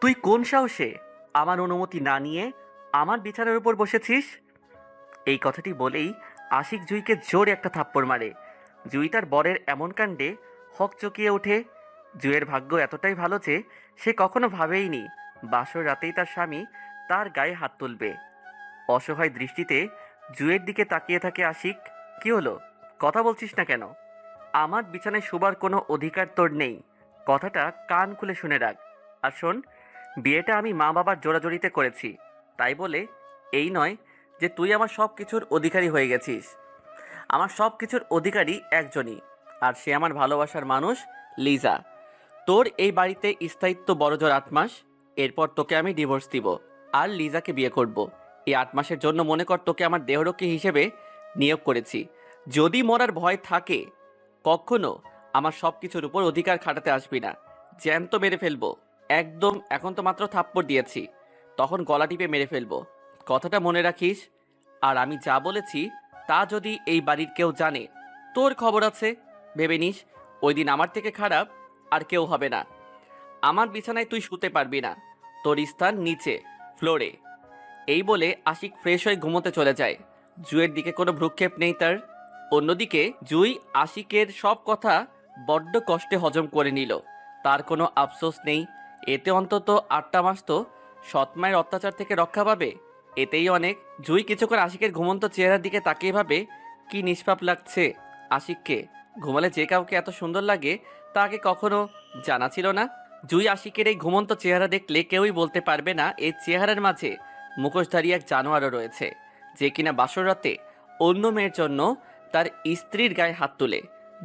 তুই কোন সাহসে আমার অনুমতি না নিয়ে আমার বিছানার উপর বসেছিস? এই কথাটি বলেই আশিক জুইকে জোরে একটা থাপ্পড় মারে। জুই তার বরের এমন কাণ্ডে হকচকিয়ে ওঠে। জুইয়ের ভাগ্য এতটাই ভালো যে সে কখনো ভাবেইনি বাসর রাতেই তার স্বামী তার গায়ে হাত তুলবে। অসহায় দৃষ্টিতে জুইয়ের দিকে তাকিয়ে থাকে আশিক। কি হলো, কথা বলছিস না কেন? আমার বিছানায় শোবার কোনো অধিকার তোর নেই, কথাটা কান খুলে শুনে রাখ। আর শোন, বিয়েটা আমি মা বাবার জোরাজোরিতে করেছি, তাই বলে এই নয় যে তুই আমার সব কিছুর অধিকারী হয়ে গেছিস। আমার সব কিছুর অধিকারী একজনই, আর সে আমার ভালোবাসার মানুষ, লিজা। তোর এই বাড়িতে স্থায়িত্ব বড়জোর 8 মাস। এরপর তোকে আমি ডিভোর্স দিব আর লিজাকে বিয়ে করব। এই 8 মাসের জন্য মনে কর তোকে আমার দেহরক্ষী হিসেবে নিয়োগ করেছি। যদি মরার ভয় থাকে, কখনো আমার সব কিছুর উপর অধিকার খাটাতে আসবি না। জ্যান্ত মেরে ফেলবো একদম। এখন তো মাত্র থাপ্পড় দিয়েছি, তখন গলা টিপে মেরে ফেলবো, কথাটা মনে রাখিস। আর আমি যা বলেছি তা যদি এই বাড়ির কেউ জানে, তোর খবর আছে। ভেবে নিস, ওই দিন আমার থেকে খারাপ আর কেউ হবে না। আমার বিছানায় তুই শুতে পারবি না, তোর স্থান নিচে, ফ্লোরে। এই বলে আশিক ফ্রেশ হয়ে ঘুমোতে চলে যায়। জুয়ের দিকে কোনো ভ্রুক্ষেপ নেই তার। অন্যদিকে জুই আশিকের সব কথা বড্ড কষ্টে হজম করে নিল। তার কোনো আফসোস নেই, এতে অন্তত 8টা মাস তো সৎমায়ের অত্যাচার থেকে রক্ষা পাবে, এতেই অনেক। জুই কিছুক্ষণ আশিকের ঘুমন্ত চেহারার দিকে তাকিয়ে ভাবে, কি নিষ্পাপ লাগছে আশিককে। ঘুমালে যে কাউকে এত সুন্দর লাগে তা আগে কখনো জানা ছিল না। জুই আশিকের এই ঘুমন্ত চেহারা দেখলে কেউই বলতে পারবে না এই চেহারার মাঝে মুখোশধারী এক জানোয়ারও রয়েছে, যে কিনা বাসরাতে অন্য মেয়ের জন্য তার স্ত্রীর গায়ে হাত তুলে।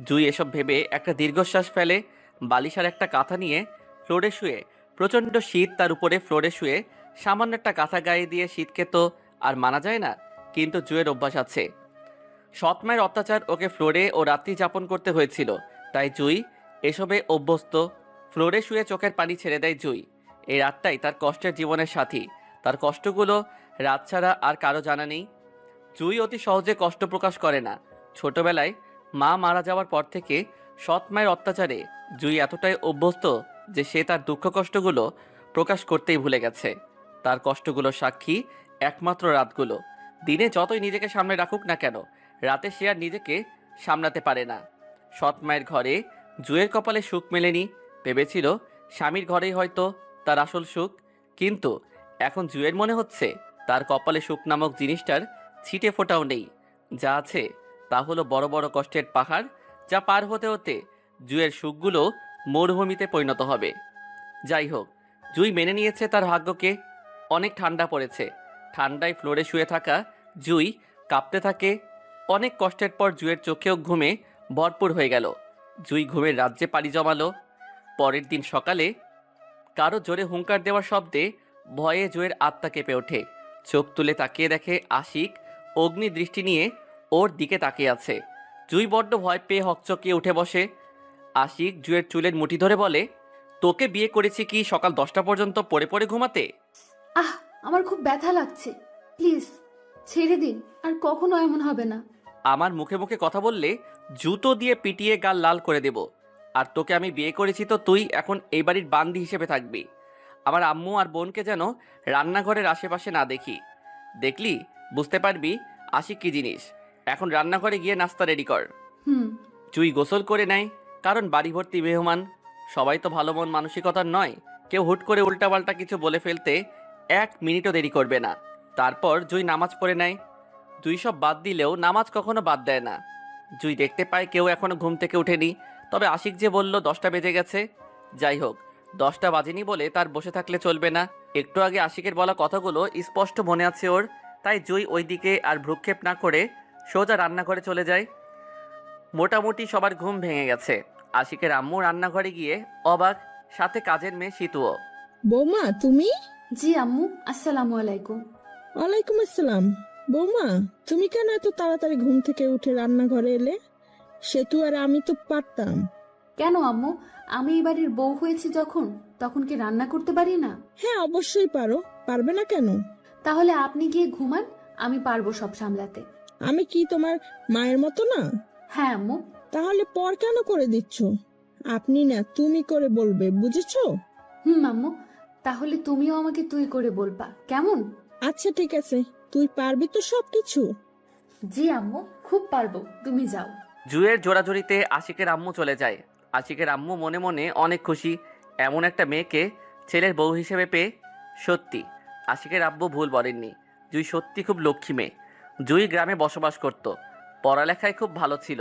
জুই এসব ভেবে একটা দীর্ঘশ্বাস ফেলে। বালিশার একটা কাঁথা নিয়ে ফ্লোরে শুয়ে, প্রচণ্ড শীত তার উপরে, ফ্লোরে শুয়ে সামান্য একটা কাঁথা গায়ে দিয়ে শীতকে তো আর মানা যায় না, কিন্তু জুয়ের অভ্যাস আছে। সৎমায়ের অত্যাচার ওকে ফ্লোরে ও রাত্রি যাপন করতে হয়েছিল, তাই জুই এসবে অভ্যস্ত। ফ্লোরে শুয়ে চোখের পানি ছেড়ে দেয় জুই। এই রাতটাই তার কষ্টের জীবনের সাথী। তার কষ্টগুলো রাত ছাড়া আর কারো জানা নেই। জুই অতি সহজে কষ্ট প্রকাশ করে না। ছোটবেলায় মা মারা যাওয়ার পর থেকে সৎ মায়ের অত্যাচারে জুই এতটাই অভ্যস্ত যে সে তার দুঃখ কষ্টগুলো প্রকাশ করতেই ভুলে গেছে। তার কষ্টগুলোর সাক্ষী একমাত্র রাতগুলো। দিনে যতই নিজেকে সামনে রাখুক না কেন, রাতে সে আর নিজেকে সামলাতে পারে না। সৎ মায়ের ঘরে জুয়ের কপালে সুখ মেলেনি। ভেবেছিল স্বামীর ঘরেই হয়তো তার আসল সুখ, কিন্তু এখন জুয়ের মনে হচ্ছে তার কপালে সুখ নামক জিনিসটার ছিটে ফোটাও নেই। যা আছে তা হলো বড় বড় কষ্টের পাহাড়, যা পার হতে হতে জুয়ের সুখগুলো মরুভূমিতে পরিণত হবে। যাই হোক, জুই মেনে নিয়েছে তার ভাগ্যকে। অনেক ঠান্ডা পড়েছে। ঠান্ডায় ফ্লোরে শুয়ে থাকা জুই কাঁপতে থাকে। অনেক কষ্টের পর জুয়ের চোখেও ঘুমে ভরপুর হয়ে গেল। জুই ঘুমের রাজ্যে পাড়ি জমালো। পরের দিন সকালে কারো জোরে হুঙ্কার দেওয়ার শব্দে ভয়ে জুয়ের আত্মা কেঁপে ওঠে। চোখ তুলে তাকিয়ে দেখে আশিক অগ্নি দৃষ্টি নিয়ে ওর দিকে তাকিয়ে আছে। জুই বড্ড ভয় পেয়ে হকচকিয়ে উঠে বসে। আশিক জুয়ের চুলের মুঠি ধরে বলে, তোকে বিয়ে করেছি কি সকাল 10টা পর্যন্ত পড়ে পড়ে ঘুমাতে? আহ, আমার খুব ব্যথা লাগছে, প্লিজ ছেড়ে দিন, আর কখনো এমন হবে না। আমার মুখে মুখে কথা বললে জুতো দিয়ে পিটিয়ে গাল লাল করে দেব। আর তোকে আমি বিয়ে করেছি তো তুই এখন এই বাড়ির বান্দি হিসেবে থাকবি। আমার আম্মু আর বোনকে যেন রান্নাঘরের আশেপাশে না দেখি। দেখলি বুঝতে পারবি আশিক কি জিনিস। এখন রান্নাঘরে গিয়ে নাস্তা রেডি কর। হুম। জুই গোসল করে নেয়, কারণ বাড়ি ভর্তি মেহমান। সবাই তো ভালো মন মানসিকতার নয়। কেউ হুট করে উল্টাপাল্টা কিছু বলে ফেলতে 1 মিনিটও দেরি করবে না। তারপর জুই নামাজ পড়ে নেয়। জুই সব বাদ দিলেও নামাজ কখনো বাদ দেয় না। জুই দেখতে পায় কেউ এখনো ঘুম থেকে ওঠেনি। তবে আশিক যে বলল 10টা বেজে গেছে, যাই হোক 10টা বাজেনি বলে তার বসে থাকলে চলবে না। একটু আগে আশিকের বলা কথাগুলো স্পষ্ট মনে আছে ওর, তাই জুই ওই দিকে আর ভ্রুক্ষেপ না করে সোজা রান্নাঘরে চলে যায়। মোটামুটি সবার ঘুম ভেঙে গেছে। আশিকের আম্মু রান্নাঘরে গিয়ে অবাক, সাথে কাজের মেয়ে শীতুও। বৌমা তুমি? জি আম্মু, আসসালামু আলাইকুম। ওয়ালাইকুম আসসালাম। বৌমা, তুমি কেন এত তাড়াতাড়ি ঘুম থেকে উঠে রান্নাঘরে এলে? সেতু আর আমি তো পারতাম। কেন আম্মু, আমি এই বাড়ির বউ হয়েছি যখন, তখন কি রান্না করতে পারি না? হ্যাঁ, অবশ্যই পারো। পারবে না কেন? তাহলে আপনি গিয়ে ঘুমান, আমি পারবো সব সামলাতে। আমি কি তোমার মায়ের মতো না? হ্যাঁ আম্মু। তাহলে পর কেন করে দিচ্ছ? আপনি না তুমি করে বলবে, বুঝেছো? হুম আম্মু, তাহলে তুমিও আমাকে তুই করে বলবা, কেমন? আচ্ছা ঠিক আছে, তুই পারবি তো সবকিছু? জি আম্মু, খুব পারবো, তুমি যাও। জুয়ের জোড়াজুড়িতে আশিকের আম্মু চলে যায়। আশিকের আম্মু মনে মনে অনেক খুশি এমন একটা মেয়েকে ছেলের বউ হিসেবে পেয়ে। সত্যি আশিকের আব্বু ভুল বলেননি, জুই সত্যি খুব লক্ষ্মী মেয়ে। জুই গ্রামে বসবাস করত, পড়ালেখায় খুব ভালো ছিল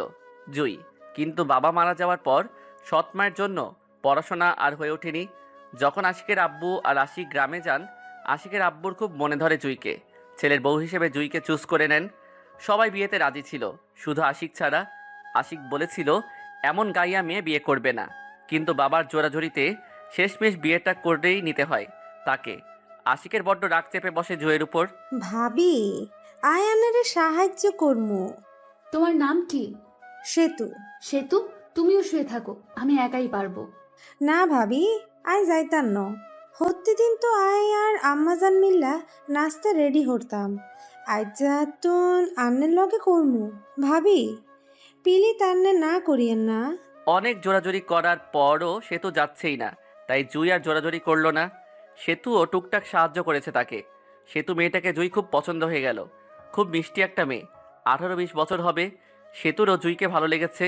জুই, কিন্তু বাবা মারা যাওয়ার পর সৎ মায়ের জন্য পড়াশোনা আর হয়ে ওঠেনি। যখন আশিকের আব্বু আর আশিক গ্রামে যান, আশিকের আব্বুর খুব মনে ধরে জুইকে। ছেলের বউ হিসেবে জুইকে চুজ করে নেন। সবাই বিয়েতে রাজি ছিল, শুধু আশিক ছাড়া। আশিক বলেছিল এমন গাইয়া মেয়ে বিয়ে করবে না, কিন্তু বাবার জোরাজোরিতে শেষমেশ বিয়েটা করেই নিতে হয় তাকে। আশিকের বড্ড রাগ চেপে বসে জুয়ের উপর। ভাবি, আয়ানের সাহায্য করমু। তোমার নাম কি? সেতু। সেতু, তুমিও শুয়ে থাকো, আমি একাই পারবো। না ভাবি, আয় যাইতাম ন। প্রতিদিন তো আয় আর আম্মাজান মিল্লা নাস্তা রেডি হতাম। আজ যাতুন আন্নের লগে করমু। ভাবি, পিলি তান্নে না করিয়েন না। অনেক জোরাজোরি করার পরও সে তো যাচ্ছেই না, তাই জুই আর জোরাজোরি করলো না। সেতুও টুকটাক সাহায্য করেছে তাকে। সেতু মেয়েটাকে জুই খুব পছন্দ হয়ে গেল। খুব মিষ্টি একটা মেয়ে, 18-20 বছর হবে। সেতুরও জুইকে ভালো লেগেছে।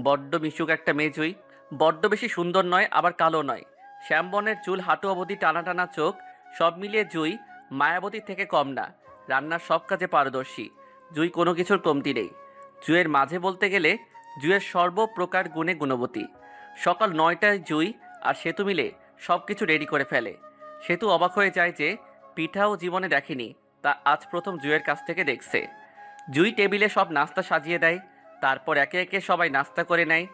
বড্ড মিশুক একটা মেয়ে জুই। বড্ড বেশি সুন্দর নয়, আবার কালো নয়। শ্যামবর্ণের চুল, হাঁটু অবধি টানা টানা চোখ, সব মিলিয়ে জুই মায়াবতীর থেকে কম না। রান্নার সব কাজে পারদর্শী। জুই কোনো কিছুর কমতি নেই জুয়ের মাঝে, বলতে গেলে জুয়ের সর্বপ্রকার গুণে গুণবতী। সকাল 9টায় জুই আর সেতু মিলে সব কিছু রেডি করে ফেলে। সেতু অবাক হয়ে যায় যে পিঠাও জীবনে দেখেনি, তা আজ প্রথম জুয়ের কাছ থেকে দেখছে। জুই টেবিলে সব নাস্তা সাজিয়ে দেয়, তারপর একে একে সবাই নাস্তা করে নেয়।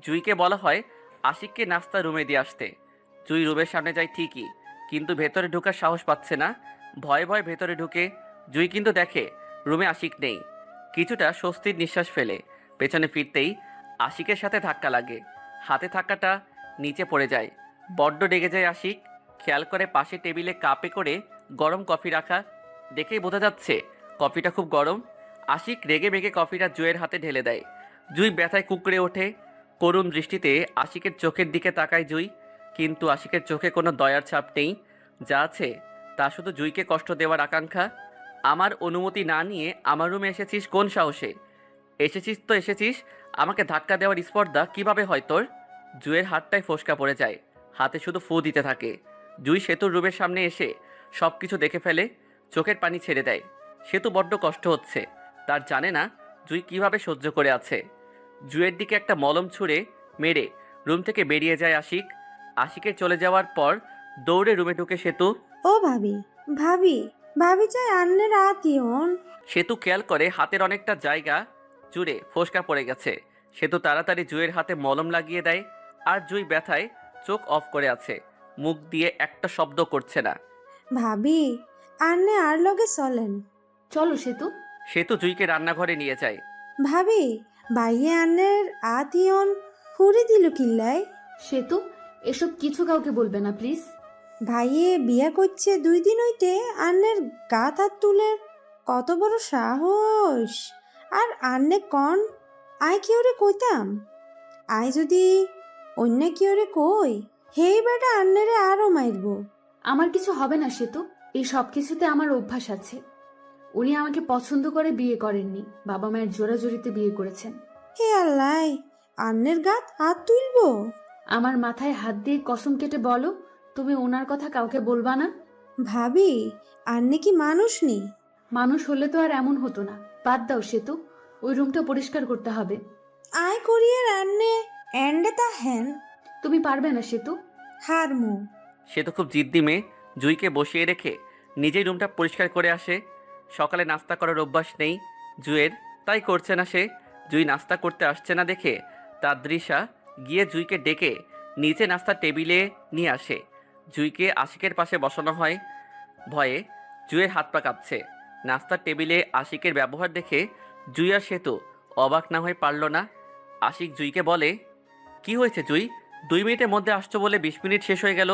জুইকে বলা হয় আশিককে নাস্তা রুমে দিয়ে আসতে। জুই রুমের সামনে যায় ঠিকই, কিন্তু ভেতরে ঢোকার সাহস পাচ্ছে না। ভয়ে ভয়ে ভেতরে ঢুকে জুই কিন্তু দেখে রুমে আশিক নেই। কিছুটা স্বস্তির নিঃশ্বাস ফেলে। পেছনে ফিরতেই আশিকের সাথে ধাক্কা লাগে। হাতে থাকাটা নিচে পড়ে যায়। বড্ড রেগে যায় আশিক। খেয়াল করে পাশে টেবিলে কাপে করে গরম কফি রাখা, দেখেই বোঝা যাচ্ছে কফিটা খুব গরম। আশিক রেগে মেগে কফিটা জুয়ের হাতে ঢেলে দেয়। জুই ব্যথায় কুঁকড়ে ওঠে। করুণ দৃষ্টিতে আশিকের চোখের দিকে তাকায় জুই, কিন্তু আশিকের চোখে কোনো দয়ার ছাপ নেই। যা আছে তা শুধু জুইকে কষ্ট দেওয়ার আকাঙ্ক্ষা। আমার অনুমতি না নিয়ে আমার রুমে এসেছিস কোন সাহসে? এসেছিস তো এসেছিস, আমাকে ধাক্কা দেওয়ার স্পর্ধা কিভাবে হয় তোর? জুয়ের হাতটায় ফোসকা পড়ে যায়, হাতে শুধু ফু দিতে থাকে। জুই সেতুর রুমের সামনে এসে সব কিছু দেখে ফেলে, চোখের পানি ছেড়ে দেয়। সেতু বড্ড কষ্ট হচ্ছে, তার জানে না জুই কিভাবে সহ্য করে আছে। জুয়ের দিকে একটা মলম ছুঁড়ে মেরে রুম থেকে বেরিয়ে যায় আশিক। আশিকের চলে যাওয়ার পর দৌড়ে রুমে ঢুকে সেতু। ও ভাবি, ভাবি, ভাবি চাই আন্নের আতিয়ন। সেতু খেয়াল করে হাতের অনেকটা জায়গা জুড়ে ফোসকা পড়ে গেছে। সেতু তাড়াতাড়ি জুয়ের হাতে মলম লাগিয়ে দেয়, আর জুই ব্যথায় চোখ অফ করে আছে, মুখ দিয়ে একটা শব্দ করছে না। ভাবি, আন্নে আর লগে চলেন। চলো সেতু। সেতু জুইকে রান্নাঘরে নিয়ে যায়। ভাবি, বাইয়ে আন্নের আতিয়ন ফুরি দিল কিল্লাই। সেতু, এসব কিছু কাউকে বলবে না প্লিজ। ভাইয়ে বিয়া করছে 2 দিন হইতে আন্নের গাত হাত তুলে কত বড় সাহস। আর আন্নে কন আয় কি ওরে কইতাম? আয় যদি অন্য কি ওরে কই, হেই বেটা আন্নেরে আরো মারব। আমার কিছু হবে না সেতু, এই সব কিছুতে আমার অভ্যাস আছে। উনি আমাকে পছন্দ করে বিয়ে করেননি, বাবা মায়ের জোরাজোরিতে বিয়ে করেছেন। হে আল্লাহ, আন্নের গাত হাত তুলবো? আমার মাথায় হাত দিয়ে কসম কেটে বলো, তুমি ওনার কথা কাউকে বলবা না। ভাবি, আন্নে কি মানুষ নি? মানুষ হলে তো আর এমন হতো না। বাদ দাও সেতু, ওই রুমটা পরিষ্কার করতে হবে। আয় করিয়ে রান্নে এন্ডে তা হেন তুমি পারবে না সেতু। হারমু। সে তো খুব জিদ্দি মেয়ে। জুইকে বসিয়ে রেখে নিজেই রুমটা পরিষ্কার করে আসে। সকালে নাস্তা করার অভ্যাস নেই জুয়ের, তাই করছে না সে। জুই নাস্তা করতে আসছে না দেখে তাদৃশা গিয়ে জুইকে ডেকে নিচে নাস্তা টেবিলে নিয়ে আসে। জুইকে আশিকের পাশে বসানো হয়। ভয়ে জুয়ের হাত পা কাঁপছে। নাস্তার টেবিলে আশিকের ব্যবহার দেখে জুই আর সেতু অবাক না হয়ে পারল না। আশিক জুইকে বলে, কি হয়েছে জুই? 2 মিনিটের মধ্যে আসছো বলে 20 মিনিট শেষ হয়ে গেল,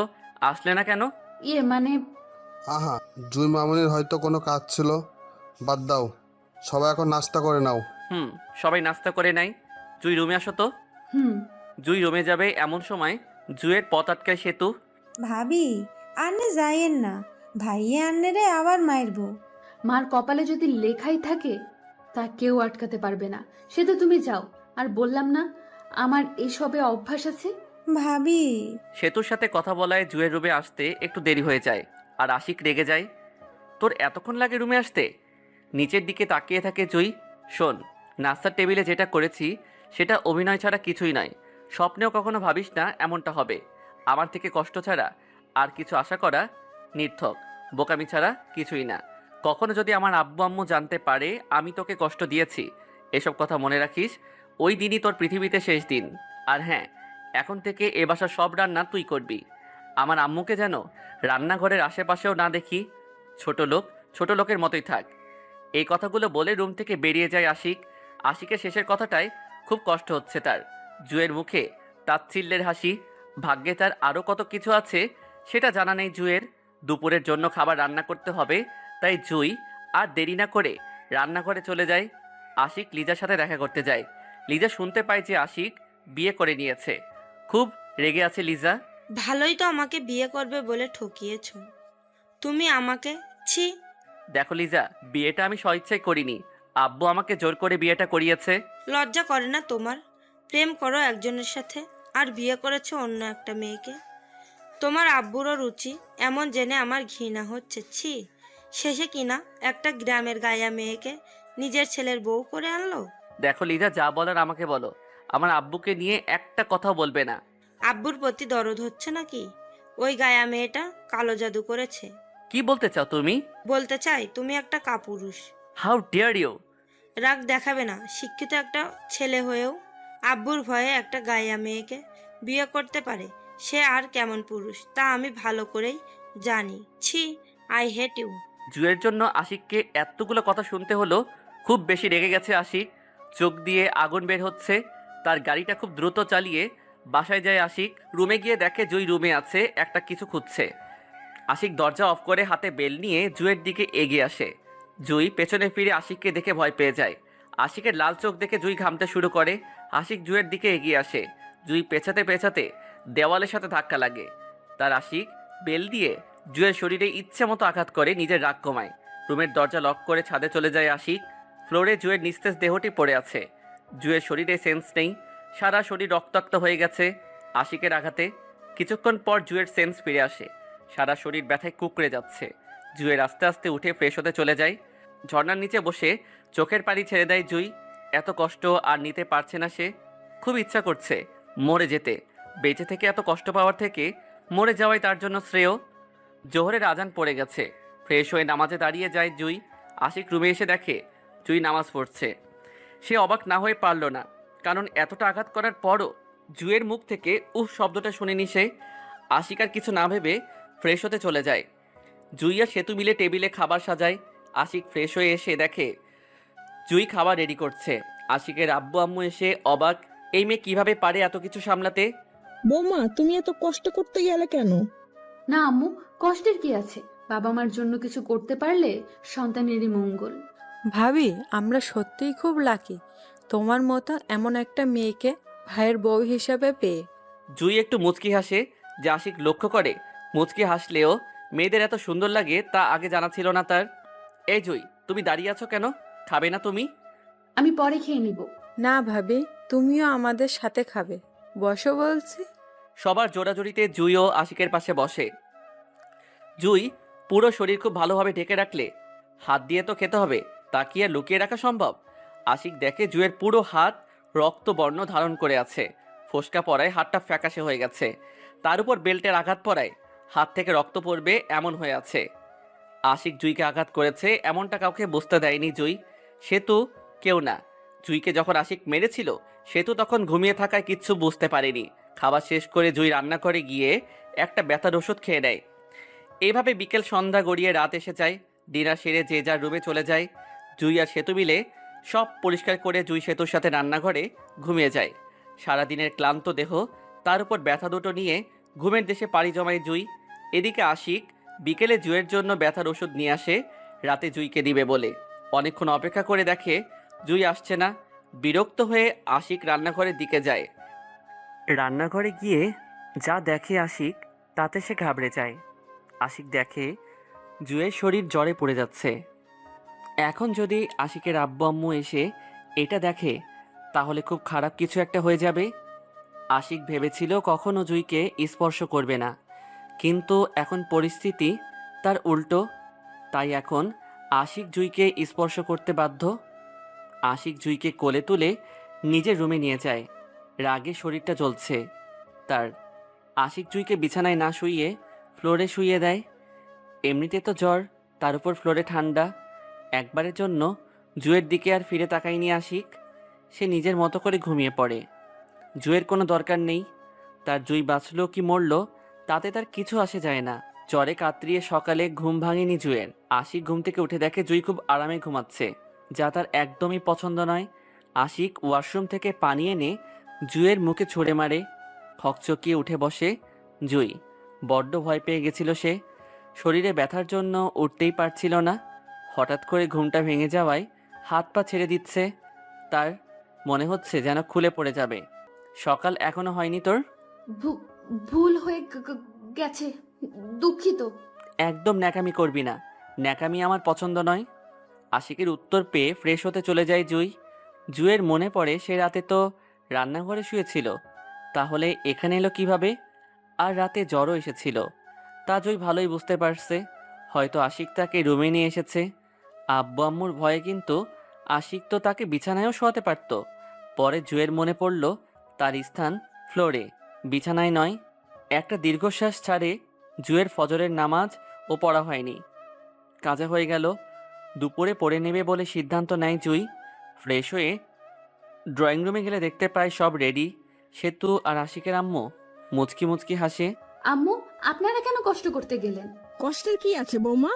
আসলে না কেন? মানে আহা, জুই মামুনির হয়তো কোনো কাজ ছিল, বাদ দাও। সবাই এখন নাস্তা করে নাও। সবাই নাস্তা করে নাই। জুই রুমে আসো তো। হুম। জুই রুমে যাবে এমন সময় জুয়ের পথ আটকায় সেতু। ভাবি, আন্নে যাইয়েন না, ভাইয়ে আন্নেরে আবার মারবো। মার কপালে যদি লেখাই থাকে তা কেউ আটকাতে পারবে না। সে তো তুমি যাও। আর বললাম না আমার এসবে অভ্যাস আছে। ভাবি, সেতুর সাথে কথা বলায় জুয়ের রুমে আসতে একটু দেরি হয়ে যায় আর আশিক রেগে যায়। তোর এতক্ষণ লাগে রুমে আসতে? নিচের দিকে তাকিয়ে থাকে জুই। শোন, নাস্তার টেবিলে যেটা করেছি সেটা অভিনয় ছাড়া কিছুই নয়। স্বপ্নেও কখনো ভাবিস না এমনটা হবে। আমার থেকে কষ্ট ছাড়া আর কিছু আশা করা নির্থক, বোকামি ছাড়া কিছুই না। কখনো যদি আমার আব্বু আম্মু জানতে পারে আমি তোকে কষ্ট দিয়েছি, এসব কথা মনে রাখিস। ওই দিনই তোর পৃথিবীতে শেষ দিন। আর হ্যাঁ, এখন থেকে এ বাসার সব রান্না তুই করবি। আমার আম্মুকে যেন রান্নাঘরের আশেপাশেও না দেখি। ছোট লোকের মতোই থাক। এই কথাগুলো বলে রুম থেকে বেরিয়ে যায় আশিক। আশিকের শেষের কথাটায় খুব কষ্ট হচ্ছে তার। জুয়ের মুখে তাচ্ছিল্যের হাসি। ভাগ্যে তার আরও কত কিছু আছে সেটা জানা নেই জুয়ের। দুপুরের জন্য খাবার রান্না করতে হবে, তাই জুই আর দেরি না করে রান্নাঘরে চলে যায়। আশিক লিজার সাথে দেখা করতে যায়। লিজা শুনতে পায় যে আশিক বিয়ে করে নিয়েছে। খুব রেগে আছে লিজা। ভালোই তো আমাকে বিয়ে করবে বলে ঠকিয়েছ তুমি আমাকে। ছি। দেখো লিজা, বিয়েটা আমি স্বইচ্ছায় করিনি, আব্বু আমাকে জোর করে বিয়েটা করিয়েছে। লজ্জা করে না তোমার? প্রেম করো একজনের সাথে আর বিয়ে করেছো অন্য একটা মেয়েকে। তোমার আব্বুরও রুচি এমন জেনে আমার ঘৃণা হচ্ছে। ছি। শেষে কিনা একটা গ্রামের গায়া মেয়েকে নিজের ছেলের বউ করে আনলো। দেখো লিজা, যা বলার আমাকে বলো। আমার আব্বুকে নিয়ে একটা কথাও বলবে না। আব্বুর প্রতি দরদ হচ্ছে নাকি? ওই গায়া মেয়েটা কালো জাদু করেছে। কি বলতে চাও তুমি? বলতে চাই তুমি একটা কাপুরুষ। How dare you! রাগ দেখাবে না। শিক্ষিত একটা ছেলে হয়েও আব্বুর ভয়ে একটা গায়া মেয়েকে বিয়ে করতে পারে, সে আর কেমন পুরুষ তা আমি ভালো করেই জানি। ছি, আই হেট ইউ। জুয়ের জন্য আশিককে এতগুলো কথা শুনতে হলো। খুব বেশি রেগে গেছে আশিক। চোখ দিয়ে আগুন বের হচ্ছে। তার গাড়িটা খুব দ্রুত চালিয়ে বাসায় যায় আশিক। রুমে গিয়ে দেখে জুই রুমে আছে, একটা কিছু খুঁজছে। আশিক দরজা অফ করে হাতে বেল নিয়ে জুয়ের দিকে এগিয়ে আসে। জুই পেছনে ফিরে আশিককে দেখে ভয় পেয়ে যায়। আশিকের লাল চোখ দেখে জুই ঘামতে শুরু করে। আশিক জুয়ের দিকে এগিয়ে আসে। জুই পেছাতে পেছাতে দেওয়ালের সাথে ধাক্কা লাগে। তার আশিক বেল দিয়ে জুয়ের শরীরে ইচ্ছে মতো আঘাত করে নিজের রাগ কমায়। রুমের দরজা লক করে ছাদে চলে যায় আশিক। ফ্লোরে জুয়ের নিস্তেজ দেহটি পড়ে আছে। জুয়ের শরীরে সেন্স নেই, সারা শরীর রক্তাক্ত হয়ে গেছে আশিকের আঘাতে। কিছুক্ষণ পর জুয়ের সেন্স ফিরে আসে। সারা শরীর ব্যথায় কুঁকড়ে যাচ্ছে। জুয়ের আস্তে আস্তে উঠে ফ্রেশ হতে চলে যায়। ঝর্ণার নিচে বসে চোখের পানি ছেড়ে দেয় জুই। এত কষ্ট আর নিতে পারছে না সে। খুব ইচ্ছা করছে মরে যেতে। বেঁচে থেকে এত কষ্ট পাওয়ার থেকে মরে যাওয়াই তার জন্য শ্রেয়। জোহরের আজান পড়ে গেছে। ফ্রেশ হয়ে নামাজে দাঁড়িয়ে যায় জুই। আশিক রুমে এসে দেখে জুই নামাজ পড়ছে। সে অবাক না হয়ে পারল না, কারণ এতটা আঘাত করার পরও জুয়ের মুখ থেকে উফ শব্দটা শুনেনি সে। আশিক আর কিছু না ভেবে ফ্রেশ হতে চলে যায়। জুই আর সেতু মিলে টেবিলে খাবার সাজায়। আশিক ফ্রেশ হয়ে এসে দেখে জুই খাবার রেডি করছে। আশিকের আব্বু আম্মু এসে অবাক, এই মেয়ে কিভাবে পারে এত কিছু সামলাতে। বৌমা, তুমি এত কষ্ট করতে গেলে কেন? না আম্মু, কষ্টের কি আছে? বাবা মার জন্য কিছু করতে পারলে সন্তানেরই মঙ্গল। ভাবি, আমরা সত্যিই খুব লাকি তোমার মতো এমন একটা মেয়েকে ভাইয়ের বউ হিসাবে পেয়ে। জুই একটু মুচকি হাসে, যা আশিক লক্ষ্য করে। মুচকি হাসলেও মেয়েদের এত সুন্দর লাগে তা আগে জানা ছিল না তার। এই জুই, তুমি দাঁড়িয়ে আছো কেন? খাবে না তুমি? আমি পরে খেয়ে নিব। না ভাবি, তুমিও আমাদের সাথে খাবে, বসো বলছি। সবার জোড়াজুড়িতে জুইও আশিকের পাশে বসে। জুই পুরো শরীর খুব ভালোভাবে ঢেকে রাখলে হাত দিয়ে তো খেতে হবে, তা কি আর লুকিয়ে রাখা সম্ভব? আশিক দেখে জুয়ের পুরো হাত রক্তবর্ণ ধারণ করে আছে। ফোসকা পড়ায় হাতটা ফ্যাকাশে হয়ে গেছে। তার উপর বেল্টের আঘাত পড়ায় হাত থেকে রক্ত পড়বে এমন হয়ে আছে। আশিক জুইকে আঘাত করেছে এমনটা কাউকে বুঝতে দেয়নি জুই। সেতু কেউ না। জুইকে যখন আশিক মেরেছিল সেতু তখন ঘুমিয়ে থাকায় কিচ্ছু বুঝতে পারেনি। খাবার শেষ করে জুই রান্না করে গিয়ে একটা ব্যথার ওষুধ খেয়ে নেয়। এইভাবে বিকেল সন্ধ্যা গড়িয়ে রাত এসে যায়। ডিনার সেরে যে যার রুমে চলে যায়। জুই আর সেতু মিলে সব পরিষ্কার করে জুই সেতুর সাথে রান্নাঘরে ঘুমিয়ে যায়। সারাদিনের ক্লান্ত দেহ, তার উপর ব্যথা দুটো নিয়ে ঘুমের দেশে পাড়ি জমায় জুই। এদিকে আশিক বিকেলে জুয়ের জন্য ব্যথার ওষুধ নিয়ে আসে রাতে জুইকে দিবে বলে। অনেকক্ষণ অপেক্ষা করে দেখে জুই আসছে না। বিরক্ত হয়ে আশিক রান্নাঘরের দিকে যায়। রান্নাঘরে গিয়ে যা দেখে আশিক তাতে সে ঘাবড়ে যায়। আশিক দেখে জুয়ের শরীর জ্বরে পড়ে যাচ্ছে। এখন যদি আশিকের আব্বু আম্মু এসে এটা দেখে তাহলে খুব খারাপ কিছু একটা হয়ে যাবে। আশিক ভেবেছিল কখনো জুইকে স্পর্শ করবে না, কিন্তু এখন পরিস্থিতি তার উল্টো। তাই এখন আশিক জুইকে স্পর্শ করতে বাধ্য। আশিক জুইকে কোলে তুলে নিজের রুমে নিয়ে যায়। রাগে শরীরটা জ্বলছে তার। আশিক জুইকে বিছানায় না শুইয়ে ফ্লোরে শুইয়ে দেয়। এমনিতে তো জ্বর, তার উপর ফ্লোরে ঠান্ডা। একবারের জন্য জুয়ের দিকে আর ফিরে তাকায়নি আশিক। সে নিজের মতো করে ঘুমিয়ে পড়ে। জুয়ের কোনো দরকার নেই। তার জুই বাঁচলো কি মরলো তাতে তার কিছু আসে যায় না। জ্বরে কাতরিয়ে সকালে ঘুম ভাঙেনি জুয়ের। আশিক ঘুম থেকে উঠে দেখে জুই খুব আরামে ঘুমাচ্ছে, যা তার একদমই পছন্দ নয়। আশিক ওয়াশরুম থেকে পানি এনে জুয়ের মুখে ছুঁড়ে মারে। হকচকিয়ে উঠে বসে জুই। বড্ড ভয় পেয়ে গেছিল সে। শরীরে ব্যথার জন্য উঠতেই পারছিল না। হঠাৎ করে ঘুমটা ভেঙে যাওয়ায় হাত পা ছেড়ে দিচ্ছে তার। মনে হচ্ছে যেন খুলে পড়ে যাবে। সকাল এখনো হয়নি তোর? ভুল হয়ে গেছে, দুঃখিত। একদম ন্যাকামি করবি না, ন্যাকামি আমার পছন্দ নয়। আশিকের উত্তর পেয়ে ফ্রেশ হতে চলে যায় জুই। জুয়ের মনে পড়ে সে রাতে তো রান্নাঘরে শুয়েছিল, তাহলে এখানে এলো কিভাবে? আর রাতে জ্বরও এসেছিল, তা জুই ভালোই বুঝতে পারছে। হয়তো আশিক তাকে রুমে নিয়ে এসেছে। আব্বু আম্মুর ভয়ে কিন্তু আশিক তো তাকে বিছানায়ও শোয়াতে পারত। পরে জুয়ের মনে পড়ল তার স্থান ফ্লোরে, বিছানায় নয়। একটা দীর্ঘশ্বাস ছাড়ে। জুয়ের ফজরের নামাজ ও পড়া হয়নি, কাজা হয়ে গেল। দুপুরে পড়ে নেবে বলে সিদ্ধান্ত নেয় জুই। ফ্রেশ হয়ে ড্রয়িং রুমে গেলে দেখতে পায় সব রেডি। সেতু আর আশিকের আম্মু মুচকি মুচকি হাসে। আম্মু, আপনারা কেন কষ্ট করতে গেলেন? কষ্টের কি আছে বৌমা?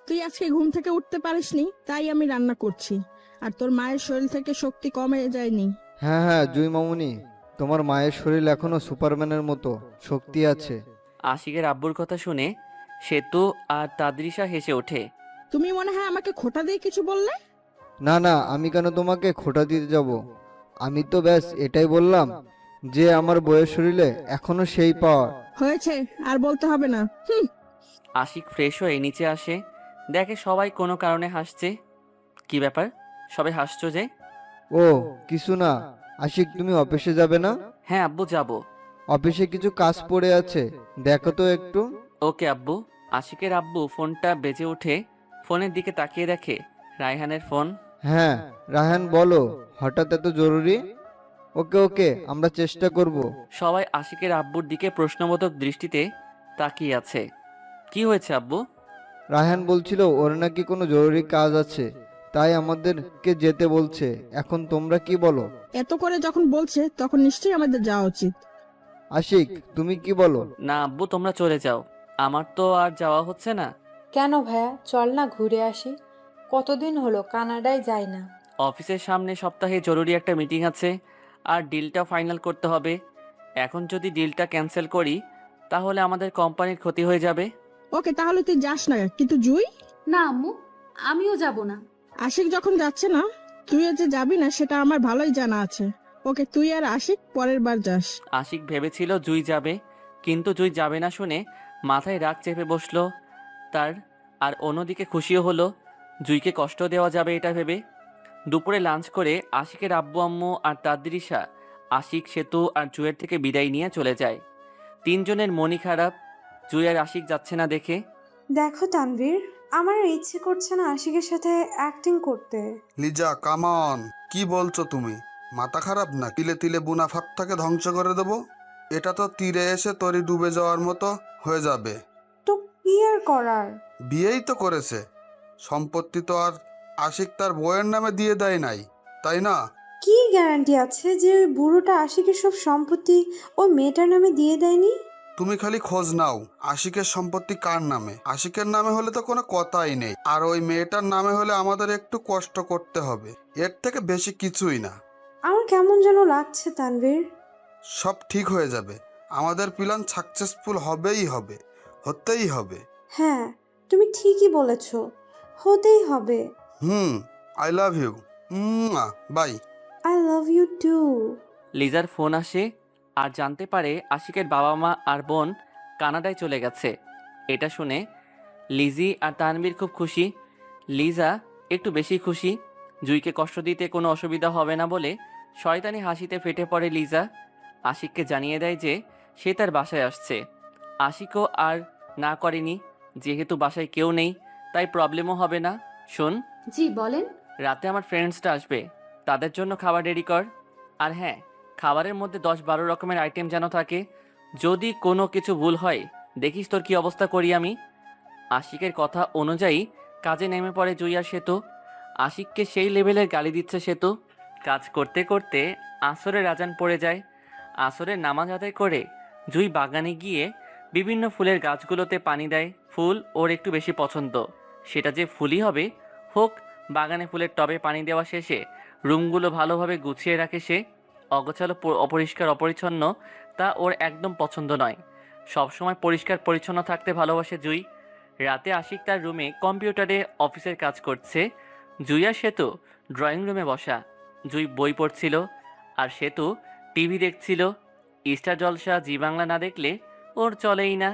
তুই আজকে ঘুম থেকে উঠতে পারিসনি, তাই আমি রান্না করছি। আর তোর মায়ের শরীর থেকে শক্তি কমে যায়নি। হ্যাঁ হ্যাঁ জুই মামুনি, তোমার মায়ের শরীর এখনো সুপারম্যানের মতো শক্তি আছে। আশিকের আব্বুর কথা শুনে সেতু আর তাদৃশা হেসে ওঠে। তুমি মনে হয় আমাকে খোঁটা দিয়ে কিছু বললে? না না, আমি কেন তোমাকে খোঁটা দিতে যাব? আমি তো ব্যাস এটাই বললাম যে আমার বইয়ের শরীরে এখনো সেই পাওয়ার। হয়েছে, আর বলতে হবে না। আশিক ফ্রেশ হয়ে নিচে আসে, দেখে সবাই কোনো কারণে হাসছে। কি ব্যাপার, সবাই হাসছো যে? ও কিছু না। আশিক, তুমি অফিসে যাবে না? হ্যাঁ আব্বু, যাব। অফিসে কিছু কাজ পড়ে আছে, দেখো তো একটু। ওকে আব্বু। আশিকের আব্বু ফোনটা বেজে ওঠে। ফোনের দিকে তাকিয়ে দেখে রায়হানের ফোন। হ্যাঁ রায়হান, বলো, হঠাৎ এত জরুরি? ওকে ওকে, আমরা চেষ্টা করব। সবাই আশিকের আব্বুর দিকে প্রশ্নবোধক দৃষ্টিতে তাকিয়ে আছে। কি হয়েছে আব্বু? রায়হান বলছিল ওর নাকি কোনো জরুরি কাজ আছে, তাই আমাদেরকে যেতে বলছে। এখন তোমরা কি বলো? এত করে যখন বলছে তখন নিশ্চয়ই আমাদের যাওয়া উচিত। আশিক, তুমি কি বলো? না আব্বু, তোমরা চলে যাও, আমার তো আর যাওয়া হচ্ছে না। কেন ভাইয়া, চল না ঘুরে আসি। কতদিন হলো কানাডায় যাই না। অফিসের সামনে সপ্তাহে জরুরি একটা মিটিং আছে, আর ডিলটা ফাইনাল করতে হবে। এখন যদি ডিলটা ক্যান্সেল করি তাহলে আমাদের কোম্পানির ক্ষতি হয়ে যাবে। ওকে, তাহলে তুই যাস না, কিন্তু জুই? না আম্মু, আমিও যাব না। আশিক যখন যাচ্ছে না, তুইও যে যাবি না সেটা আমার ভালোই জানা আছে। ওকে, তুই আর আশিক পরের বার যাস। আশিক ভেবেছিল জুই যাবে, কিন্তু জুই যাবে না শুনে মাথায় রাগ চেপে বসলো তার। আর অন্যদিকে খুশিও হলো, জুইকে কষ্ট দেওয়া যাবে এটা ভেবে। দুপুরে লাঞ্চ করে আশিকের আব্বু আম্মু আর তাদৃশা আশিক, সেতু আর জুয়ের থেকে বিদায় নিয়ে চলে যায়। তিনজনের মনই খারাপ জুই আর আশিক যাচ্ছে না দেখে। দেখো তানভীর, আমার আর ইচ্ছে করছে না আশিকের সাথে অ্যাক্টিং করতে। Liza, come on. কি বলছো তুমি? মাথা খারাপ না? তিলে তিলে বুনা ফাঁকটাকে ধ্বংস করে দেবো। এটা তো তীরে এসে তরি ডুবে যাওয়ার মতো হয়ে যাবে। তো কি আর করার? বিয়েই তো করেছে, সম্পত্তি তো আর আশিক তার বউয়ের নামে দিয়ে দেয় নাই, তাই না? কি গ্যারান্টি আছে যে ওই বুড়োটা আশিকের সব সম্পত্তি ওই মেয়েটার নামে দিয়ে দেয়নি? তুমি খালি খোঁজ নাও আশিকের সম্পত্তি কার নামে। আশিকের নামে হলে তো কোনো কথাই নেই, আর ওই মেয়েটার নামে হলে আমাদের একটু কষ্ট করতে হবে, এর থেকে বেশি কিছুই না। আমার কেমন যেন লাগছে তানভীর। সব ঠিক হয়ে যাবে, আমাদের প্ল্যান সাকসেসফুল হবেই হবে, হতেই হবে। হ্যাঁ, তুমি ঠিকই বলেছ, হতেই হবে। I love you. Bye. I love you too. লিজার ফোন আসে। আর জানতে পারে আশিকের বাবা মা আর বোন কানাডায় চলে গেছে। এটা শুনে লিজি আর তানভীর খুব খুশি। লিজা একটু বেশি খুশি। জুইকে কষ্ট দিতে কোনো অসুবিধা হবে না বলে শয়তানি হাসিতে ফেটে পড়ে লিজা। আশিককে জানিয়ে দেয় যে সে তার বাসায় আসছে। আশিকও আর না করেনি, যেহেতু বাসায় কেউ নেই তাই প্রবলেমও হবে না। শোন, জি বলেন। রাতে আমার ফ্রেন্ডসরা আসবে, তাদের জন্য খাবার রেডি কর। আর হ্যাঁ, খাবারের মধ্যে 10-12 রকমের আইটেম যেন থাকে। যদি কোনো কিছু ভুল হয় দেখিস তোর কি অবস্থা করি আমি। আশিকের কথা অনুযায়ী কাজে নেমে পড়ে জুই আর সেতু। আশিককে সেই লেভেলের গালি দিচ্ছে সেতু। কাজ করতে করতে আসরের আজান পড়ে যায়। আসরের নামাজ আদায় করে জুই বাগানে গিয়ে বিভিন্ন ফুলের গাছগুলোতে পানি দেয়। ফুল ওর একটু বেশি পছন্দ, সেটা যে ফুলই হবে হোক। বাগানে ফুলের টবে পানি দেওয়া শেষে রুমগুলো ভালোভাবে গুছিয়ে রাখে সে। অগোছালো অপরিষ্কার অপরিচ্ছন্ন তা ওর একদম পছন্দ নয়। সবসময় পরিষ্কার পরিচ্ছন্ন থাকতে ভালোবাসে জুই। রাতে আশিক তার রুমে কম্পিউটারে অফিসের কাজ করছে। জুই আর সেতু ড্রয়িং রুমে বসা। জুই বই পড়ছিল আর সেতু টিভি দেখছিল। স্টার জলসা জি বাংলা না দেখলে ওর চলেই না।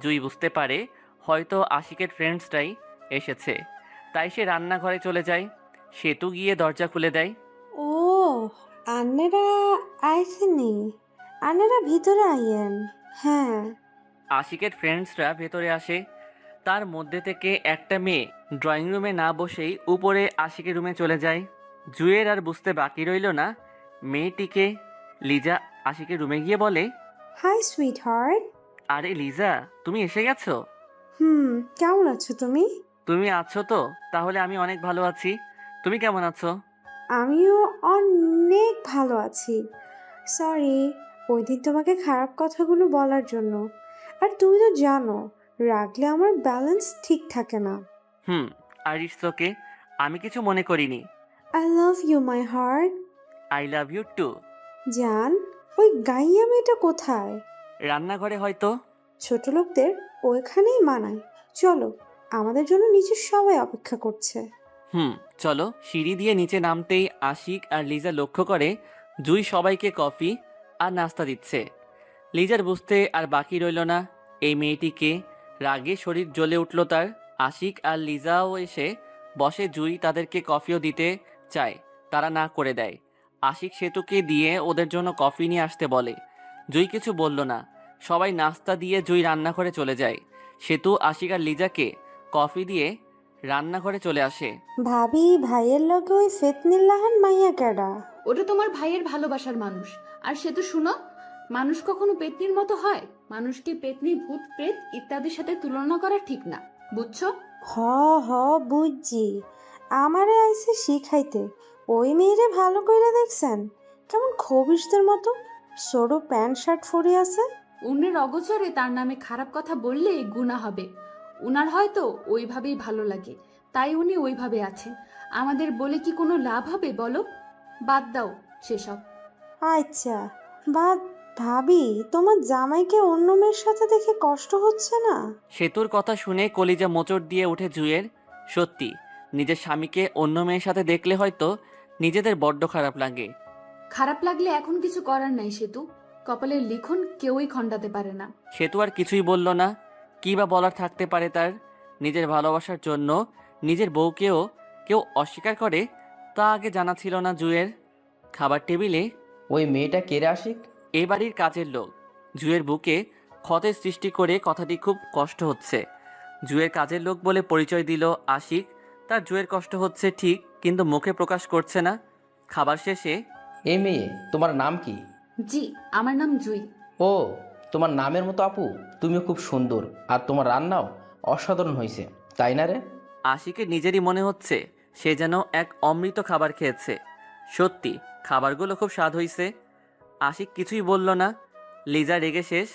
জুই বুঝতে পারে হয়তো আশিকের ফ্রেন্ডসটাই এসেছে, তাই সে রান্নাঘরে চলে যায়। সেতু গিয়ে দরজা খুলে দেয়। ও আন্নেরা আইসেনি, আন্নেরা ভিতরে আইয়েন। হ্যাঁ। আশিকের ফ্রেন্ডসরা ভেতরে আসে। তার মধ্যে থেকে একটা মেয়ে ড্রয়িং রুমে না বসেই উপরে আশিকের রুমে চলে যায়। জুয়ের আর বুঝতে বাকি রইল না মেয়েটিকে। লিজা আশিকের রুমে গিয়ে বলে, হাই সুইট হার্ট। আরে লিজা, তুমি এসে গেছো? কেমন আছো তুমি? তুমি আছো তো? তাহলে আমি অনেক ভালো আছি। তুমি কেমন আছো? আমিও অনেক ভালো আছি। সরি ওই দিন তোমাকে খারাপ কথাগুলো বলার জন্য। আর তুমি তো জানো রাগলে আমার ব্যালেন্স ঠিক থাকে না। আর ইটস ওকে, আমি কিছু মনে করিনি। I love you my heart. I love you too. জান, ওই গাইয়া মেয়েটা কোথায়? রান্নাঘরে হয়তো। ছোট লোকদের ওইখানেই মানায়। চলো, আমাদের জন্য নিচে সবাই অপেক্ষা করছে। চলো। সিঁড়ি দিয়ে নিচে নামতেই আশিক আর লিজা লক্ষ্য করে জুই সবাইকে কফি আর নাস্তা দিচ্ছে। লিজার বুঝতে আর বাকি রইল না এই মেয়েটিকে। রাগে শরীর জ্বলে উঠল তার। আশিক আর লিজাও এসে বসে। জুই তাদেরকে কফিও দিতে চায়, তারা না করে দেয়। আশিক সেতুকে দিয়ে ওদের জন্য কফি নিয়ে আসতে বলে। জুই কিছু বলল না। সবাই নাস্তা দিয়ে জুই রান্নাঘরে চলে যায়। সেতু আশিক আর লিজাকে কফি দিয়ে রান্নাঘরে চলে আসে। ভাবি ভাইয়ের লগে ওই ফেতনিল্লাহান মাইয়া কেডা? ওটা তোমার ভাইয়ের ভালোবাসার মানুষ। আর সে তো শুনো, মানুষ কখনো পেতনির মতো হয়? মানুষকে পেতনি, ভূত, প্রেত ইত্যাদির সাথে তুলনা করা ঠিক না, বুঝছো? হ হ বুঝছি। আমারে আইসে শিখাইতে। ওই মেয়েরে ভালো করে দেখছেন কেমন খবিশদের মতো সরু প্যান্ট শার্ট পরে আছে। অন্যের অগোচরে তার নামে খারাপ কথা বললে গুনাহ হবে। উনার হয়তো ওইভাবেই ভালো লাগে, তাই উনি ওইভাবে আছেন। আমাদের বলে কি কোনো লাভ হবে বলো? বাদ দাও সেসব। আচ্ছা বাদ। ভাবি তোমার জামাইকে অন্য মেয়ের সাথে দেখে কষ্ট হচ্ছে না? সেতুর কথা শুনে কলিজা মোচড় দিয়ে ওঠে জুয়ের। সত্যি, নিজের স্বামীকে অন্য মেয়ের সাথে দেখলে হয়তো নিজেদের বড্ড খারাপ লাগে। খারাপ লাগলে এখন কিছু করার নাই সেতু। কপালের লিখন কেউই খণ্ডাতে পারে না। সেতু আর কিছুই বলল না। কী বা বলার থাকতে পারে তার? নিজের ভালোবাসার জন্য নিজের বউকেও কেউ অস্বীকার করে, তা আগে জানা ছিল না জুয়ের। খাবার টেবিলে ওই মেয়েটা কেড়ে আশিক? এ বাড়ির কাজের লোক। জুয়ের বুকে ক্ষতের সৃষ্টি করে কথাটি খুব কষ্ট হচ্ছে। জুয়ের কাজের লোক বলে পরিচয় দিল আশিক। তার জুয়ের কষ্ট হচ্ছে ঠিক, কিন্তু মুখে প্রকাশ করছে না। খাবার শেষে, এই মেয়ে তোমার নাম কি? জি, আমার নাম জুই। ও, তোমার নামের মতো আপু তুমিও খুব সুন্দর, আর তোমার রান্নাও অসাধারণ হয়েছে, তাই না রে? আশিকের নিজেরই মনে হচ্ছে সে যেন এক অমৃত খাবার খেয়েছে। সত্যি খাবারগুলো খুব স্বাদ হয়েছে। আশিক কিছুই বলল না। লিজা রেগে শেষ।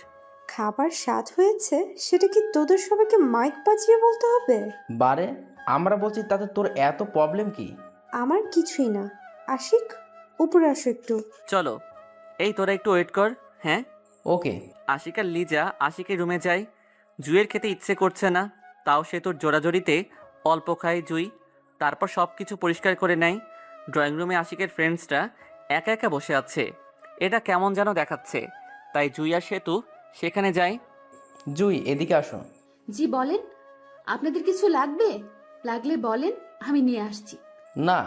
খাবার স্বাদ হয়েছে সেটা কি তোদের সবাইকে মাইক বাজিয়ে বলতে হবে? বারে, আমরা বলছি তাতে তোর এত প্রবলেম কি? আমার কিছুই না। আশিক উপরে আসো একটু। চলো, এই তোরা একটু ওয়েট কর। হ্যাঁ। ওকে। আশিক আর লিজা আশিকের রুমে যায়। জুয়ের খেতে ইচ্ছে করছে না, তাও সে তোর জোড়াজড়িতে অল্প খায় জুই। তারপর সব কিছু পরিষ্কার করে নেয়। ড্রয়িং রুমে আশিকের ফ্রেন্ডসরা একা একা বসে আছে। এটা কেমন যেন দেখাচ্ছে, তাই জুই আর সেতু সেখানে যায়। জুই এদিকে আসো। জি বলেন, আপনাদের কিছু লাগবে? লাগলে বলেন, আমি নিয়ে আসছি। না,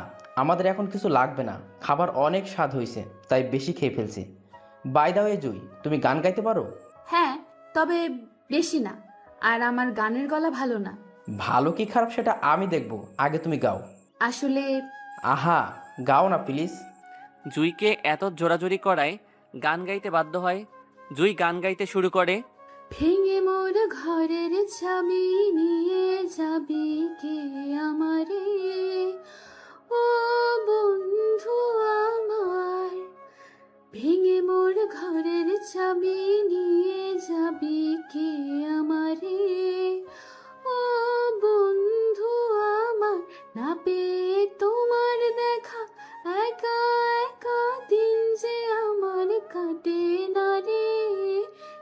আমাদের এখন কিছু লাগবে না, খাবার অনেক স্বাদ হয়েছে তাই বেশি খেয়ে ফেলছি। বাই দা ওয়ে জুই, তুমি গান গাইতে পারো? হ্যাঁ, তবে বেশি না, আর আমার গানের গলা ভালো না। ভালো কি খারাপ সেটা আমি দেখব, আগে তুমি গাও। আসলে আহা, গাও না প্লিজ। জুইকে এত জোরাজুরি করায় গান গাইতে বাধ্য হয়। জুই গান গাইতে শুরু করে। ভেঙে মোর ঘরের চাবি নিয়ে যাবি কে আমারে, ও বন্ধু আমার। ভেঙে মোর ঘরের চাবি নিয়ে যাবি কে আমারে, ও বন্ধু আমার। না পেয়ে তোমার দেখা একা একা দিন যে আমার কাটে না রে।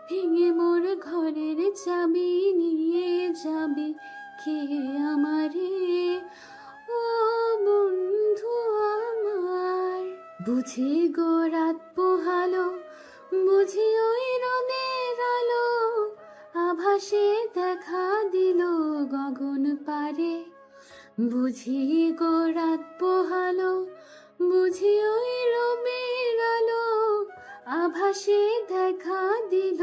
ভেঙে মোর ঘরের চাবি নিয়ে যাবি কে আমারে, ও বন্ধু আমার। বুঝি গো রাত পোহালো, বুঝি ওই রোদের আলো, আভাসে দেখা দিল গগন পারে। বুঝি গো রাত পোহালো, বুঝি ওই রোদের আলো, আভাসে দেখা দিল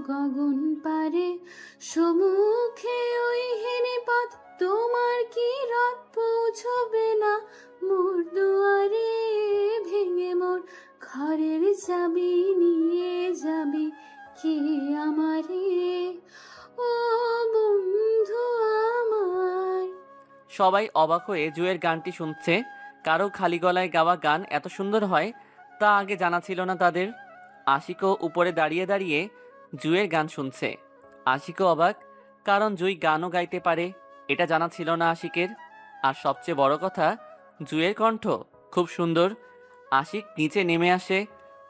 গগন পারে। সমুখে ওই হেনে পথ, তোমার কি রাত পৌঁছবে না মোর দুয়ারে। ভেঙে মোর ঘরের চাবি নিয়ে যাবি কে আমারে, ও বন্ধু আমার। সবাই অবাক হয়ে জুয়ের গানটি শুনছে। কারো খালি গলায় গাওয়া গান এত সুন্দর হয় তা আগে জানা ছিল না তাদের। আশিকও উপরে দাঁড়িয়ে দাঁড়িয়ে জুয়ের গান শুনছে। আশিকও অবাক, কারণ জুই গানও গাইতে পারে, এটা জানা ছিল না আশিকের। আর সবচেয়ে বড় কথা, জুয়ের কণ্ঠ খুব সুন্দর। আশিক নিচে নেমে আসে,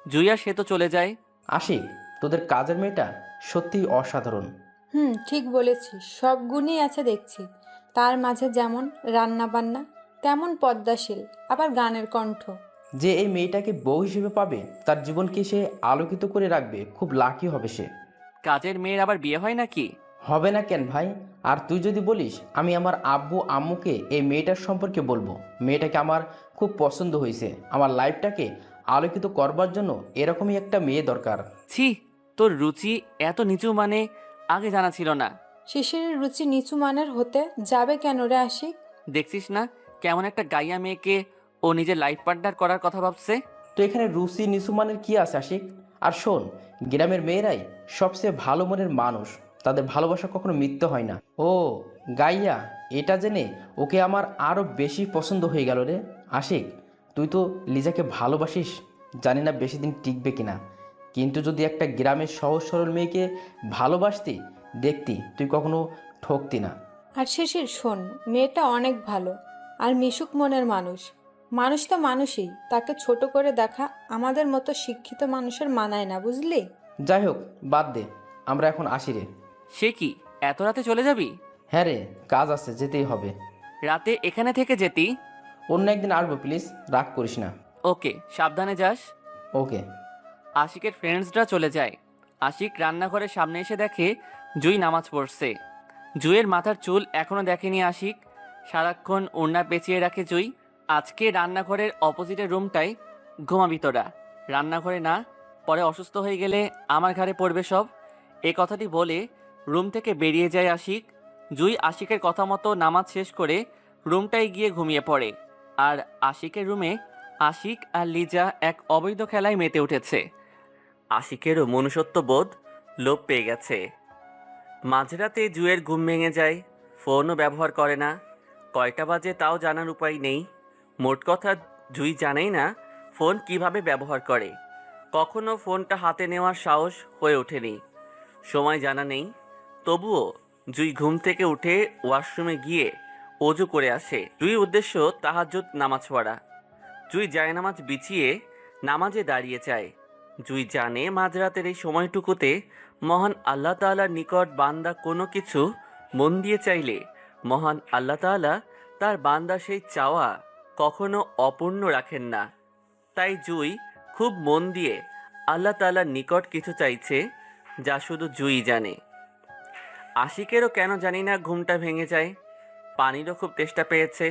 জুই আর সে তো চলে যায়। আশিক, তোদের কাজের মেয়েটা সত্যিই অসাধারণ। ঠিক বলেছিস, সব গুণই আছে দেখছি। তার মাঝে যেমন রান্না বান্না, তেমন পদ্মাশীল, আবার গানের কণ্ঠ। যে এই মেয়েটাকে বউ হিসেবে পাবে তার জীবনকে সে আলোকিত করে রাখবে, খুব লাকি হবে সে। কাজের মেয়ের আবার বিয়ে হয় নাকি? হবে না কেন ভাই? আর তুই যদি বলিস, আমি আমার আব্বু আম্মুকে এই মেয়েটার সম্পর্কে বলবো। মেয়েটাকে আমার খুব পছন্দ হয়েছে, আমার লাইফটাকে আলোকিত করবার জন্য এরকমই একটা মেয়ে দরকার। ছি, তোর রুচি এত নিচু মানে আগে জানা ছিল না। শিশিরের রুচি নিচু মানের হতে যাবে কেন রে আশিক? দেখছিস না কেমন একটা গাইয়া মেয়েকে ও নিজের লাইফ পার্টনার করার কথা ভাবছে। তো এখানে রুচি নিচুমানের কি আছে আশিক? আর শোন, গ্রামের মেয়েরাই সবচেয়ে ভালো মনের মানুষ, তাদের ভালোবাসা কখনো মিথ্যে হয় না। ও গাইয়া, এটা জেনে ওকে আমার আরও বেশি পছন্দ হয়ে গেল রে। আশিক, তুই তো লিজাকে ভালোবাসিস, জানি না বেশি দিন টিকবে কিনা, কিন্তু যদি একটা গ্রামের সহজ সরল মেয়েকে ভালোবাসতি, দেখতি তুই কখনো ঠকতি না। আর শিশির শোন, মেয়েটা অনেক ভালো আর মিশুক মনের মানুষ। মানুষ তো মানুষই, তাকে ছোট করে দেখা আমাদের মতো শিক্ষিত মানুষের মানায় না, বুঝলি? যাই হোক, বাদ দে, আমরা এখন আসি রে। সে কি, এত রাতে চলে যাবি? হ্যাঁ রে, কাজ আছে, যেতেই হবে। রাতে এখানে থেকে যেতি? অন্য একদিন আসবো প্লিজ, রাগ করিস না। ওকে, সাবধানে যাস। ওকে। আশিকের ফ্রেন্ডসরা চলে যায়। আশিক রান্নাঘরের সামনে এসে দেখে জুই নামাজ পড়ছে। জুইয়ের মাথার চুল এখনো দেখেনি আশিক। সারাক্ষণ ওড়না পেঁচিয়ে রাখে জুই। আজকে রান্নাঘরের অপোজিটের রুমটায় ঘুমাবি তোরা, রান্নাঘরে না, পরে অসুস্থ হয়ে গেলে আমার ঘাড়ে পড়বে সব। এ কথাটি বলে রুম থেকে বেরিয়ে যায় আশিক। জুই আশিকের কথা মতো নামাজ শেষ করে রুমটায় গিয়ে ঘুমিয়ে পড়ে। আর আশিকের রুমে আশিক আর লিজা এক অবৈধ খেলায় মেতে উঠেছে। আশিকেরও মনুষ্যত্ববোধ লোপ পেয়ে গেছে। মাঝরাতে জুয়ের ঘুম ভেঙে যায়, ফোনও ব্যবহার করে না। কয়টা বাজে তাও জানার উপায় নেই। মোট কথা, জুই জানেই না ফোন কিভাবে ব্যবহার করে। কখনো ফোনটা হাতে নেওয়ার সাহস হয়ে ওঠেনি, সময় জানা নেই। তবুও জুই ঘুম থেকে উঠে ওয়াশরুমে গিয়ে অজু করে আসে। জুই উদ্দেশ্য তাহাজ্জুদ নামাজ পড়া। জুই জায়নামাজ বিছিয়ে নামাজে দাঁড়িয়ে যায়। জুই জানে মাঝরাতের এই সময়টুকুতে মহান আল্লাহ তাআলার নিকট বান্দা কোনো কিছু মন দিয়ে চাইলে মহান আল্লাহ তাআলা তার বান্দা সেই চাওয়া কখনো অপূর্ণ রাখেন না। তাই জুই খুব মন দিয়ে আল্লাহ তাআলার নিকট কিছু চাইছে যা শুধু জুই জানে। আশিকেরও কেন জানি না ঘুমটা ভেঙে যায়। পানিরও খুব তেষ্টা পেয়েছে।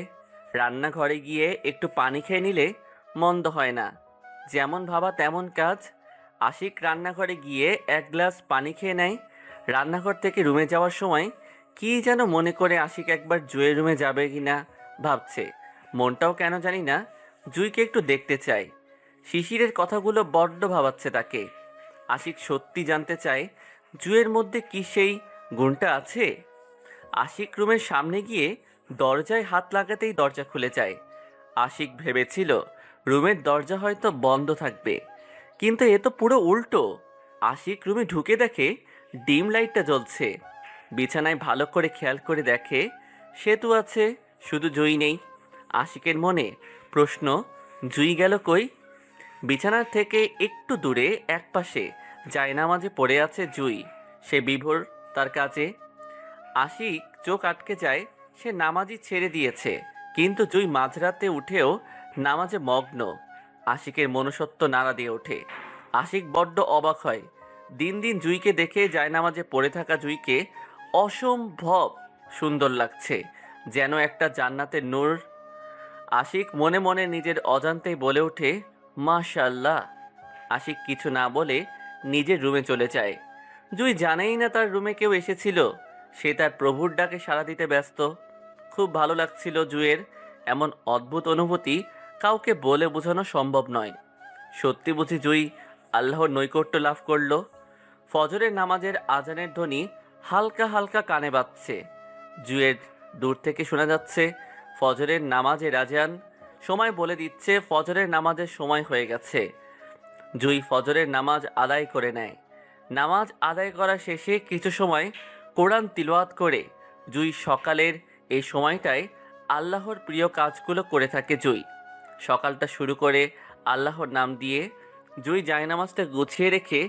রান্নাঘরে গিয়ে একটু পানি খেয়ে নিলে মন্দ হয় না। যেমন ভাবা তেমন কাজ। আশিক রান্নাঘরে গিয়ে এক গ্লাস পানি খেয়ে নেয়। রান্নাঘর থেকে রুমে যাওয়ার সময় কী যেন মনে করে আশিক একবার জুয়ের রুমে যাবে কিনা ভাবছে। মনটাও কেন জানি না জুইকে একটু দেখতে চায়। শিশিরের কথাগুলো বড্ড ভাবাচ্ছে তাকে। আশিক সত্যি জানতে চায় জুয়ের মধ্যে কি সেই গুণটা আছে। আশিক রুমের সামনে গিয়ে দরজায় হাত লাগাতেই দরজা খুলে যায়। আশিক ভেবেছিল রুমের দরজা হয়তো বন্ধ থাকবে, কিন্তু এ তো পুরো উল্টো। আশিক রুমে ঢুকে দেখে ডিম লাইটটা জ্বলছে। বিছানায় ভালো করে খেয়াল করে দেখে সেতু আছে, শুধু জুই নেই। আশিকের মনে প্রশ্ন, জুই গেল কই? বিছানার থেকে একটু দূরে একপাশে জায়নামাজে পড়ে আছে জুই। সে বিভোর তার কাজে। আশিক চোখ আটকে যায়, সে নামাজই ছেড়ে দিয়েছে, কিন্তু জুই মাঝরাতে উঠেও নামাজে মগ্ন। আশিকের মনুষ্যত্ব নাড়া দিয়ে ওঠে। আশিক বড্ড অবাক হয়। দিন দিন জুইকে দেখে জায়নামাজে পড়ে থাকা জুইকে অসম্ভব সুন্দর লাগছে, যেন একটা জান্নাতের নূর। আশিক মনে মনে নিজের অজান্তেই বলে ওঠে, মাশাআল্লাহ। আশিক কিছু না বলে নিজের রুমে চলে যায়। জুই জানেই না তার রুমে কেউ এসেছিল। সে তার প্রভুর ডাকে সাড়া দিতে ব্যস্ত। খুব ভালো লাগছিল জুয়ের। এমন অদ্ভুত অনুভূতি কাউকে বলে বোঝানো সম্ভব নয়। সত্যি বুঝি জুই আল্লাহর নৈকট্য লাভ করলো। ফজরের নামাজের আজানের ধ্বনি হালকা হালকা কানে বাজছে। জুয়ের দূর থেকে শোনা যাচ্ছে ফজরের নামাজের আজান। সময় বলে দিচ্ছে ফজরের নামাজের সময় হয়ে গেছে। জুই ফজরের নামাজ আদায় করে নেয়। নামাজ আদায় করা শেষে কিছু সময় কোরআন তিলাওয়াত করে জুই সকালের এই সময়টায় আল্লাহর প্রিয় কাজগুলো করে থাকে জুই। সকালটা শুরু করে আল্লাহর নাম দিয়ে জুই জায়নামাজটা গুছিয়ে রেখে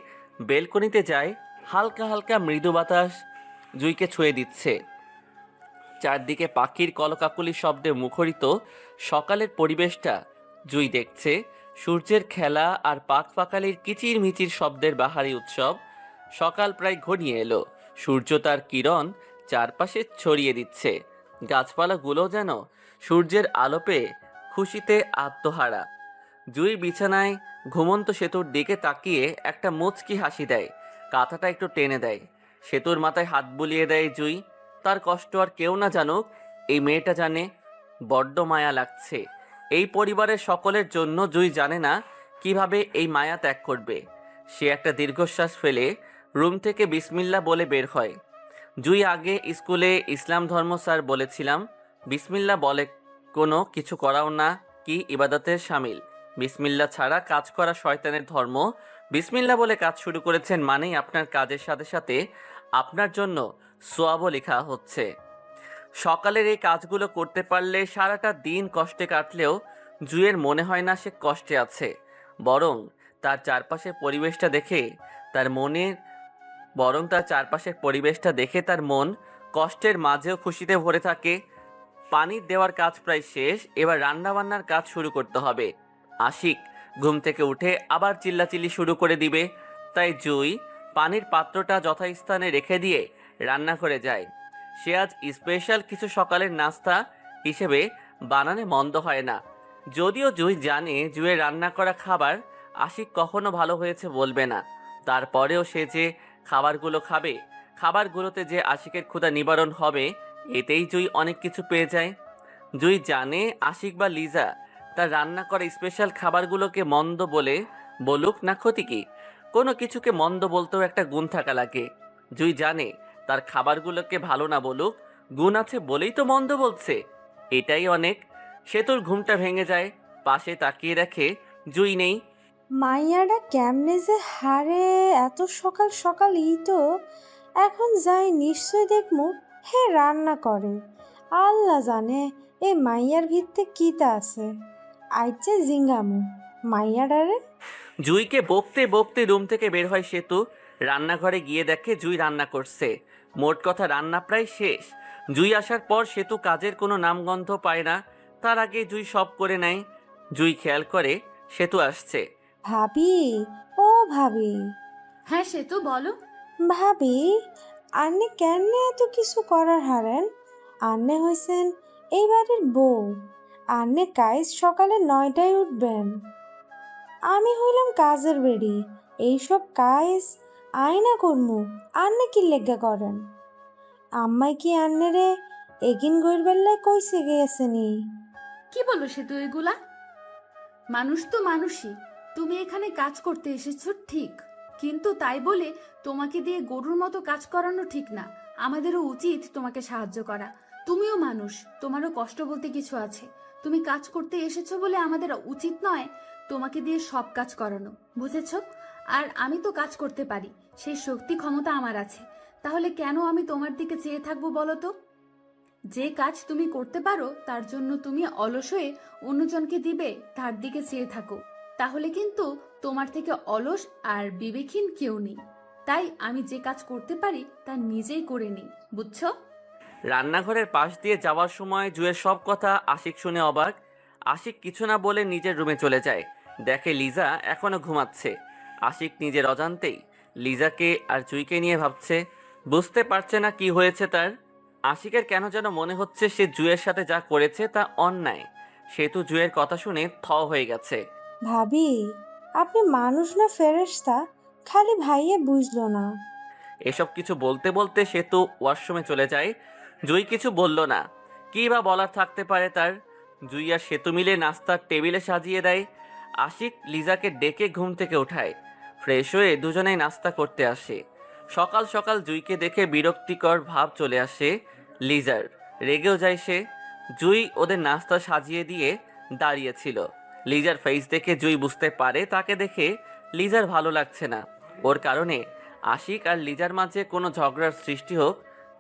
বেলকনিতে যায়। হালকা হালকা মৃদু বাতাস জুইকে ছুঁয়ে দিচ্ছে। চারদিকে পাখির কলকাকলির শব্দে মুখরিত সকালের পরিবেশটা জুই দেখছে। সূর্যের খেলা আর পাখ পাখালির কিচির মিচির শব্দের বাহারি উৎসব। সকাল প্রায় ঘনিয়ে এলো। সূর্য তার কিরণ চারপাশে ছড়িয়ে দিচ্ছে। গাছপালাগুলো যেন সূর্যের আলো পেয়ে খুশিতে আত্মহারা। জুই বিছানায় ঘুমন্ত সেতুর দিকে তাকিয়ে একটা মুচকি হাসি দেয়। কাঁথাটা একটু টেনে দেয়। সেতুর মাথায় হাত বুলিয়ে দেয় জুই। তার কষ্ট আর কেউ না জানুক, এই মেয়েটা জানে। বড্ড মায়া লাগছে। এই পরিবারের সকলের জন্য জুই জানে না কিভাবে এই মায়া ত্যাগ করবে। সে একটা দীর্ঘশ্বাস ফেলে রুম থেকে বিসমিল্লাহ বলে বের হয়। জুই আগে স্কুলে ইসলাম ধর্ম স্যার বলেছিলাম, বিসমিল্লাহ বলে কোনো কিছু করাও না কি ইবাদতের শামিল। বিসমিল্লাহ ছাড়া কাজ করা শয়তানের ধর্ম। বিসমিল্লাহ বলে কাজ শুরু করেছেন মানেই আপনার কাজের সাথে সাথে আপনার জন্য সোয়াবও লেখা হচ্ছে। সকালের এই কাজগুলো করতে পারলে সারাটা দিন কষ্টে কাটলেও জুয়ের মনে হয় না সে কষ্টে আছে। বরং তার চারপাশের পরিবেশটা দেখে তার মন কষ্টের মাঝেও খুশিতে ভরে থাকে। পানি দেওয়ার কাজ প্রায় শেষ, এবার রান্নাবান্নার কাজ শুরু করতে হবে। আশিক ঘুম থেকে উঠে আবার চিল্লাচিল্লি শুরু করে দিবে। তাই জুই পানির পাত্রটা যথাস্থানে রেখে দিয়ে রান্নাঘরে যায়। সে আজ স্পেশাল কিছু সকালের নাস্তা হিসেবে বানানে মন্দ হয় না। যদিও জুই জানে জুয়ের রান্না করা খাবার আশিক কখনো ভালো হয়েছে বলবে না। তারপরেও সে যে খাবারগুলো খাবে, খাবারগুলোতে যে আশিকের ক্ষুধা নিবারণ হবে, এতেই জুই অনেক কিছু পেয়ে যায়। জুই জানে আশিক বা লিজা তার রান্না করা স্পেশাল খাবারগুলোকে মন্দ বলে বলুক না ক্ষতি কি, কোনো কিছুকে মন্দ বলতেও একটা গুণ থাকা লাগে। জুই জানে তার খাবারগুলোকে ভালো না বলুক, গুণ আছে বলেই তো মন্দ বলছে, এটাই অনেক। সেতুর ঘুমটা ভেঙে যায়। পাশে তাকিয়ে দেখে জুই নেই। মাইয়াটা কেমনে যে হারে এত সকাল সকালই তো। এখন যাই নিশ্চয় দেখমু হে রান্না করে। আল্লাহ জানে এই মাইয়ার ভিত্তে কিতা আছে। আইচে জিঙ্গামু মাইয়াডারে। জুইকে বকতে বকতে রুম থেকে বের হয় সেতু। রান্নাঘরে গিয়ে দেখে জুই রান্না করছে। মোট কথা রান্না প্রায় শেষ। জুই আসার পর সেতু কাজের কোনো নামগন্ধ পায় না। তার আগে জুই সব করে নেয়। জুই খেয়াল করে সেতু আসছে। ভাবি ও ভাবি। হ্যাঁ সে তো বলো। ভাবি, আন্নে কেন এত কিছু করার হারেন? আন্নে হইছেন এই বাড়ির বউ। আন্নে কাইজ সকালে 9টায় উঠবেন। আমি হইলাম কাজের বেড়ি। এইসব কাজ আয়না করমু, আন্নে কি লেগা করেন? আম্মাই কি আন্নেরে এগিন গইরবেল্লায় কইছে গিয়েছেনি? কি বলো সে তো এগুলা? মানুষ তো মানুষই। তুমি এখানে কাজ করতে এসেছো ঠিক, কিন্তু তাই বলে তোমাকে দিয়ে গরুর মতো কাজ করানো ঠিক না। আমাদেরও উচিত তোমাকে সাহায্য করা। তুমিও মানুষ, তোমারও কষ্ট বলতে কিছু আছে। তুমি কাজ করতে এসেছো বলে আমাদের উচিত নয় তোমাকে দিয়ে সব কাজ করানো, বুঝেছো? আর আমি তো কাজ করতে পারি, সেই শক্তি ক্ষমতা আমার আছে। তাহলে কেন আমি তোমার দিকে চেয়ে থাকবো বলো তো? যে কাজ তুমি করতে পারো তার জন্য তুমি অলস হয়ে অন্যজনকে দিবে তার দিকে চেয়ে থাকো, তাহলে কিন্তু তোমার থেকে অলস আর বিবেকহীন কেউ নেই। তাই আমি যে কাজ করতে পারি তা নিজেই করে নিই, বুঝছো? রান্নাঘরের পাশ দিয়ে যাওয়ার সময় জুয়ের সব কথা আশিক শুনে অবাক। আশিক কিছু না বলে নিজের রুমে চলে যায়। দেখে লিজা এখনো ঘুমাচ্ছে। আশিক নিজের অজান্তেই লিজাকে আর জুইকে নিয়ে ভাবছে। বুঝতে পারছে না কি হয়েছে তার। আশিকের কেন যেন মনে হচ্ছে সে জুয়ের সাথে যা করেছে তা অন্যায়। সে তো জুয়ের কথা শুনে থ হয়ে গেছে। ভাবি, আপনি মানুষ না ফেরেশতা? খালি ভাইয়ে বুঝলো না। এসব কিছু বলতে বলতে সে তো ওয়াশরুমে চলে যায়। জুই কিছু বলল না। কী বা বলার থাকতে পারে তার। জুই আর সেতু মিলে নাস্তার টেবিলে সাজিয়ে দেয়। আশিক লিজাকে ডেকে ঘুম থেকে ওঠায়। ফ্রেশ হয়ে দুজনেই নাস্তা করতে আসে। সকাল সকাল জুইকে দেখে বিরক্তিকর ভাব চলে আসে লিজার। রেগেও যায় সে। জুই ওদের নাস্তা সাজিয়ে দিয়ে দাঁড়িয়েছিল। লিজার ফেস দেখে জুই বুঝতে পারে তাকে দেখে লিজার ভালো লাগছে না। ওর কারণে আশিক আর লিজার মাঝে কোনো ঝগড়ার সৃষ্টি হোক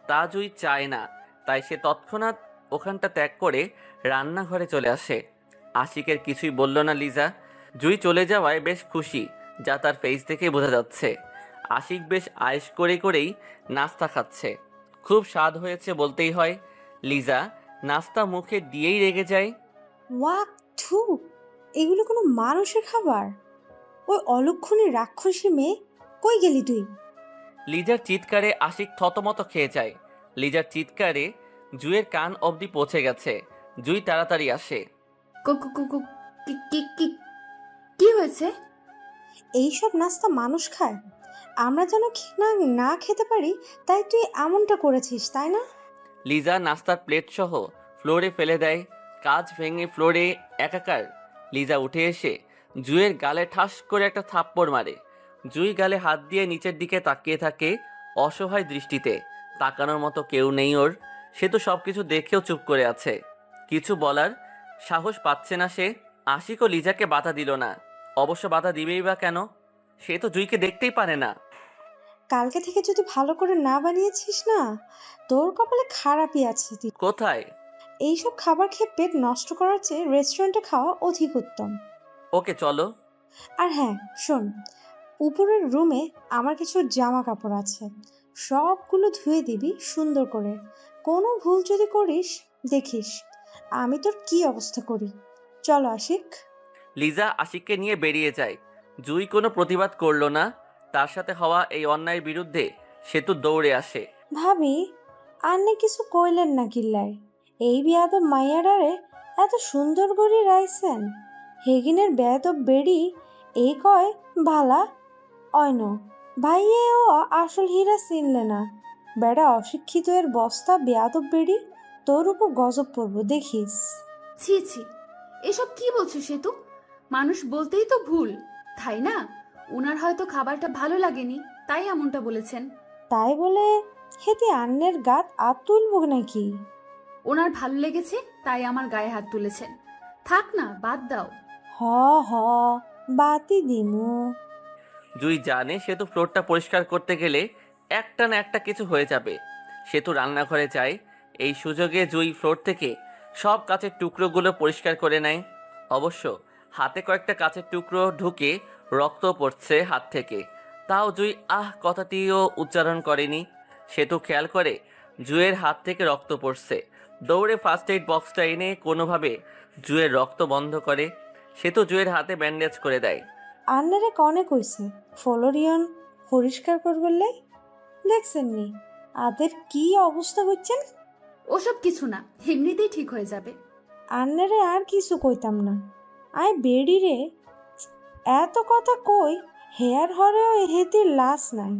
তা জুই চায় না। তাই সে তৎক্ষণাৎ ওখানটা ত্যাগ করে রান্নাঘরে চলে আসে। আশিকের কিছুই বলল না লিজা। জুই চলে যাওয়ায় বেশ খুশি, যা তার ফেস দেখে বোঝা যাচ্ছে। আশিক বেশ আয়েশ করেই নাস্তা খাচ্ছে। খুব স্বাদ হয়েছে বলতেই হয়। লিজা নাস্তা মুখে দিয়েই রেগে যায়। ওয়াক থু, এগুলো কোনো মানুষের খাবার? ওই অলক্ষণী রাক্ষসী মেয়ে, কই গেলি তুই? লিজার চিৎকারে আশিক থতমত খেয়ে যায়। লিজার চিৎকারে জুয়ের কান অবধি পৌঁছে গেছে। জুই তাড়াতাড়ি আসে। কি হয়েছে? এইসব নাস্তা মানুষ খায়? আমরা যেন না খেতে পারি, তাই তুই এমনটা করেছিস, তাই না? লিজা নাস্তার প্লেট সহ ফ্লোরে ফেলে দেয়। কাজ ভেঙে ফ্লোরে একাকার। লিজা উঠে এসে জুয়ের গালে ঠাস করে একটা থাপ্পড় মারে। জুই গালে হাত দিয়ে নিচের দিকে তাকিয়ে থাকে অসহায় দৃষ্টিতে। তাকানোর মতো কেউ নেই ওর। সে তো সব কিছু দেখেও চুপ করে আছে। কিছু বলার সাহস পাচ্ছে না সে। আশিকও লিজাকে বাধা দিল না। অবশ্য বাধা দিবেই বা কেন? সে তো জুইকে দেখতেই পারে না। কালকে থেকে যদি ভালো করে না বানিয়েছিস না, তোর কপালে খারাপই আছে তুই। কোথায়? এইসব খাবার খেয়ে পেট নষ্ট করার চেয়ে রেস্টুরেন্টে খাওয়া অধিক উত্তম। ওকে চলো। আর হ্যাঁ শোন, উপরের রুমে আমার কিছু জামা কাপড় আছে, সবগুলো ধুয়ে দিবি সুন্দর করে। কোনো ভুল যদি করিস দেখিস আমি তোর কি অবস্থা করি। চলো আশিক। লিজা আশিককে নিয়ে বেরিয়ে যায়। জুই কোনো প্রতিবাদ করলো না। তার সাথে হওয়া এই অন্যায়ের বিরুদ্ধে সে তো দৌড়ে আসে। ভাবি, আন্নে কিছু কইলেন না কিল্লাই? এই বিয়াদব মাইয়াডারে এত সুন্দর করে রাইছেন। হেগিনের বেয়াদব বেড়ি এই কয় ভালা অয়ন ভাইয়েও আসল হীরা চিনলে না। বেড়া অশিক্ষিত এর বস্তা বেয়াদব বেড়ি, তোর উপর গজব পড়বো দেখিস। ছি ছি, এসব কি বলছো সেতু? মানুষ বলতেই তো ভুল, তাই না? উনার হয়তো খাবারটা ভালো লাগেনি তাই এমনটা বলেছেন। তাই বলে হেতে আন্নের গাত আত তুলবো নাকি? ওনার ভালো লেগেছে তাই আমার গায়ে হাত তুলেছেন। থাক না, বাদ দাও। হ হ, বাতি দিমু। জুই জানে সে তো ফ্লোরটা পরিষ্কার করতে গেলে একটা না একটা কিছু হয়ে যাবে। সে তো রান্নাঘরে যায়। এই সুযোগে জুই ফ্লোর থেকে সব কাচের টুকরোগুলো পরিষ্কার করে নেয়। অবশ্য হাতে কয়েকটা কাচের টুকরো ঢুকে রক্ত পড়ছে হাত থেকে। তাও জুই কথাটিও উচ্চারণ করেনি। সে তো খেয়াল করে জুয়ের হাত থেকে রক্ত পড়ছে। দৌড়ে ফার্স্ট এইড বক্সটা এনে কোনোভাবে জুয়ের রক্ত বন্ধ করে। সে তো জুয়ের হাতে ব্যান্ডেজ করে দেয়। আন্নারে কনে কইছে ফলোরিয়ন পরিষ্কার করবলে দেখছেন নি আদের কি অবস্থা হচ্ছেন। ওসব কিছু না, এমনিতেই ঠিক হয়ে যাবে। আন্নারে আর কিছু কইতাম না, আয় বেড়ি রে এত কথা কই হেয়ার হরেও হেতির লাশ নাই।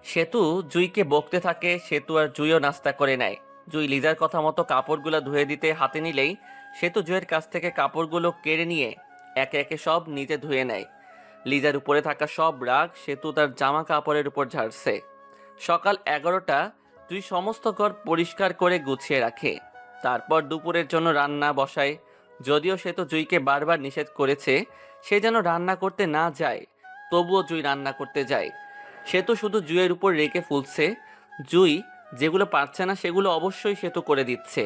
সেতু জুইকে বকতে থাকে, সেতু আর জুইও নাস্তা করে নেয়। জুই লিজার কথা মতো কাপড়গুলো ধুয়ে দিতে হাতে নিলেই সেতু জুইয়ের কাছ থেকে কাপড়গুলো কেড়ে নিয়ে একে একে সব নিচে ধুয়ে নেয়। লিজার উপরে থাকা সব রাগ সেতু তার জামা কাপড়ের উপর ঝাড়ছে। সকাল 11টা জুই সমস্ত ঘর পরিষ্কার করে গুছিয়ে রাখে। তারপর দুপুরের জন্য রান্না বসায়। যদিও সেতু জুইকে বারবার নিষেধ করেছে সে যেন রান্না করতে না যায়, তবুও জুই রান্না করতে যায়। সেতু শুধু জুইয়ের উপর রেখে ফুলছে। জুই যেগুলো পারছে না সেগুলো অবশ্যই সেতু করে দিচ্ছে,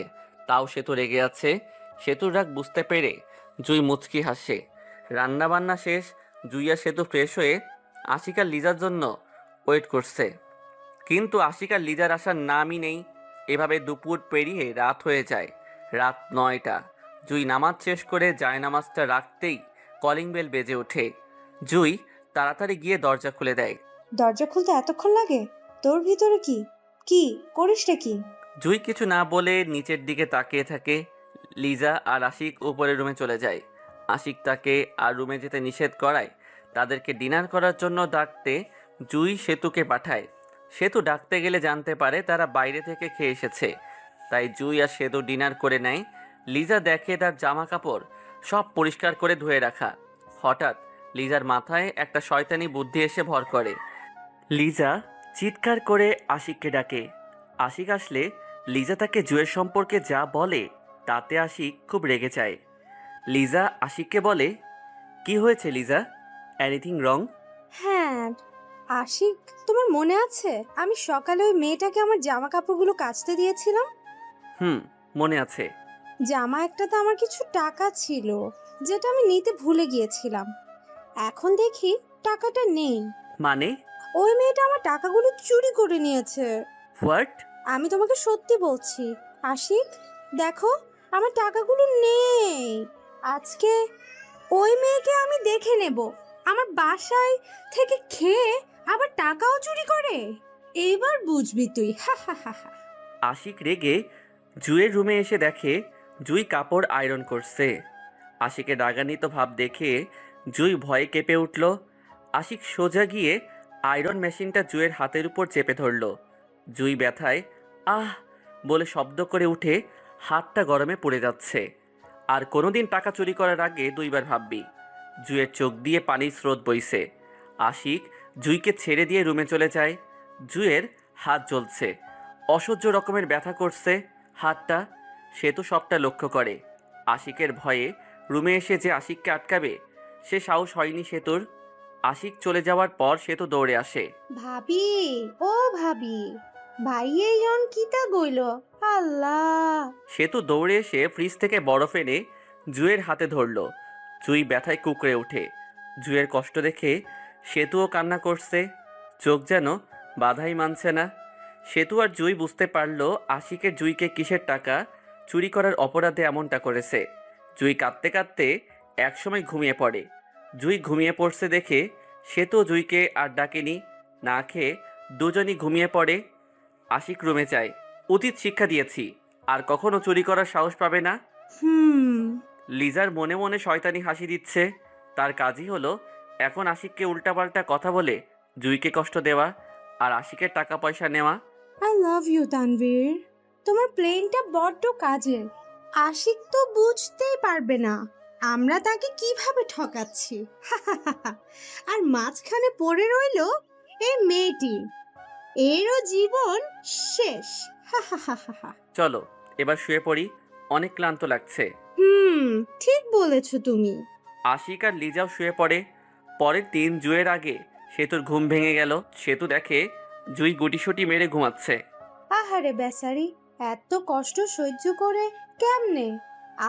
তাও সেতু রেগে আছে। সেতুর রাগ বুঝতে পেরে জুই মুচকি হাসে। রান্না বান্না শেষ, জুই আর সেতু ফ্রেশ হয়ে আশিকার লিজার জন্য ওয়েট করছে, কিন্তু আশিকার লিজার আসার নামই নেই। এভাবে দুপুর পেরিয়ে রাত হয়ে যায়। রাত 9টা। জুই নামাজ শেষ করে জায়নামাজটা রাখতেই কলিং বেল বেজে ওঠে। জুই তাড়াতাড়ি গিয়ে দরজা খুলে দেয়। দরজা খুলতে এতক্ষণ লাগে? তোর ভিতরে কি কি করিসটা কি? জুই কিছু না বলে নিচের দিকে তাকিয়ে থাকে। লিজা আর আশিক উপরের রুমে চলে যায়। আশিক তাকে আর রুমে যেতে নিষেধ করায় তাদেরকে ডিনার করার জন্য ডাকতে জুই সেতুকে পাঠায়। সেতু ডাকতে গেলে জানতে পারে তারা বাইরে থেকে খেয়ে এসেছে, তাই জুই আর সেতু ডিনার করে নেয়। লিজা দেখে তার জামা কাপড় সব পরিষ্কার করে ধুয়ে রাখা। হঠাৎ লিজার মাথায় একটা শয়তানি বুদ্ধি এসে ভর করে। লিজা চিৎকার করে আশিককে ডাকে। আশিক আসলে লিজা তাকে জুয়ের সম্পর্কে যা বলে তাতে আশিক খুব রেগে যায়। লিজা আশিককে বলে, কি হয়েছে লিজা? Anything wrong? হ্যাঁ আশিক, তোমার মনে আছে আমি সকালে ওই মেয়েটাকে আমার জামা কাপড়গুলো কাচতে দিয়েছিলাম? মনে আছে। জামা একটাতে আমার কিছু টাকা ছিল যেটা আমি নিতে ভুলে গিয়েছিলাম। এখন দেখি টাকাটা নেই। মানে? ওই মেয়েটা আমার টাকাগুলো চুরি করে নিয়েছে। হোয়াট? আমি তোমাকে সত্যি বলছি আশিক, দেখো আমার টাকাগুলো নেই। আজকে ওই মেয়েকে আমি দেখে নেব আমার বাসায় থেকে খেয়ে আবার টাকাও চুরি করে। এইবার বুঝবি তুই। হা হা হা হা। আশিক রেগে জুয়ের রুমে এসে দেখে জুই কাপড় আয়রন করছে। আশিকের রাগান্বিত ভাব দেখে জুই ভয়ে কেঁপে উঠল। আশিক সোজা গিয়ে আয়রন মেশিনটা জুয়ের হাতের উপর চেপে ধরল। জুই ব্যথায় আহ বলে শব্দ করে উঠে হাতটা গরমে পড়ে যাচ্ছে। আর কোনোদিন টাকা চুরি করার আগে 2বার ভাববি। জুয়ের চোখ দিয়ে পানির স্রোত বইছে। আশিক জুইকে ছেড়ে দিয়ে রুমে চলে যায়। জুয়ের হাত জ্বলছে, অসহ্য রকমের ব্যথা করছে হাতটা। সেতু সবটা লক্ষ্য করে। আশিকের ভয়ে রুমে এসে যে আশিককে আটকাবে সে সাহস হয়নি সেতুর। আশিক চলে যাওয়ার পর সেতু দৌড়ে আসে। ভাবি, ও ভাবি, ভাইয়ে জন কিতা গইল? আল্লাহ! সেতু দৌড়ে এসে ফ্রিজ থেকে বরফ এনে জুয়ের হাতে ধরল। জুই ব্যথায় কুঁকড়ে ওঠে। জুয়ের কষ্ট দেখে সেতুও কান্না করছে, চোখ যেন বাধাই মানছে না। সেতু আর জুই বুঝতে পারল আশিকের জুইকে কিসের টাকা চুরি করার অপরাধে এমনটা করেছে। জুই কাঁদতে কাঁদতে একসময় ঘুমিয়ে পড়ে। জুই ঘুমিয়ে পড়ছে দেখে সেতু জুইকে আর ডাকেনি। না খেয়ে দুজনই ঘুমিয়ে পড়ে। আশিক রুমে যায়। উচিত শিক্ষা দিয়েছি, আর কখনো চুরি করার সাহস পাবে না। লিজার মনে মনে শয়তানি হাসি দিচ্ছে। তার কাজই হলো এখন আশিককে উল্টাপাল্টা কথা বলে জুইকে কষ্ট দেওয়া আর আশিকের টাকা পয়সা নেওয়া। আই লাভ ইউ তানভীর, তোমার প্লেনটা বড্ড কাজের। আশিক তো বুঝতেই পারবে না আমরা তাকে কিভাবে ঠকাচ্ছি। আর মাঝখানে পড়ে রইল এই মেয়েটি, এরও জীবন শেষ। চলো এবার শুয়ে পড়ি, অনেক ক্লান্ত লাগছে। ঠিক বলেছো তুমি। আশিক আর লিজাও শুয়ে পড়ে। পরের দিন জুয়ের আগে সেতুর ঘুম ভেঙে গেল। সেতু দেখে জুই গুটিসুটি মেরে ঘুমাচ্ছে। আহারে বেচারি, এত কষ্ট সহ্য করে কেমনে?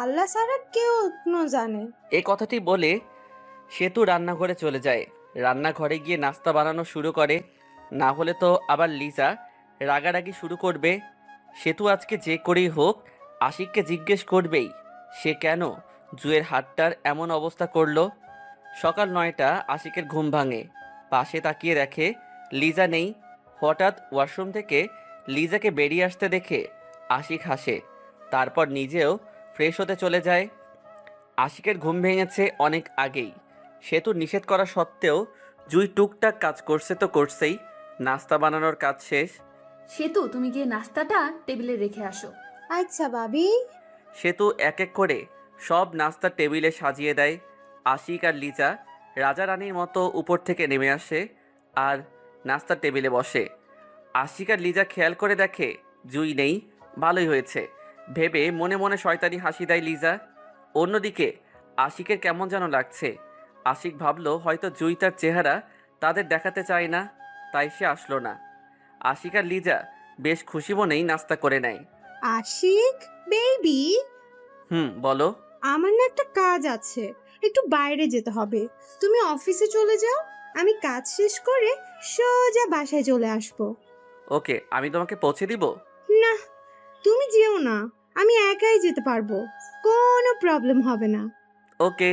আল্লাহ ছাড়া কেউ জানে। এই কথাটি বলে সেতু রান্নাঘরে চলে যায়। রান্নাঘরে গিয়ে নাস্তা বানানো শুরু করে, না হলে তো আবার লিজা রাগারাগি শুরু করবে। সেতু আজকে যে করেই হোক আশিককে জিজ্ঞেস করবেই সে কেন জুয়ের হাতটার এমন অবস্থা করলো। সকাল 9টা আশিকের ঘুম ভাঙে। পাশে তাকিয়ে দেখে লিজা নেই। হঠাৎ ওয়াশরুম থেকে লিজাকে বেরিয়ে আসতে দেখে আশিক হাসে, তারপর নিজেও ফ্রেশ হতে চলে যায়। আশিকের ঘুম ভেঙেছে অনেক আগেই। সেতু নিষেধ করা সত্ত্বেও জুই টুকটাক কাজ করছে তো করছেই। নাস্তা বানানোর কাজ শেষ। সেতু, তুমি গিয়ে নাস্তাটা টেবিলে রেখে আসো। আচ্ছা ভাবি। সেতু এক এক করে সব নাস্তা টেবিলে সাজিয়ে দেয়। আশিক আর লিজা রাজা রানীর মতো উপর থেকে নেমে আসে আর নাস্তার টেবিলে বসে। আশিক আর লিজা খেয়াল করে দেখে জুই নেই। ভালোই হয়েছে ভেবে মনে মনে শয়তানি হাসি দেয় লিজা। অন্যদিকে আশিকের কেমন যেন লাগছে। আশিক ভাবলো হয়তো জুই তার চেহারা তাদের দেখাতে চায় না, তাই সে আসলো না। আশিক আর লিজা বেশ খুশি মনেই নাস্তা করে নেয়। আশিক বেবি, বলো। আমার না একটা কাজ আছে, একটু বাইরে যেতে হবে। তুমি অফিসে চলে যাও, আমি কাজ শেষ করে সোজা বাসায় চলে আসবো। ওকে, আমি তোমাকে পৌঁছে দিব। না, তুমি যেও না, আমি একাই যেতে পারবো, কোনো প্রবলেম হবে না। ওকে।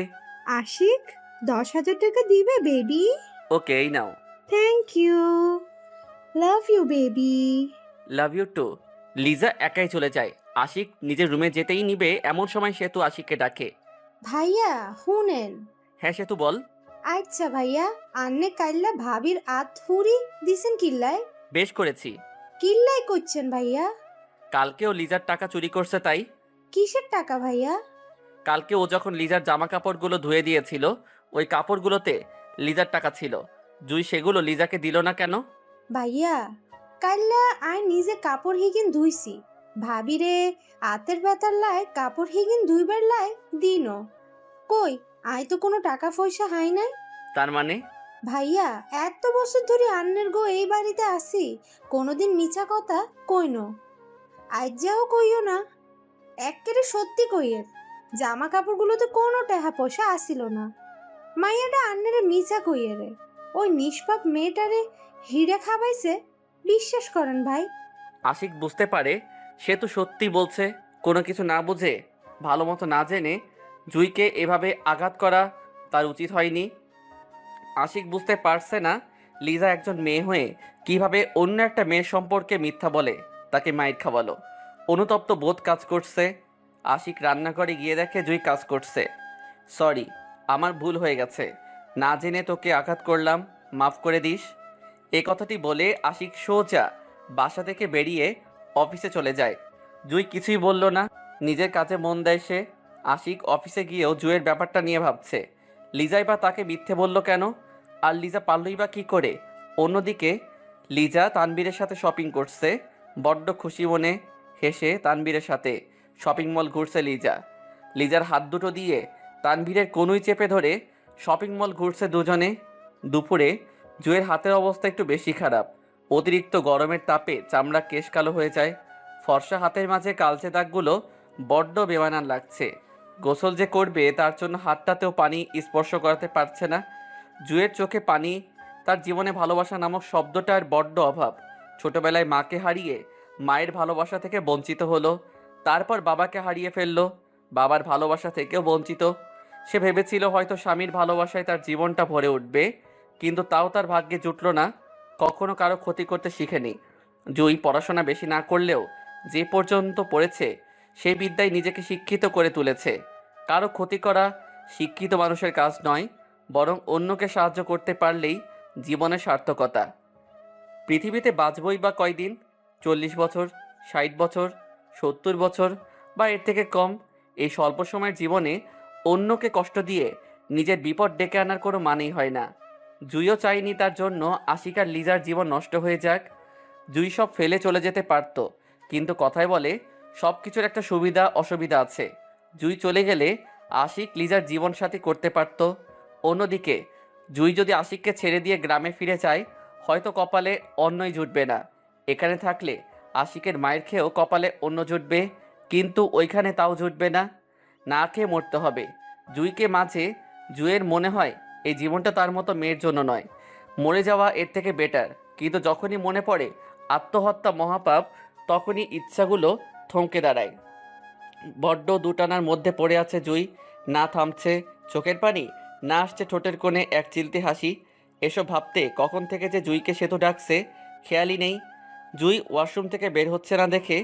আশিক, 10,000 টাকা দিবে বেবি? ওকে, এই নাও। Thank you, love you baby. Love you too. Liza একাই চলে যায়। আশিক নিজের রুমে যেতেই নিবে এমন সময় সেতু আশিককে ডাকে। ভাইয়া শুনেন। হ্যাঁ সেতু বল। আচ্ছা ভাইয়া, আন্নে কাইল্লা ভাবির আতহুরি দিছেন কিল্লায়? বেশ করেছি। কিল্লায় করছেন ভাইয়া? কালকেও লিজার টাকা চুরি করছে তাই। কিসের টাকা ভাইয়া? কালকে ও যখন লিজার জামা কাপড়গুলো ধুয়ে দিয়েছিল ওই কাপড়গুলোতে লিজার টাকা ছিল। জুই সেগুলো লিজাকে দিল না কেন? ভাইয়া, কাইল্লা আয় নিজে কাপড় হিগিন ধুইছি, ভাবিরে আতের ব্যথার লাই কাপড় হিগিন ধুইবার লাই দিনো। কই, আয় তো কোনো টাকা পয়সা হাই নাই। তার মানে? ভাইয়া, এত বছর ধরে আন্নের গো এই বাড়িতে আসি, কোনোদিন মিছা কথা কইনো, আজ যাও কইও না। এক্কেরে সত্যি কইয়ের, জামা কাপড়গুলোতে কোনো টাকা পয়সা আসিল না। মাইয়াটা আন্নারে মিছা কইয়েরে, ওই নিষ্পাপ মেয়েটারে হিরে খাবাইছে, বিশ্বাস করেন ভাই। আশিক বুঝতে পারে সে তো সত্যি বলছে। কোনো কিছু না বুঝে ভালো মতো না জেনে জুইকে এভাবে আঘাত করা তার উচিত হয়নি। আশিক বুঝতে পারছে না লিজা একজন মেয়ে হয়ে কিভাবে অন্য একটা মেয়ের সম্পর্কে মিথ্যা বলে তাকে মাইর খাওয়ালো। অনুতপ্ত বোধ কাজ করছে। আশিক রান্নাঘরে গিয়ে দেখে জুই কাজ করছে। সরি, আমার ভুল হয়ে গেছে, না জেনে তোকে আঘাত করলাম, মাফ করে দিস। এই কথাটি বলে আশিক সোজা বাসা থেকে বেরিয়ে অফিসে চলে যায়। জুই কিছুই বলল না, নিজের কাজে মন দেয় সে। আশিক অফিসে গিয়েও জুয়ের ব্যাপারটা নিয়ে ভাবছে। লিজাই বা তাকে মিথ্যে বলল কেন, আর লিজা পারলই বা কী করে? অন্যদিকে লিজা তানবীরের সাথে শপিং করছে। বড্ড খুশি মনে হেসে তানবীরের সাথে শপিং মল ঘুরছে লিজা। লিজার হাত দুটো দিয়ে তানবীরের কনুই চেপে ধরে শপিং মল ঘুরছে দুজনে। দুপুরে জুয়ের হাতের অবস্থা একটু বেশি খারাপ। অতিরিক্ত গরমের তাপে চামড়া কেশ কালো হয়ে যায়। ফর্সা হাতের মাঝে কালচে দাগগুলো বড্ড বেমানান লাগছে। গোসল যে করবে তার জন্য হাতটাতেও পানি স্পর্শ করাতে পারছে না। জুয়ের চোখে পানি। তার জীবনে ভালোবাসা নামক শব্দটার বড্ড অভাব। ছোটবেলায় মাকে হারিয়ে মায়ের ভালোবাসা থেকে বঞ্চিত হলো, তারপর বাবাকে হারিয়ে ফেললো, বাবার ভালোবাসা থেকেও বঞ্চিত। সে ভেবেছিল হয়তো স্বামীর ভালোবাসায় তার জীবনটা ভরে উঠবে, কিন্তু তাও তার ভাগ্যে জুটল না। কখনো কারো ক্ষতি করতে শিখেনি। জুই পড়াশোনা বেশি না করলেও যে পর্যন্ত পড়েছে সেই বিদ্যায় নিজেকে শিক্ষিত করে তুলেছে। কারো ক্ষতি করা শিক্ষিত মানুষের কাজ নয়, বরং অন্যকে সাহায্য করতে পারলেই জীবনের সার্থকতা। পৃথিবীতে বাঁচবই বা কয়দিন? 40 বছর, 60 বছর, 70 বছর বা এর থেকে কম। এই স্বল্প সময়ের জীবনে অন্যকে কষ্ট দিয়ে নিজের বিপদ ডেকে আনার কোনো মানেই হয় না। জুইও চাইনি তার জন্য আশিক আর লিজার জীবন নষ্ট হয়ে যাক। জুই সব ফেলে চলে যেতে পারত, কিন্তু কথায় বলে সব কিছুর একটা সুবিধা অসুবিধা আছে। জুই চলে গেলে আশিক লিজার জীবনসাথী করতে পারত। অন্যদিকে জুই যদি আশিককে ছেড়ে দিয়ে গ্রামে ফিরে যায় হয়তো কপালে অন্যই জুটবে না। এখানে থাকলে আশিকের মায়ের খেয়েও কপালে অন্য জুটবে, কিন্তু ওইখানে তাও জুটবে না। না খেয়ে মরতে হবে। জুইকে মাঝে জুয়ের মনে হয় এই জীবনটা তার মতো মেয়ের জন্য নয়, মরে যাওয়া এর থেকে বেটার। কিন্তু যখনই মনে পড়ে আত্মহত্যা মহাপাপ, তখনই ইচ্ছাগুলো থমকে দাঁড়ায়। বড্ড দুটানার মধ্যে পড়ে আছে জুই, না থামছে চোখের পানি, না আসছে ঠোঁটের কোণে এক চিলতে হাসি। এসব ভাবতে কখন থেকে যে জুইকে সেতু ডাকছে খেয়ালই নেই। জুই ওয়াশরুম থেকে বের হচ্ছে না দেখে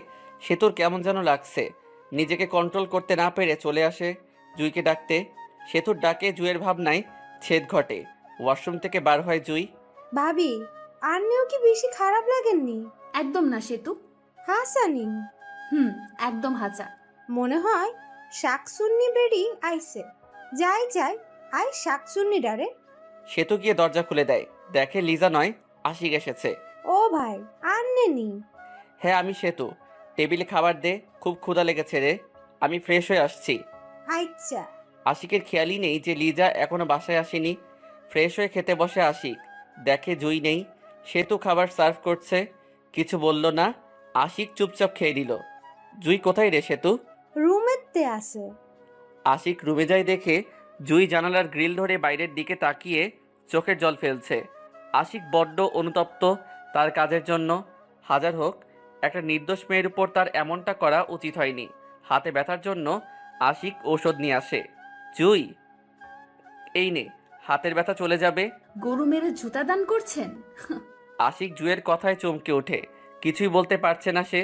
সেতুর কেমন যেন লাগছে। নিজেকে কন্ট্রোল করতে না পেরে চলে আসে জুইকে ডাকতে। সেতুর ডাকে জুইয়ের ভাবনায় ছেদ ঘটে। ওয়াশরুম থেকে বার হয় জুই। ভাবি, আন্নেও কি বেশি খারাপ লাগেননি? একদম না সেতু। হাসানি একদম হাজা। মনে হয় শাকসুন্নি বেরি আইছে। যাই যাই, আই শাকসুন্নি ডারে। সেতু গিয়ে দরজা খুলে দেয়, দেখে লিজা নয় আশিক এসেছে। ও ভাই, আন্নে নি? হ্যাঁ আমি সেতু। টেবিলে খাবার দে, খুব ক্ষুধা লেগেছে রে। আমি ফ্রেশ হয়ে আসছি। আচ্ছা। আশিকের খেয়ালই নেই যে লিজা এখনো বাসায় আসেনি। ফ্রেশ হয়ে খেতে বসে আশিক, দেখে জুই নেই। সেতু খাবার সার্ভ করছে, কিছু বলল না। আশিক চুপচাপ খেয়ে নিল। জুই কোথায় রে সেতু? রুমেতে আছে। আশিক রুমে যায় দেখে জুই জানালার গ্রিল ধরে বাইরের দিকে তাকিয়ে চোখের জল ফেলছে। আশিক বড্ড অনুতপ্ত তার কাজের জন্য। হাজার হোক, একটা নির্দোষ মেয়ের উপর তার এমনটা করা উচিত হয়নি। হাতে ব্যথার জন্য আশিক ঔষধ নিয়ে আসে। জুই, এই নে, হাতের ব্যথা চলে যাবে। গরু মেরে জুতা দান করছেন? আশিক জুয়ের কথায় চমকে ওঠে, কিছুই বলতে পারছে না সে।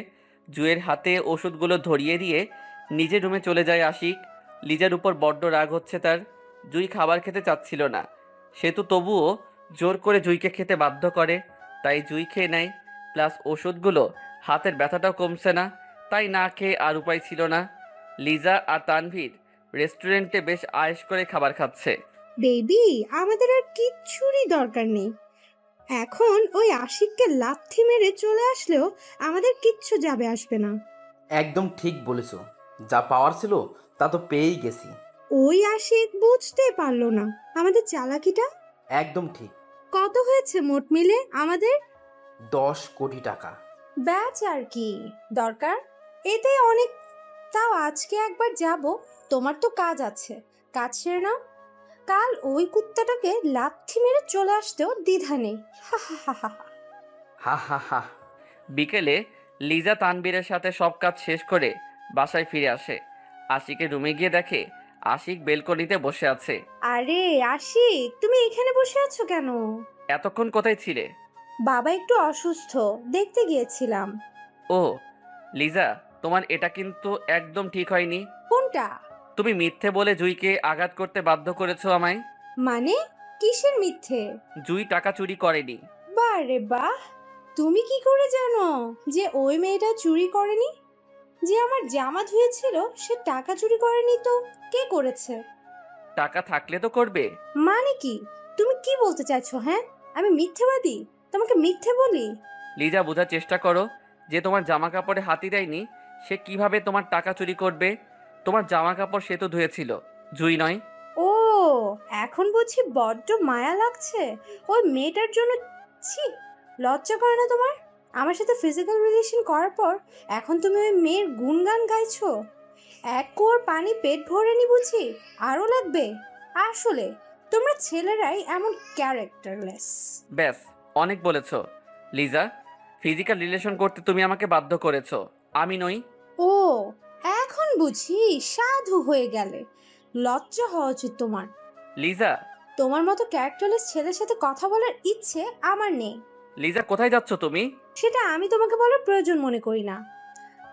জুয়ের হাতে ওষুধগুলো ধরিয়ে দিয়ে নিজের রুমে চলে যায় আশিক। লিজার উপর বড্ড রাগ হচ্ছে তার। জুই খাবার খেতে চাচ্ছিল না, সেতু তবুও জোর করে জুইকে খেতে বাধ্য করে। তাই জুই খেয়ে নেয়, প্লাস ওষুধগুলো। হাতের ব্যথাটাও কমছে না, তাই না খেয়ে আর উপায় ছিল না। লিজা আর তানভীর রেস্টুরেন্টে বেশ আয়েশ করে খাবার খাচ্ছে। বেবি, আমাদের আর কিচ্ছুরই দরকার নেই। এখন ওই আশিককে লাথি মেরে চলে আসলেও আমাদের কিচ্ছু যাবে আসবে না। একদম ঠিক বলেছো, যা পাওয়ার ছিল তা তো পেয়েই গেছি। ওই আশিক বুঝতে পারলো না আমাদের চালাকিটা। একদম ঠিক। কত হয়েছে মোট মিলে আমাদের? 10 কোটি টাকা। ব্যাচ আর কি দরকার, এতে অনেক। তাও আজকে একবার যাব, তোমার তো কাজ আছে, কাজ সেরে নাও। কাল ওই কুত্তাটাকে লাথি মেরে চলে আসতেও দ্বিধা নেই। হা হা হা হা। হা হা হা। বিকেলে লিজা তানবীরের সাথে সব কাজ শেষ করে বাসায় ফিরে আসে। আশিকের রুমে গিয়ে দেখে আশিক বেলকনিতে বসে আছে। আরে আশিক, তুমি এখানে বসে আছো কেন? এতক্ষণ কোথায় ছিলে? বাবা একটু অসুস্থ, দেখতে গিয়েছিলাম। ও লিজা, তোমার এটা কিন্তু একদম ঠিক হয়নি। কোনটা? তুমি মিথ্যে বলে জুইকে আঘাত করতে বাধ্য করেছো আমায়। মানে কিসের মিথ্যে? জুই টাকা চুরি করেনি। বারে বাহ, তুমি কি করে জানো যে ওই মেয়েটা চুরি করেনি? যে আমার জামা ধুয়েছিল সে টাকা চুরি করেনি তো কে করেছে? টাকা থাকলে তো করবে। মানে কি? তুমি কি বলতে চাইছো? হ্যাঁ, আমি মিথ্যেবাদী? তোমাকে মিথ্যে বলি? লিজা, বোঝার চেষ্টা করো যে তোমার জামা কাপড়ে হাতি দেয়নি সে কিভাবে তোমার টাকা চুরি করবে। তোমার জামা কাপড় সে তো ধুয়েছিল, জুই নয়। ও, এখন বুঝি বড্ড মায়া লাগছে ওই মেয়েটার জন্য। ছি, লজ্জা করে না তোমার? আমার সাথে ফিজিক্যাল রিলেশন করার পর এখন তুমি ওই মেয়ের গুণগান গাইছো? এক কোর পানি পেট ভরেনি বুঝি, আরও লাগবে? আসলে তোমরা ছেলেরাই এমন ক্যারেক্টারলেস। ব্যাস, অনেক বলেছো। লিজা, ফিজিক্যাল রিলেশন করতে তুমি আমাকে বাধ্য করেছো, আমি নই। ও, এখন বুঝি সাধু হয়ে গেলে। লজ্জা হওয়া উচিত তোমার। লিজা। তোমার মতো ক্যারেক্টারলেস ছেলের সাথে কথা বলার ইচ্ছে আমার নেই। লিজা, কোথায় যাচ্ছ তুমি? সেটা আমি তোমাকে বলার প্রয়োজন মনে করি না।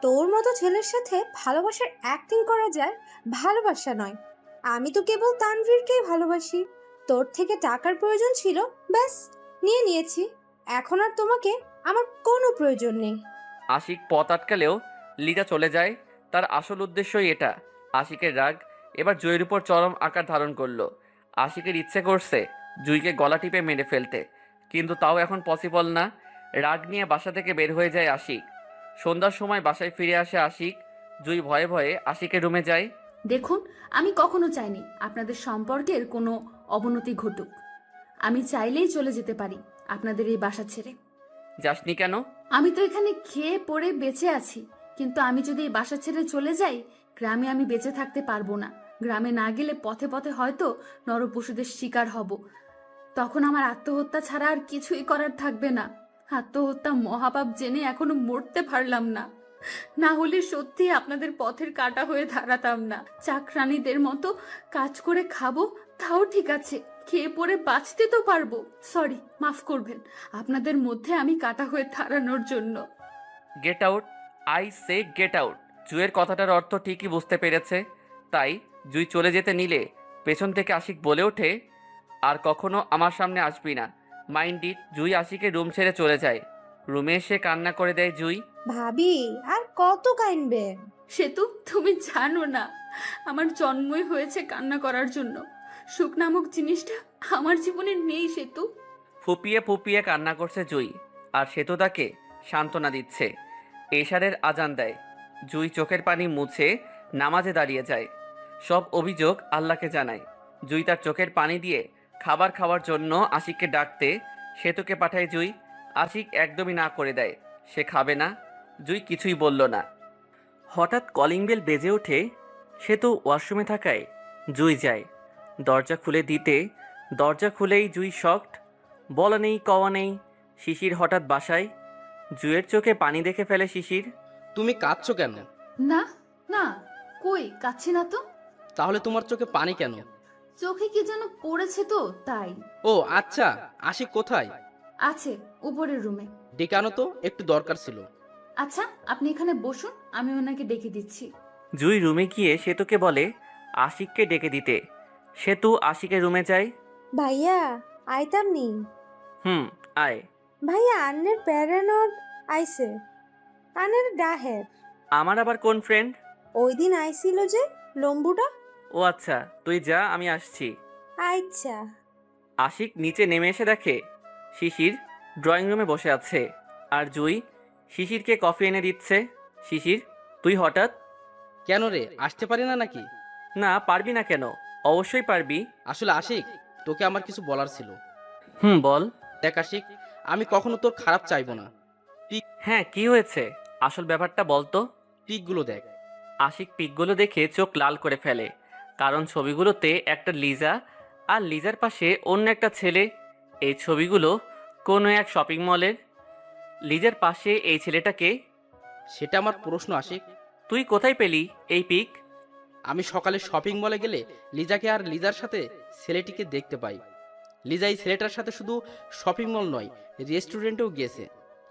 তোর মতো ছেলের সাথে ভালোবাসার অ্যাক্টিং করা যায়, ভালোবাসা নয়। আমি তো কেবল তানভীরকেই ভালোবাসি। তোর থেকে টাকার প্রয়োজন ছিল, ব্যাস নিয়ে নিয়েছি। এখন আর তোমাকে আমার কোনো প্রয়োজন নেই। আশিক পথ আটকালেও লিজা চলে যায়। তার আসল উদ্দেশ্যই এটা। আশিকের রাগ এবার জুইয়ের উপর চরম আকার ধারণ করলো। আশিকের ইচ্ছে করছে জুইকে গলা টিপে মেরে ফেলতে, কিন্তু তাও এখন পসিবল না। রাগ নিয়ে বাসা থেকে বের হয়ে যায় আশিক। সন্ধ্যার সময় বাসায় ফিরে আসে আশিক। জুই ভয়ে ভয়ে আশিকের রুমে যায়। দেখুন, আমি কখনো চাইনি আপনাদের সম্পর্কের কোনো অবনতি ঘটুক। আমি চাইলেই চলে যেতে পারি আপনাদের এই বাসা ছেড়ে। যাসনি কেন? আমি তো এখানে খেয়ে পড়ে বেঁচে আছি, কিন্তু আমি যদি এই বাসা ছেড়ে চলে যাই, গ্রামে আমি বেঁচে থাকতে পারবো না। গ্রামে না গেলে পথে পথে হয়তো নরপশুদের শিকার হব। তখন আমার আত্মহত্যা ছাড়া আর কিছুই করার থাকবে না। আত্মহত্যা মহাপাপ জেনে এখনো মরতে পারলাম না। না হলে সত্যি আপনাদের পথের কাঁটা হয়ে দাঁড়াতাম না। চাকরানীদের মতো কাজ করে খাবো, তাও ঠিক আছে, খেয়ে পরে বাঁচতে তো পারবো। সরি, মাফ করবেন আপনাদের মধ্যে আমি কাটা হয়ে দাঁড়ানোর জন্য। Get out, I say get out. জুয়ের কথাটার অর্থ ঠিকই বুঝতে পেরেছে, তাই জুই চলে যেতে নিলে পেছন থেকে আশিক বলে ওঠে, আর কখনো আমার সামনে আসবি না। Mind it. জুই আশিকের রুম ছেড়ে চলে যায়। রুমে এসে কান্না করে দেয় জুই। ভাবি আর কত কাইনবেন? সেতু, তুমি জানো না আমার জন্মই হয়েছে কান্না করার জন্য। সুখ নামক জিনিসটা আমার জীবনে নেই সেতু। ফুপিয়ে ফুপিয়ে কান্না করছে জুই, আর সেতু তাকে সান্ত্বনা দিচ্ছে। এশারের আজান দেয়। জুই চোখের পানি মুছে নামাজে দাঁড়িয়ে যায়। সব অভিযোগ আল্লাহকে জানায়। জুই তার চোখের পানি দিয়ে খাবার খাওয়ার জন্য আশিককে ডাকতে সেতুকে পাঠায় জুই। আশিক একদমই না করে দেয়, সে খাবে না। জুই কিছুই বলল না। হঠাৎ কলিং বেল বেজে ওঠে। সেতু ওয়াশরুমে থাকায় জুই যায় দরজা খুলে দিতে। দরজা খুলেই জুই শকড। বলা নেই কওয়া নেই, শিশির হঠাৎ বাসায়। জুয়ের চোখে পানি দেখে ফেলে শিশির। তুমি কাঁদছো কেন? না না, কই কাচ্ছি না তো। তাহলে তোমার চোখে পানি কেন? চোখে কি যেন পড়েছে তো তাই। ও আচ্ছা, আশিক কোথায়? আছে উপরের রুমে। ডেকে আনো তো, একটু দরকার ছিল। আচ্ছা, আপনি এখানে বসুন, আমি ওনাকে ডেকে দিচ্ছি। জুই রুমে গিয়ে সেতুকে বলে আশিককে ডেকে দিতে। সেতু আশিকের রুমে যায়। ভাইয়া আইতাম নি। আয়। ভাইয়া আন্নের প্যারানট আইছে, আন্নের ডাহের। আমার আবার কোন ফ্রেন্ড? ওই দিন আইছিল যে লম্বুটা। ও আচ্ছা, তুই যা, আমি আসছি। আচ্ছা। আশিক নিচে নেমে এসে দেখে শিশির ড্রয়িং রুমে বসে আছে, আর জুই শিশিরকে কফি এনে দিচ্ছে। শিশির, তুই হঠাৎ? কেন রে, আসতে পারি না নাকি? না, পারবি না কেন? অবশ্যই পারবি। আসলে আশিক, তোকে আমার কিছু বলার ছিল। বল। দেখ আশিক, আমি কখনো তোর খারাপ চাইবো না। হ্যাঁ, কি হয়েছে? আসল ব্যাপারটা বল তো। পিকগুলো দেখ। আশিক পিকগুলো দেখে চোখ লাল করে ফেলে, কারণ ছবিগুলোতে একটা লিজা আর লিজার পাশে অন্য একটা ছেলে। এই ছবিগুলো কোনো এক শপিং মলের। লিজার পাশে এই ছেলেটাকে। সেটা আমার প্রশ্ন আশিক। তুই কোথায় পেলি এই পিক? আমি সকালে শপিং মলে গেলে লিজাকে আর লিজার সাথে ছেলেটিকে দেখতে পাই। লিজা এই ছেলেটার সাথে শুধু শপিং মল নয়, রেস্টুরেন্টেও গিয়েছে।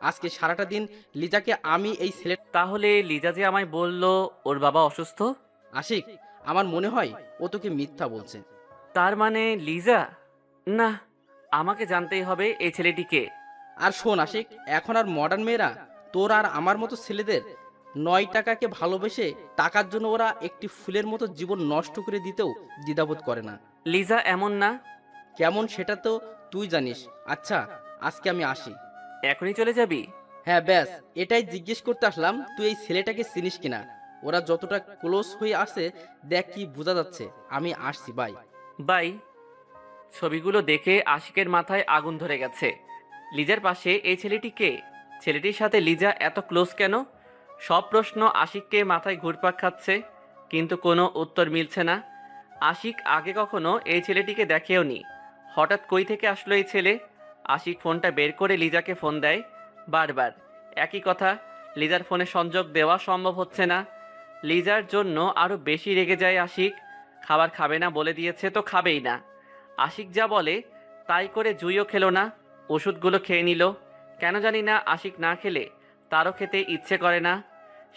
আজকে সারাটা দিন লিজাকে আমি এই ছেলে। তাহলে লিজা যে আমায় বলল ওর বাবা অসুস্থ। আশিক, আমার মনে হয় ও তোকে মিথ্যা বলছে। তার মানে লিজা? না, আমাকে জানতেই হবে এই ছেলেটিকে। আর শোন আশিক, এখন আর মডার্ন মেয়েরা তোর আর আমার মতো ছেলেদের 9 টাকাকে ভালোবেসে টাকার জন্য ওরা একটি ফুলের মতো জীবন নষ্ট করে দিতেও দ্বিধাবোধ করে না। লিজা এমন না। কেমন সেটা তো তুই জানিস। আচ্ছা, আজকে আমি আসি। এখনই চলে যাবি? হ্যাঁ, ব্যাস এটাই জিজ্ঞেস করতে আসলাম, তুই এই ছেলেটাকে চিনিস কিনা। ওরা যতটা ক্লোজ হয়ে আসে দেখ কি বোঝা যাচ্ছে। আমি আসছি, বাই। বাই। ছবিগুলো দেখে আশিকের মাথায় আগুন ধরে গেছে। লিজার পাশে এই ছেলেটি কে? ছেলেটির সাথে লিজা এত ক্লোজ কেন? সব প্রশ্ন আশিককে মাথায় ঘুরপাক খাচ্ছে, কিন্তু কোনো উত্তর মিলছে না। আশিক আগে কখনো এই ছেলেটিকে দেখেও নি। হঠাৎ কই থেকে আসলো এই ছেলে? আশিক ফোনটা বের করে লিজাকে ফোন দেয়। বারবার একই কথা, লিজার ফোনে সংযোগ দেওয়া সম্ভব হচ্ছে না। লিজার জন্য আরও বেশি রেগে যায় আশিক। খাবার খাবে না বলে দিয়েছে তো খাবেই না। আশিক যা বলে তাই করে জুইও খেলো না, ওষুধগুলো খেয়ে নিল। কেন জানি না আশিক না খেলে তারও খেতে ইচ্ছে করে না।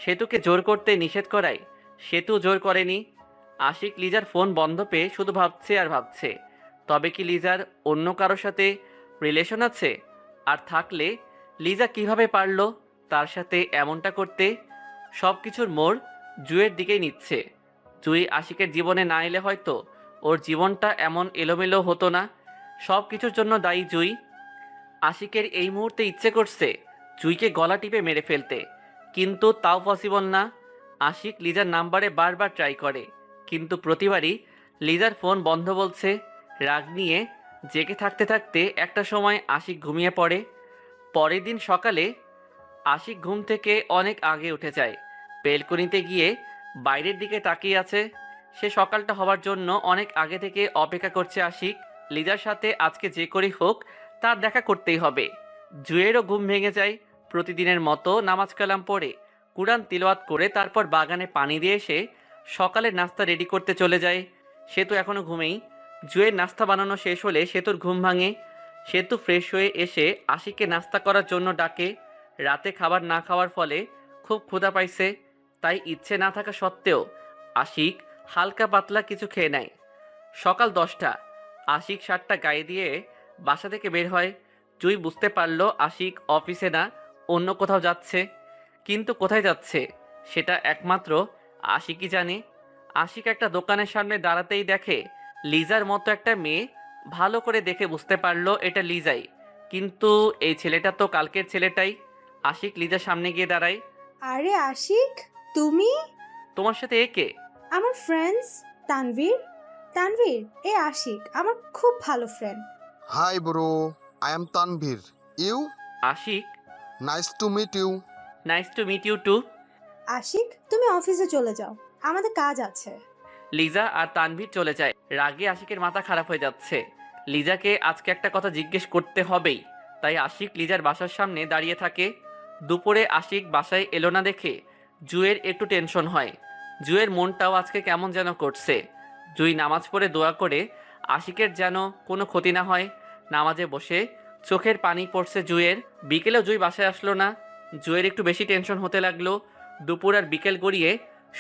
সেতুকে জোর করতে নিষেধ করায় সেতু জোর করেনি। আশিক লিজার ফোন বন্ধ পেয়ে শুধু ভাবছে আর ভাবছে, তবে কি লিজার অন্য কারোর সাথে রিলেশন আছে? আর থাকলে লিজা কিভাবে পারলো তার সাথে এমনটা করতে? সব কিছুর মোড় জুইয়ের দিকেই নিচ্ছে। জুই আশিকের জীবনে না এলে হয়তো ওর জীবনটা এমন এলোমেলো হতো না। সব কিছুর জন্য দায়ী জুই। আশিকের এই মুহূর্তে ইচ্ছে করছে জুইকে গলা টিপে মেরে ফেলতে, কিন্তু তাও পসিবল না। আশিক লিজার নাম্বারে বারবার ট্রাই করে, কিন্তু প্রতিবারই লিজার ফোন বন্ধ বলছে। রাগ নিয়ে জেগে থাকতে থাকতে একটা সময় আশিক ঘুমিয়ে পড়ে। পরের দিন সকালে আশিক ঘুম থেকে অনেক আগে উঠে যায়। বেলকনিতে গিয়ে বাইরের দিকে তাকিয়ে আছে। সে সকালটা হওয়ার জন্য অনেক আগে থেকে অপেক্ষা করছে আশিক। লিজার সাথে আজকে যে করেই হোক তার দেখা করতেই হবে। জুয়েরও ঘুম ভেঙে যায়। প্রতিদিনের মতো নামাজ কালাম পড়ে কুরআন তিলাওয়াত করে তারপর বাগানে পানি দিয়ে এসে সকালের নাস্তা রেডি করতে চলে যায়। সে তো এখনো ঘুমেই। জুয়ের নাস্তা বানানো শেষ হলে সেতুর ঘুম ভাঙে। সেতু ফ্রেশ হয়ে এসে আশিককে নাস্তা করার জন্য ডাকে। রাতে খাবার না খাওয়ার ফলে খুব ক্ষুধা পাইছে, তাই ইচ্ছে না থাকা সত্ত্বেও আশিক হালকা পাতলা কিছু খেয়ে নেয়। সকাল 10টা। আশিক শার্টটা গায়ে দিয়ে বাসা থেকে বের হয়। জুই বুঝতে পারল আশিক অফিসে না, অন্য কোথাও যাচ্ছে। কিন্তু কোথায় যাচ্ছে সেটা একমাত্র আশিকই জানে। আশিক একটা দোকানের সামনে দাঁড়াতেই দেখে লিজার মতো একটা মেয়ে। ভালো করে দেখে বুঝতে পারল এটা লিজাই, কিন্তু এই ছেলেটা তো কালকের ছেলেটাই। আশিক লিজার সামনে গিয়ে দাঁড়ায়। আরে আশিক, তুমি? তোমার সাথে একে? আমার ফ্রেন্ডস তানভীর। তানভীর, এ আশিক আমার খুব ভালো friend. Hi bro, I am Tanvir. You? Ashik, nice to meet you. Nice to meet you too. Ashik, তুমি অফিসে চলে যাও, আমাদের কাজ আছে। লিজা আর তানভীর চলে যায়। রাগে আশিকের মাথা খারাপ হয়ে যাচ্ছে। লিজাকে আজকে একটা কথা জিজ্ঞেস করতে হবেই, তাই আশিক লিজার বাসার সামনে দাঁড়িয়ে থাকে। দুপুরে আশিক বাসায় এলো না দেখে জুয়ের একটু টেনশন হয়। জুয়ের মনটাও আজকে কেমন যেন করছে। জুই নামাজ পড়ে দোয়া করে আশিকের যেন কোনো ক্ষতি না হয়। নামাজে বসে চোখের পানি পড়ছে জুয়ের। বিকেলেও জুই বাসায় আসলো না। জুয়ের একটু বেশি টেনশন হতে লাগলো। দুপুর আর বিকেল গড়িয়ে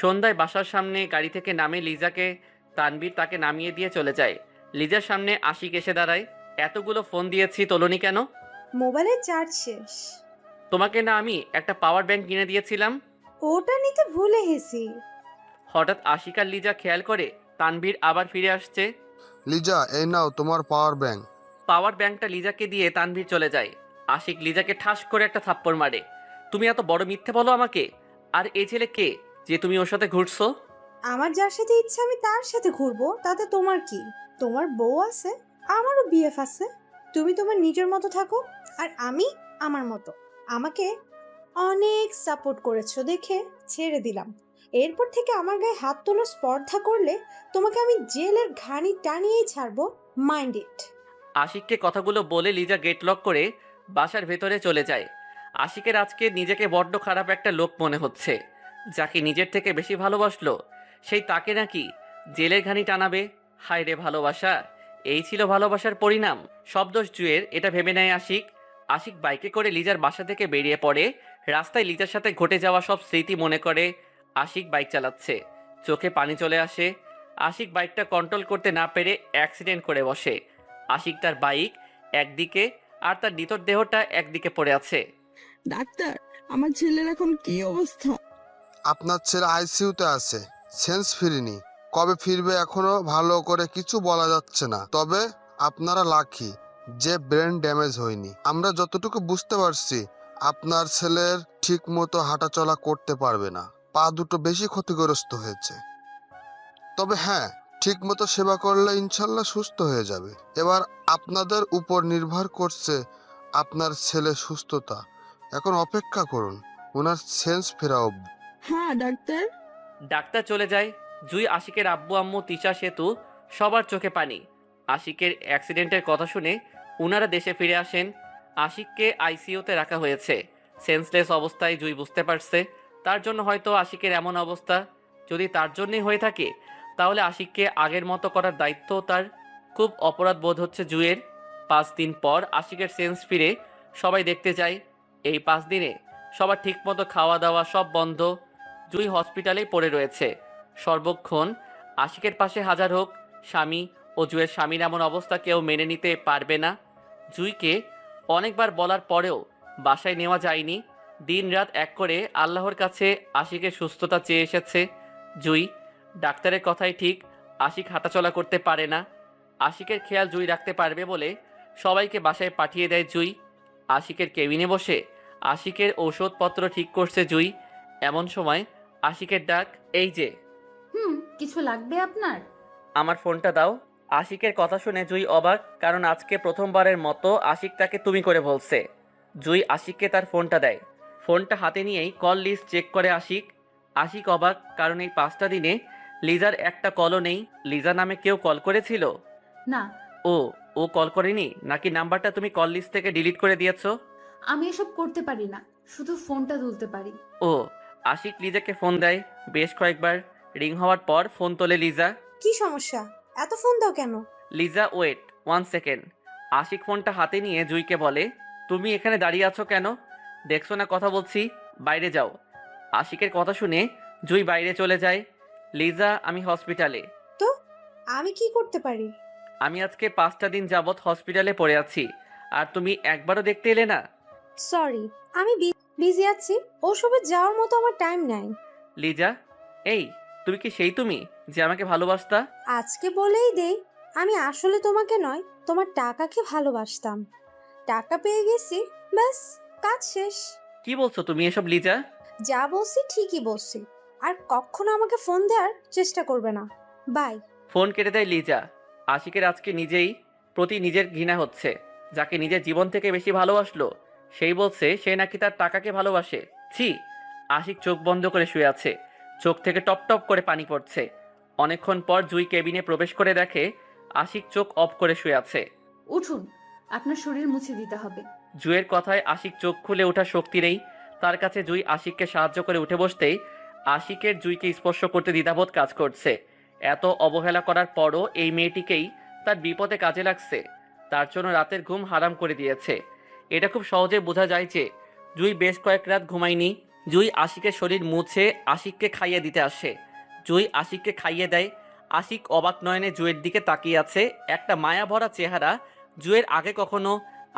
সন্ধ্যায় বাসার সামনে গাড়ি থেকে নামে লিজাকে। তানভীর তাকে নামিয়ে দিয়ে চলে যায়। লিজার সামনে আশিক এসে দাঁড়ায়। এতগুলো ফোন দিয়েছি, তোলনি কেন? মোবাইলের চার্জ শেষ। তোমাকে না আমি একটা পাওয়ার ব্যাংক কিনে দিয়েছিলাম? ওটা নিতে ভুলে গেছি। হঠাৎ আশিক আর লিজা খেয়াল করে তানভীর আবার ফিরে আসছে। লিজা, এই নাও তোমার পাওয়ার ব্যাংক। পাওয়ার ব্যাংকটা লিজাকে দিয়ে তানভীর চলে যায়। আশিক লিজাকে ঠাস করে একটা থাপ্পড় মারে। তুমি এত বড় মিথ্যে বলো আমাকে? আর এই ছেলে কে যে তুমি ওর সাথে ঘুরছো? আমার যার সাথে ইচ্ছা আমি তার সাথে ঘুরবো, তাতে তোমার কি? তোমার বউ আছে, আমারও বিএফ আছে। তুমি তোমার নিজের মতো থাকো, আর আমি আমার মতো। আমাকে অনেক সাপোর্ট করেছো দেখে ছেড়ে দিলাম। এরপর থেকে আমার গায়ে হাত তোলার স্পর্ধা করলে তোমাকে আমি জেলের ঘানি টানিয়েই ছাড়বো। Mind it. আশিককে কথাগুলো বলে লিজা গেট লক করে বাসার ভেতরে চলে যায়। আশিকের আজকে নিজেকে বড্ড খারাপ একটা লোক মনে হচ্ছে। যাকে নিজের থেকে বেশি ভালোবাসলো সেই তাকে নাকি জেলের ঘানি টানাবে। হায় রে ভালোবাসা, এই ছিল ভালোবাসার পরিণাম। সব দোষ জুয়ের, এটা ভেবে নেয় আশিক। আশিক বাইকে করে লিজার বাসা থেকে বেরিয়ে পড়ে। রাস্তায় লিজার সাথে ঘটে যাওয়া সব স্মৃতি মনে করে আশিক বাইক চালাচ্ছে। চোখে পানি চলে আসে। আশিক বাইকটা কন্ট্রোল করতে না পেরে অ্যাক্সিডেন্ট করে বসে। আশিক তার বাইক একদিকে আর তার নিতর দেহটা একদিকে পড়ে আছে। ডাক্তার, আমার ছেলের এখন কি অবস্থা? আপনার ছেলে আইসিইউতে আছে, সেন্স ফিরিনি। কবে ফিরবে এখনো ভালো করে কিছু বলা যাচ্ছে না। তবে আপনারা লাকি যে ব্রেন ড্যামেজ হয়নি। আমরা যতটুকু বুঝতে পারছি আপনার ছেলের ঠিক মতো হাঁটাচলা করতে পারবে না, পা দুটো বেশি ক্ষতিগ্রস্ত হয়েছে। তবে হ্যাঁ, ঠিক মতো সেবা করলে ইনশাল্লাহ সুস্থ হয়ে যাবে। এবার আপনাদের উপর নির্ভর করছে আপনার ছেলে সুস্থতা। এখন অপেক্ষা করুন ওনার সেন্স ফেরা অবধি। হ্যাঁ ডাক্তার। ডাক্তার চলে যায়। জুই, আশিকের আব্বু আম্মু, তিশা, সেতু সবার চোখে পানি। আশিকের অ্যাক্সিডেন্টের কথা শুনে উনারা দেশে ফিরে আসেন। আশিককে আইসিইউতে রাখা হয়েছে। সেন্সলেস অবস্থায় জুই বুঝতে পারছে তার জন্য হয়তো আশিকের এমন অবস্থা। যদি তার জন্যই হয়ে থাকে তাহলে আশিককে আগের মতো করার দায়িত্ব তার। খুব অপরাধ বোধ হচ্ছে জুয়ের। 5 দিন পর আশিকের সেন্স ফিরে। সবাই দেখতে যায়। এই 5 দিনে সবার ঠিকমতো খাওয়া দাওয়া সব বন্ধ। জুই হসপিটালেই পড়ে রয়েছে। সর্বক্ষণ আশিকের পাশে হাজার হোক স্বামী ও জুয়ের স্বামীর এমন অবস্থা কেউ মেনে নিতে পারবে না। জুইকে অনেকবার বলার পরেও বাসায় নেওয়া যায়নি। দিন রাত এক করে আল্লাহর কাছে আশিকের সুস্থতা চেয়ে এসেছে জুই। ডাক্তারের কথাই ঠিক, আশিক হাঁটাচলা করতে পারে না। আশিকের খেয়াল জুই রাখতে পারবে বলে সবাইকে বাসায় পাঠিয়ে দেয় জুই। আশিকের কেবিনে বসে আশিকের ঔষধপত্র ঠিক করছে জুই। এমন সময় আশিকের ডাক। এই যে। কিছু লাগবে আপনার? আমার ফোনটা দাও। আশিকের কথা শুনে জুই অবাক, কারণ আজকে প্রথমবারের মতো আশিক তাকে তুমি করে বলছে। জুই আশিককে তার ফোনটা দেয়। ফোনটা হাতে নিয়েই কল লিস্ট চেক করে আশিক। আশিক অবাক, কারণ এই 5টা দিনে লিজার একটা কলও নেই। লিজা নামে কেউ কল করেছিল? না। ও কল করেনি নাকি নাম্বারটা তুমি কল লিস্ট থেকে ডিলিট করে দিয়েছো? আমি এসব করতে পারি না, শুধু ফোনটা তুলতে পারি। আশিক লিজাকে ফোন দেয়। বেশ কয়েকবার রিং হওয়ার পর ফোন তোলে লিজা। কি সমস্যা? এত ফোন দাও কেন? Liza wait 1 second. আশিক ফোনটা হাতে নিয়ে জুইকে বলে, তুমি এখানে দাঁড়িয়ে আছো কেন? দেখছো না কথা বলছি? বাইরে যাও। আশিকের কথা শুনে জুই বাইরে চলে যায়। লিজা, আমি হসপিটালে। তো আমি কি করতে পারি? আমি আজকে 5টা দিন যাবৎ হসপিটালে পড়ে আছি, আর তুমি একবারও দেখতে এলে না। সরি, আমি বিজি আছি, ওসবে যাওয়ার মতো আমার টাইম নাই। লিজা, এই তুমি কি সেই তুমি যে আমাকে ভালোবাসতা? আজকে বলেই দেই, আমি আসলে তোমাকে নয়, তোমার টাকাকে ভালোবাসতাম। টাকা পেয়ে গেছি, ব্যাস, কাজ শেষ। কি বলছো তুমি এসব লিজা? যা বলছি ঠিকই বলছি, আর কখনো আমাকে ফোন দেওয়ার চেষ্টা করবে না। বাই। ফোন কেটে দেয় লিজা। আশিকের আজকে নিজের ঘৃণা হচ্ছে। যাকে নিজের জীবন থেকে বেশি ভালোবাসলো সেই বলছে সে নাকি তার টাকাকে ভালোবাসে। ছি! আশিক চোখ বন্ধ করে শুয়ে আছে, চোখ থেকে টপ টপ করে পানি পড়ছে। অনেকক্ষণ পর জুই কেবিনে প্রবেশ করে দেখে আশিক চোখ অফ করে শুয়ে আছে। উঠুন, আপনার শরীর মুছে দিতে হবে। জুইয়ের কথায় আশিক চোখ খুলে ওঠার শক্তি নেই তার কাছে। জুই আশিককে সাহায্য করে উঠে বসতেই আশিকের জুইকে স্পর্শ করতে দ্বিধাবোধ কাজ করছে। এত অবহেলা করার পরও এই মেয়েটিকেই তার বিপদে কাজে লাগছে। তার জন্য রাতের ঘুম হারাম করে দিয়েছে। এটা খুব সহজে বোঝা যায় যে জুই বেশ কয়েক রাত ঘুমায়নি। জুই আশিকের শরীর মুছে আশিককে খাইয়ে দিতে আসে। জুই আশিককে খাইয়ে দেয়। আশিক অবাক নয়নে জুয়ের দিকে তাকিয়ে আছে, একটা মায়া ভরা চেহারা। জুয়ের আগে কখনো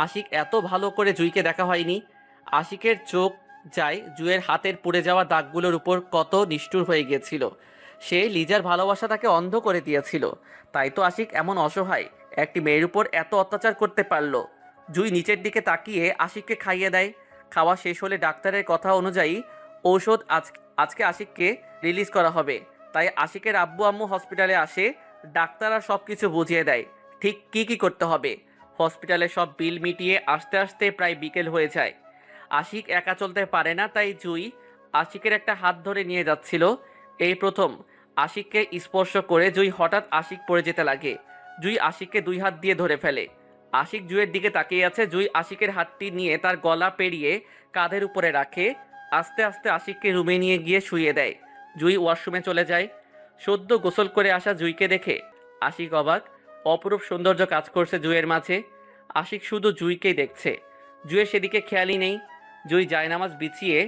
আশিক এত ভালো করে জুইকে দেখা হয়নি। আশিকের চোখ যায় জুয়ের হাতের পুড়ে যাওয়া দাগগুলোর উপর, কত নিষ্ঠুর হয়ে গিয়েছিল সে। লিজার ভালোবাসা তাকে অন্ধ করে দিয়েছিল, তাই তো আশিক এমন অসহায় একটি মেয়ের উপর এত অত্যাচার করতে পারল। জুই নিচের দিকে তাকিয়ে আশিককে খাইয়ে দেয়। খাওয়া শেষ হলে ডাক্তারের কথা অনুযায়ী ঔষধ আজকে আশিককে রিলিজ করা হবে, তাই আশিকের আব্বু আম্মু হসপিটালে আসে। ডাক্তাররা সব কিছু বুঝিয়ে দেয় ঠিক কি করতে হবে। হসপিটালে সব বিল মিটিয়ে আস্তে আস্তে প্রায় বিকেল হয়ে যায়। আশিক একা চলতে পারে না, তাই জুই আশিকের একটা হাত ধরে নিয়ে যাচ্ছিল। এই প্রথম আশিককে স্পর্শ করে জুই হঠাৎ আশিক পড়ে যেতে লাগে। জুই আশিককে 2 হাত দিয়ে ধরে ফেলে। আশিক জুইয়ের দিকে তাকিয়ে আছে। জুই আশিকের হাতটি নিয়ে তার গলা পেরিয়ে কাঁধের উপরে রাখে। আস্তে আস্তে আশিককে রুমে নিয়ে গিয়ে শুইয়ে দেয়। জুই ওয়াশরুমে চলে যায়। সদ্য গোসল করে আসা জুইকে দেখে আশিক অবাক। অপরূপ সৌন্দর্য কাজ করছে জুইয়ের মাঝে। আশিক শুধু জুইকেই দেখছে, জুইয়ের সেদিকে খেয়ালই নেই। জুই জায়নামাজ বিছিয়ে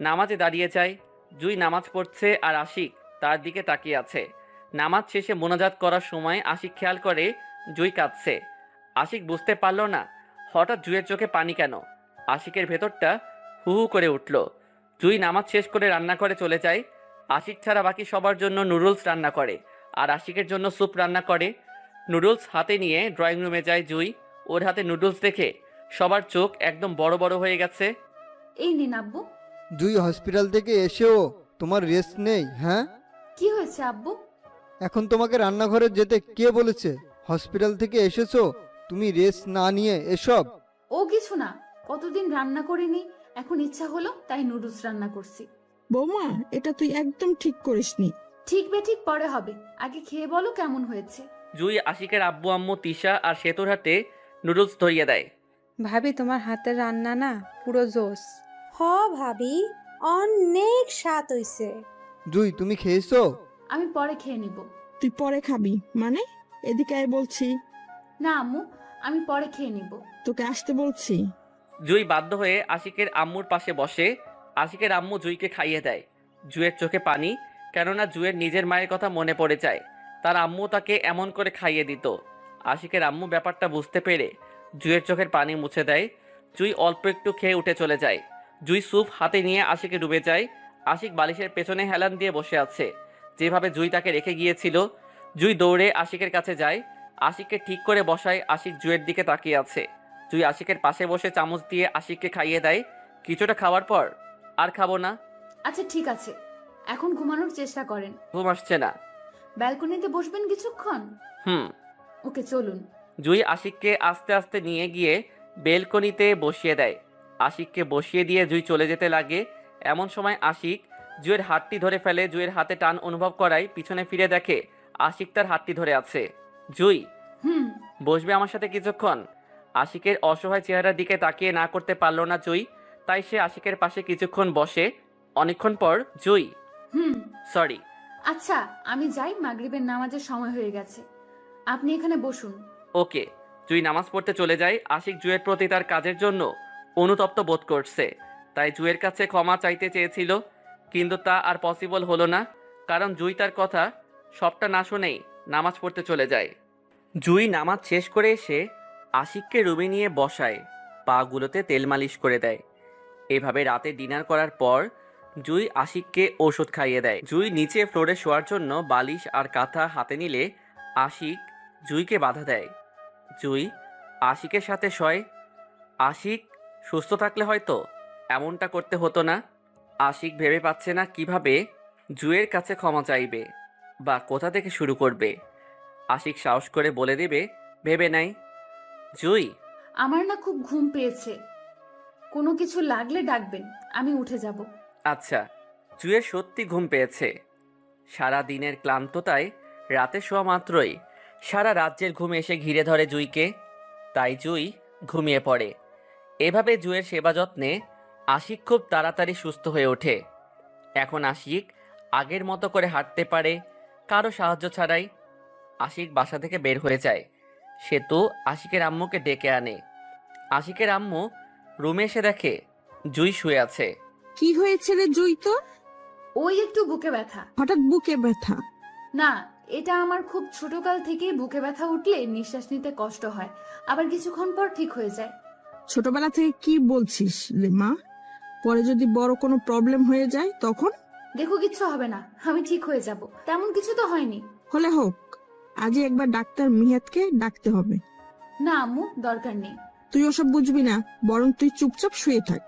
নামাজে দাঁড়িয়ে যায়। জুই নামাজ পড়ছে আর আশিক তার দিকে তাকিয়ে আছে। নামাজ শেষে মোনাজাত করার সময় আশিক খেয়াল করে জুই কাঁদছে। আশিক বুঝতে পারল না হঠাৎ জুইয়ের চোখে পানি কেন। আশিকের ভেতরটা হু হু করে উঠল। জুই নামাজ শেষ করে রান্নাঘরে চলে যায়। আশিক ছাড়া বাকি সবার জন্য নুডলস রান্না করে আর আশিকের জন্য স্যুপ রান্না করে। নুডলস হাতে নিয়ে ড্রয়িং রুমে যায় জুই। ওর হাতে নুডলস দেখে সবার চোখ একদম বড় বড় হয়ে গেছে। এই নিন আব্বু। জুই, হসপিটাল থেকে এসেও তোমার রেস্ট নেই? হ্যাঁ, কি হয়েছে আব্বু? এখন তোমাকে রান্নাঘরে যেতে কে বলেছে? হসপিটাল থেকে এসেছো, তুমি রেস্ট না নিয়ে এসব? ও কিছু না, কতদিন রান্না করিনি, এখন ইচ্ছা হলো তাই নুডলস রান্না করছি। বৌমা, এটা তুই একদম ঠিক করিসনি। ঠিক বেঠিক পরে হবে, আগে খেয়ে বলো কেমন হয়েছে। জুই আশিকের আব্বু আম্মু তিশা আর সেতুর হাতে নুডলস ধরিয়ে দেয়। ভাবি, তোমার হাতের রান্না না পুরো জোস। হ ভাবি, অনেক স্বাদ হইছে। জুই, তুমি খেয়েছো? আমি পরে খেয়ে নিব। তুই পরে খাবি মানে? এদিকে আয় বলছি। না আম্মু, আমি পরে খেয়ে নিব। তোকে আসতে বলছি। জুই বাধ্য হয়ে আশিকের আম্মুর পাশে বসে। আশিকের আম্মু জুইকে খাইয়ে দেয়। জুয়ের চোখে পানি, কেননা জুয়ের নিজের মায়ের কথা মনে পড়ে যায়। তার আম্মু তাকে এমন করে খাইয়ে দিত। আশিকের আম্মু ব্যাপারটা বুঝতে পেরে জুয়ের চোখের পানি মুছে দেয়। জুই অল্প একটু খেয়ে উঠে চলে যায়। জুই স্যুপ হাতে নিয়ে আশিকে ডুবে যায়। আশিক বালিশের পেছনে হেলান দিয়ে বসে আছে, যেভাবে জুই তাকে রেখে গিয়েছিল। জুই দৌড়ে আশিকের কাছে যায়, আশিককে ঠিক করে বসায়। আশিক জুয়ের দিকে তাকিয়ে আছে। জুই আশিকের পাশে বসে চামচ দিয়ে আশিককে খাইয়ে দেয়। কিছুটা খাওয়ার পর, আর খাবো না। আচ্ছা ঠিক আছে, এখন ঘুমানোর চেষ্টা করেন। ঘুম আসছে না। ব্যালকনিতে বসবেন কিছুক্ষণ? ওকে চলুন। জুই আশিককে আস্তে আস্তে নিয়ে গিয়ে বেলকনিতে বসিয়ে দেয়। আশিককে বসিয়ে দিয়ে জুই চলে যেতে লাগে। এমন সময় আশিক জুয়ের হাতটি ধরে ফেলে। জুয়ের হাতে টান অনুভব করায় পিছনে ফিরে দেখে আশিক তার হাতটি ধরে আছে। জুই, বসবে আমার সাথে কিছুক্ষণ? আশিকের অসহায় চেহারার দিকে তাকিয়ে না করতে পারল না জুই, তাই সে আশিকের পাশে কিছুক্ষণ বসে। অনেকক্ষণ পর জুই, সরি। আচ্ছা আমি যাই, মাগরিবের নামাজের সময় হয়ে গেছে। আপনি এখানে বসুন। ওকে। জুই নামাজ পড়তে চলে যায়। আশিক জুয়ের প্রতি তার কাজের জন্য অনুতপ্ত বোধ করছে, তাই জুয়ের কাছে ক্ষমা চাইতে চেয়েছিল, কিন্তু তা আর পসিবল হলো না, কারণ জুই তার কথা সবটা না শুনেই নামাজ পড়তে চলে যায়। জুই নামাজ শেষ করে এসে আশিককে রুমে নিয়ে বসায়, পাগুলোতে তেল মালিশ করে দেয়। এভাবে রাতে ডিনার করার পর জুই আশিককে ওষুধ খাইয়ে দেয়। জুই নিচে ফ্লোরে শোয়ার জন্য বালিশ আর কাঁথা হাতে নিলে আশিক জুইকে বাধা দেয়। জুই আশিকের সাথে শয়। আশিক সুস্থ থাকলে হয়তো এমনটা করতে হতো না। আশিক ভেবে পাচ্ছে না কিভাবে জুইয়ের কাছে ক্ষমা চাইবে বা কোথা থেকে শুরু করবে। আশিক সাহস করে বলে দেবে, ভেবে নাই। জুই, আমার না খুব ঘুম পেয়েছে, কোনো কিছু লাগলে ডাকবেন, আমি উঠে যাব। আচ্ছা। জুইয়ের সত্যি ঘুম পেয়েছে। সারা দিনের ক্লান্ততায় রাতে শোয়া মাত্রই সারা রাজ্যের ঘুম এসে ঘিরে ধরে জুইকে, তাই জুই ঘুমিয়ে পড়ে। এভাবে জুইয়ের সেবা যত্নে আশিক খুব তাড়াতাড়ি সুস্থ হয়ে ওঠে। এখন আশিক আগের মতো করে হাঁটতে পারে, কারো সাহায্য ছাড়াই। আশিক বাসা থেকে বের হয়ে যায়। সে তো আশিকের আম্মুকে ডেকে আনে। আশিকের আম্মু রুমে এসে দেখে জুই শুয়ে আছে। কি হয়েছে রে জুই তোর? ওই একটু বুকে ব্যথা। হঠাৎ বুকে ব্যথা? না, এটা আমার খুব ছোটকাল থেকেই বুকে ব্যথা উঠলে নিঃশ্বাস নিতে কষ্ট হয়, আবার কিছুক্ষণ পর ঠিক হয়ে যায়। ছোটবেলা থেকে কি বলছিস রে মা? পরে যদি বড় কোনো প্রবলেম হয়ে যায় তখন? দেখো, কিচ্ছু হবে না, আমি ঠিক হয়ে যাব, তেমন কিছু তো হয়নি। হলে হোক, আজই একবার ডাক্তার মিহাতকে ডাকতে হবে। না আম্মু, দরকার নেই। তুই ওসব বুঝবি না, বরং তুই চুপচাপ শুয়ে থাক।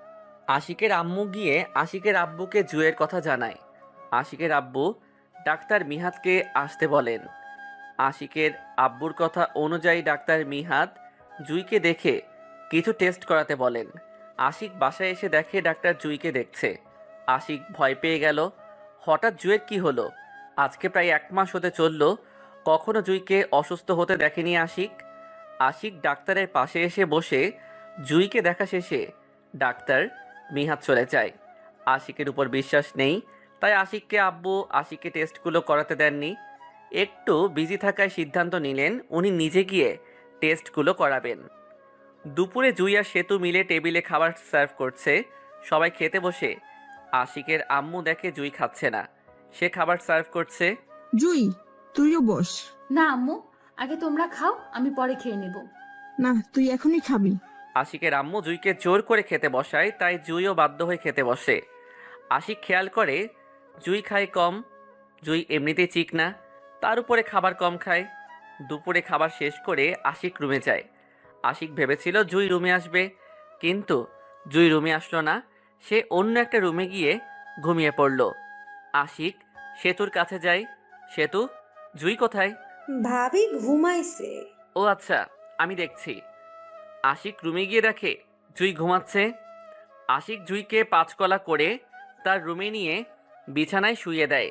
আশিকের আম্মু গিয়ে আশিকের আব্বুকে জুয়ের কথা জানায়। আশিকের আব্বু ডাক্তার মিহাতকে আসতে বলেন। আশিকের আব্বুর কথা অনুযায়ী ডাক্তার মিহাত জুইকে দেখে কিছু টেস্ট করাতে বলেন। আশিক বাসায় এসে দেখে ডাক্তার জুইকে দেখছে। আশিক ভয় পেয়ে গেল। হঠাৎ জুয়ের কি হলো? আজকে প্রায় 1 মাস হতে চলল, কখনো জুইকে অসুস্থ হতে দেখেনি আশিক। আশিক ডাক্তারের পাশে এসে বসে জুইকে দেখা শেষে ডাক্তার মিহাত চলে যায়। আশিকের উপর বিশ্বাস নেই, তাই আশিককে আব্বু আশিককে টেস্টগুলো করাতে দেননি। একটু বিজি থাকায় সিদ্ধান্ত নিলেন উনি নিজে গিয়ে টেস্টগুলো করাবেন। দুপুরে জুই আর সেতু মিলে টেবিলে খাবার সার্ভ করছে। সবাই খেতে বসে আশিকের আম্মু দেখে জুই খাচ্ছে না, সে খাবার সার্ভ করছে। জুই, তুইও বস। না আম্মু, আগে তোমরা খাও, আমি পরে খেয়ে নেব। না, তুই এখনই খাবি। আশিকের আম্মু জুইকে জোর করে খেতে বসায়, তাই জুইও বাধ্য হয়ে খেতে বসে। আশিক খেয়াল করে জুই খায় কম। জুই এমনিতেই চিকনা, তার উপরে খাবার কম খায়। দুপুরে খাবার শেষ করে আশিক রুমে যায়। আশিক ভেবেছিল জুই রুমে আসবে, কিন্তু জুই রুমে আসলো না। সে অন্য একটা রুমে গিয়ে ঘুমিয়ে পড়ল। আশিক সেতুর কাছে যায়। সেতু, জুই কোথায়? ভাবি ঘুমাইছে। ও আচ্ছা, আমি দেখছি। আশিক রুমে গিয়ে দেখে জুই ঘুমাচ্ছে। আশিক জুইকে 5 কলা করে তার রুমে নিয়ে বিছানায় শুইয়ে দেয়।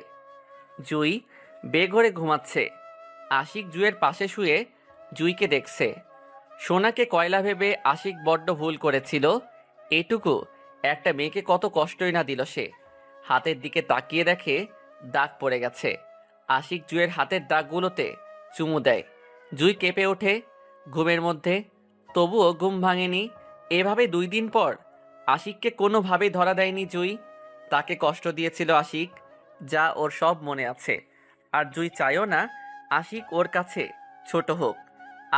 জুই বেঘরে ঘুমাচ্ছে। আশিক জুইয়ের পাশে শুয়ে জুইকে দেখছে। সোনাকে কয়লা ভেবে আশিক বড্ড ভুল করেছিল। এইটুকু একটা মেয়েকে কত কষ্টই না দিল সে। হাতের দিকে তাকিয়ে দেখে দাগ পড়ে গেছে। আশিক জুইয়ের হাতের দাগগুলোতে চুমু দেয়। জুই কেঁপে ওঠে ঘুমের মধ্যে, তবুও ঘুম ভাঙেনি। এভাবে 2 দিন পর আশিককে কোনোভাবেই ধরা দেয়নি জুই। তাকে কষ্ট দিয়েছিল আশিক, যা ওর সব মনে আছে। আর জুই চায়ও না আশিক ওর কাছে ছোট হোক।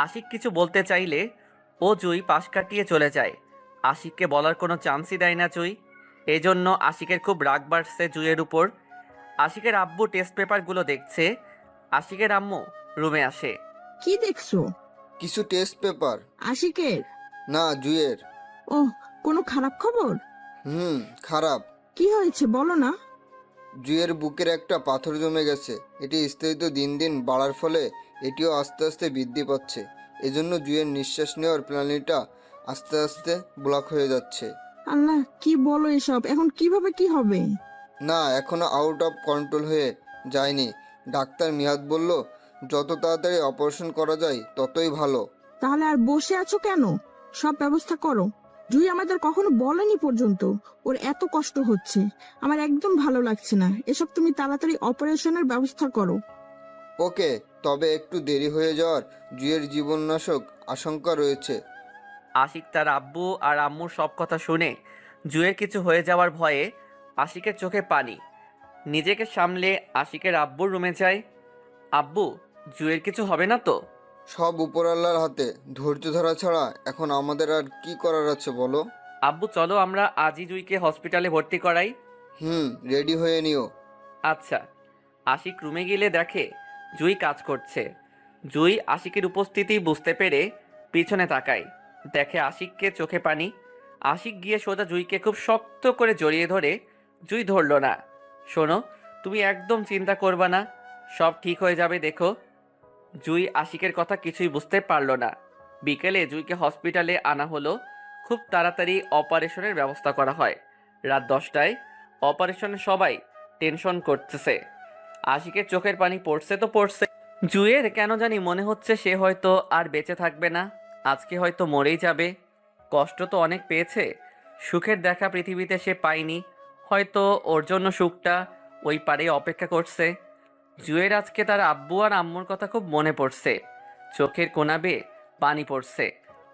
আশিক কিছু বলতে চাইলে ও জুই পাশ কাটিয়ে চলে যায়। আশিককে বলার কোনো চান্সই দেয় না জুই। এজন্য আশিকের খুব রাগ বাড়ছে জুইয়ের উপর। আশিকের আব্বু টেস্ট পেপারগুলো দেখছে। আশিকের আম্মু রুমে আসে। কি দেখছো? কিছু টেস্ট পেপার। আশিকের? না, জুয়ের। ও, কোনো খারাপ খবর? খারাপ। কি হয়েছে বলো না। জুয়ের বুকের একটা পাথর জমে গেছে। এটি স্থায়িত দিন দিন বাড়ার ফলে এটিও আস্তে আস্তে বৃদ্ধি পাচ্ছে। এজন্য জুয়ের নিঃশ্বাস নেওয়ার প্রাণীটা আস্তে আস্তে ব্লক হয়ে যাচ্ছে। আল্লাহ, কি বলো এসব? এখন কিভাবে কি হবে? না, এখনো আউট অফ কন্ট্রোল হয়ে যায়নি। ডাক্তার মিহাদ বলল যত তাড়াতাড়ি অপারেশন করা যায় ততই ভালো। তাহলে আর বসে আছো কেন? সব ব্যবস্থা করো। জুই আমাদের কখনো বলেনি পর্যন্ত ওর এত কষ্ট হচ্ছে। আমার একদম ভালো লাগছে না। এসব তুমি তাড়াতাড়ি অপারেশনের ব্যবস্থা করো। ওকে, তবে একটু দেরি হয়ে যাওয়ার জুয়ের জীবননাশক আশঙ্কা রয়েছে। আশিক তার আব্বু আর আম্মুর সব কথা শুনে জুয়ের কিছু হয়ে যাওয়ার ভয়ে আশিকের চোখে পানি। নিজেকে সামলে আশিকের আব্বুর রুমে যায়। আব্বু, জুয়ের কিছু হবে না তো? সব উপরওয়ালার হাতে, ধৈর্য ধরা ছাড়া এখন আমাদের আর কি করার আছে বলো? আব্বু, চলো আমরা আজই জুইকে হসপিটালে ভর্তি করাই। রেডি হয়ে নিও। আচ্ছা। আশিক রুমে গেলে দেখে জুই কাজ করছে। জুই আশিকের উপস্থিতি বুঝতে পেরে পিছনে তাকায়, দেখে আশিককে চোখে পানি। আশিক গিয়ে সোজা জুইকে খুব শক্ত করে জড়িয়ে ধরে। জুই ধরল না। শোনো, তুমি একদম চিন্তা করবা না, সব ঠিক হয়ে যাবে, দেখো। জুই আশিকের কথা কিছুই বুঝতে পারল না। বিকেলে জুইকে হসপিটালে আনা হলো। খুব তাড়াতাড়ি অপারেশনের ব্যবস্থা করা হয়। রাত 10টায় অপারেশনে সবাই টেনশন করতেছে। আশিকের চোখের পানি পড়ছে তো পড়ছে। জুয়ের কেন জানি মনে হচ্ছে সে হয়তো আর বেঁচে থাকবে না, আজকে হয়তো মরেই যাবে। কষ্ট তো অনেক পেয়েছে, সুখের দেখা পৃথিবীতে সে পায়নি, হয়তো ওর জন্য সুখটা ওই পারে অপেক্ষা করছে। জুয়ের আজকে তার আব্বু আর আম্মুর কথা খুব মনে পড়ছে, চোখের কোনা বেয়ে পানি পড়ছে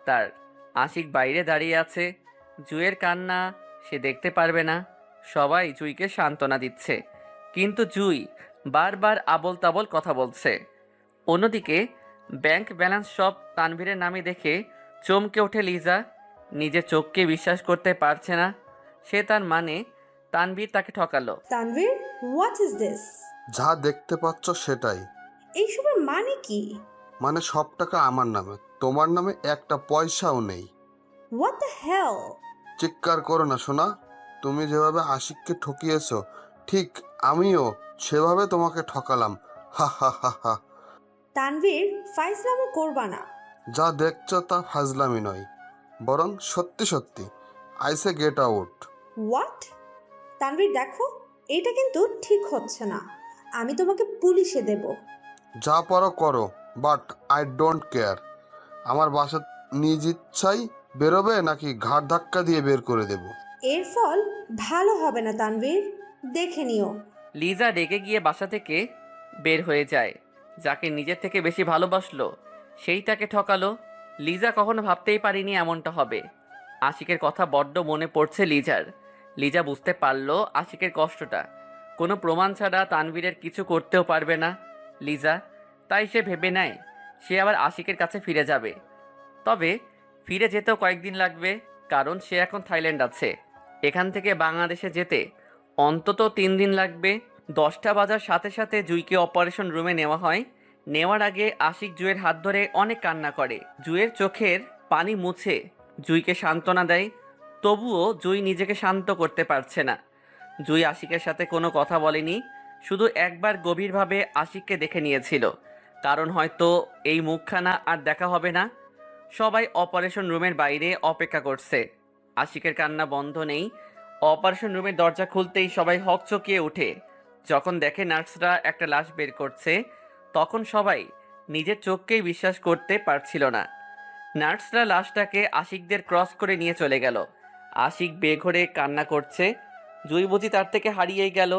তার। আশিক বাইরে দাঁড়িয়ে আছে, জুয়ের কান্না সে দেখতে পারবে না। সবাই জুইকে সান্ত্বনা দিচ্ছে, কিন্তু জুই বারবার আবল তাবল কথা বলছে। অন্যদিকে ব্যাংক ব্যালেন্স সব তানভীরের নামে দেখে চমকে ওঠে লিজা। নিজের চোখকে বিশ্বাস করতে পারছে না সে, তার মানে তানভীর তাকে ঠকালো। Tanvir, what is this? যা দেখতে পাচ্ছ সেটাই। এইসবের মানে কি? মানে সব টাকা আমার নামে, তোমার নামে একটা পয়সাও নেই। What the hell? চিৎকার করো না সোনা। তুমি যেভাবে আশিককে ঠকিয়েছো, ঠিক আমিও সেভাবে তোমাকে ঠকালাম। হা হা হা হা। তানভীর, ফাইজলামো করবা না। যা দেখছো তা ফাজলামি নয়, বরং সত্যি সত্যি। আইসে গেট আউট। হোয়াট? তানভীর দেখো, এটা কিন্তু ঠিক হচ্ছে না। আমি তোমাকে পুলিশে দেব। যা পারো করো, বাট আই ডোন্ট কেয়ার। আমার বাসা নিজ ইচ্ছাই বেরোবে নাকি ঘাড় ধাক্কা দিয়ে বের করে দেব? এর ফল ভালো হবে না তানভীর, দেখে নিও। লিজা রেগে গিয়ে বাসা থেকে বের হয়ে যায়। যাকে নিজের থেকে বেশি ভালোবাসলো সেই তাকে ঠকালো। লিজা কখনো ভাবতেই পারিনি এমনটা হবে। আশিকের কথা বড্ড মনে পড়ছে লিজার। লিজা বুঝতে পারলো আশিকের কষ্টটা। কোনো প্রমাণ ছাড়া তানভীরের কিছু করতেও পারবে না লিজা। তাই সে ভেবে নেয় সে আবার আশিকের কাছে ফিরে যাবে। তবে ফিরে যেতেও কয়েকদিন লাগবে, কারণ সে এখন থাইল্যান্ড আছে। এখান থেকে বাংলাদেশে যেতে অন্তত 3 দিন লাগবে। 10টা বাজার সাথে সাথে জুইকে অপারেশন রুমে নেওয়া হয়। নেওয়ার আগে আশিক জুয়ের হাত ধরে অনেক কান্না করে। জুয়ের চোখের পানি মুছে জুইকে সান্ত্বনা দেয়। তবুও জুই নিজেকে শান্ত করতে পারছে না। জুই আশিকের সাথে কোনো কথা বলেনি, শুধু একবার গভীরভাবে আশিককে দেখে নিয়েছিল, কারণ হয়তো এই মুখখানা আর দেখা হবে না। সবাই অপারেশন রুমের বাইরে অপেক্ষা করছে। আশিকের কান্না বন্ধ নেই। অপারেশন রুমের দরজা খুলতেই সবাই হকচকিয়ে ওঠে। যখন দেখে নার্সরা একটা লাশ বের করছে, তখন সবাই নিজের চোখকেই বিশ্বাস করতে পারছিল না। নার্সরা লাশটাকে আশিকদের ক্রস করে নিয়ে চলে গেল। আশিক বেঘরে কান্না করছে। জুই বুঝি তার থেকে হারিয়েই গেল।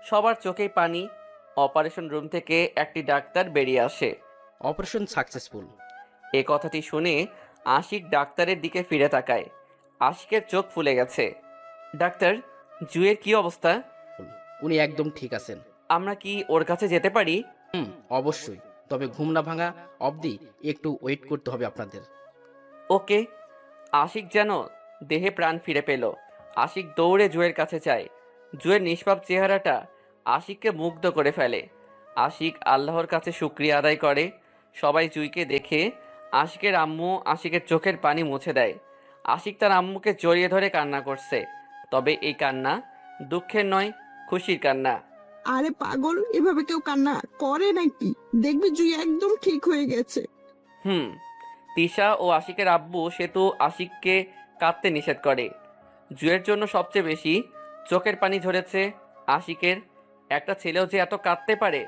সবার চোখেই পানি। অপারেশন রুম থেকে একটি ডাক্তার বেরিয়ে আসে। Operation successful. এ কথাটি শুনে আশিক ডাক্তারের দিকে ফিরে তাকায়। আশিকের চোখ ফুলে গেছে। ডাক্তার, জুয়ের কি অবস্থা? উনি একদম ঠিক আছেন। আমরা কি ওর কাছে যেতে পারি? অবশ্যই, তবে ঘুম না ভাঙা অবধি একটু ওয়েট করতে হবে আপনাদের। ওকে। আশিক যেন দেহে প্রাণ ফিরে পেল। আশিক দৌড়ে জুয়ের কাছে যায়। জুয়ের নিষ্পাপ চেহারাটা আশিককে মুগ্ধ করে ফেলে। আশিক আল্লাহর কাছে শুকরিয়া আদায় করে। সবাই জুইকে দেখে আশিকের আম্মু আশিকের চোখের পানি মুছে দেয়। আশিক তার আম্মুকে জড়িয়ে ধরে কান্না করছে। তবে এই কান্না দুঃখের নয়, খুশির কান্না। আরে পাগল, এভাবে কেউ কান্না করে নাকি? দেখবি জুই একদম ঠিক হয়ে গেছে। তিশা ও আশিকের আব্বু সেতু আশিককে কাঁদতে নিষেধ করে। জুয়ের জন্য সবচেয়ে বেশি চোখের পানি ঝরেছে আশিকের। একটা ছেলেও যে এত কাঁদতে পারে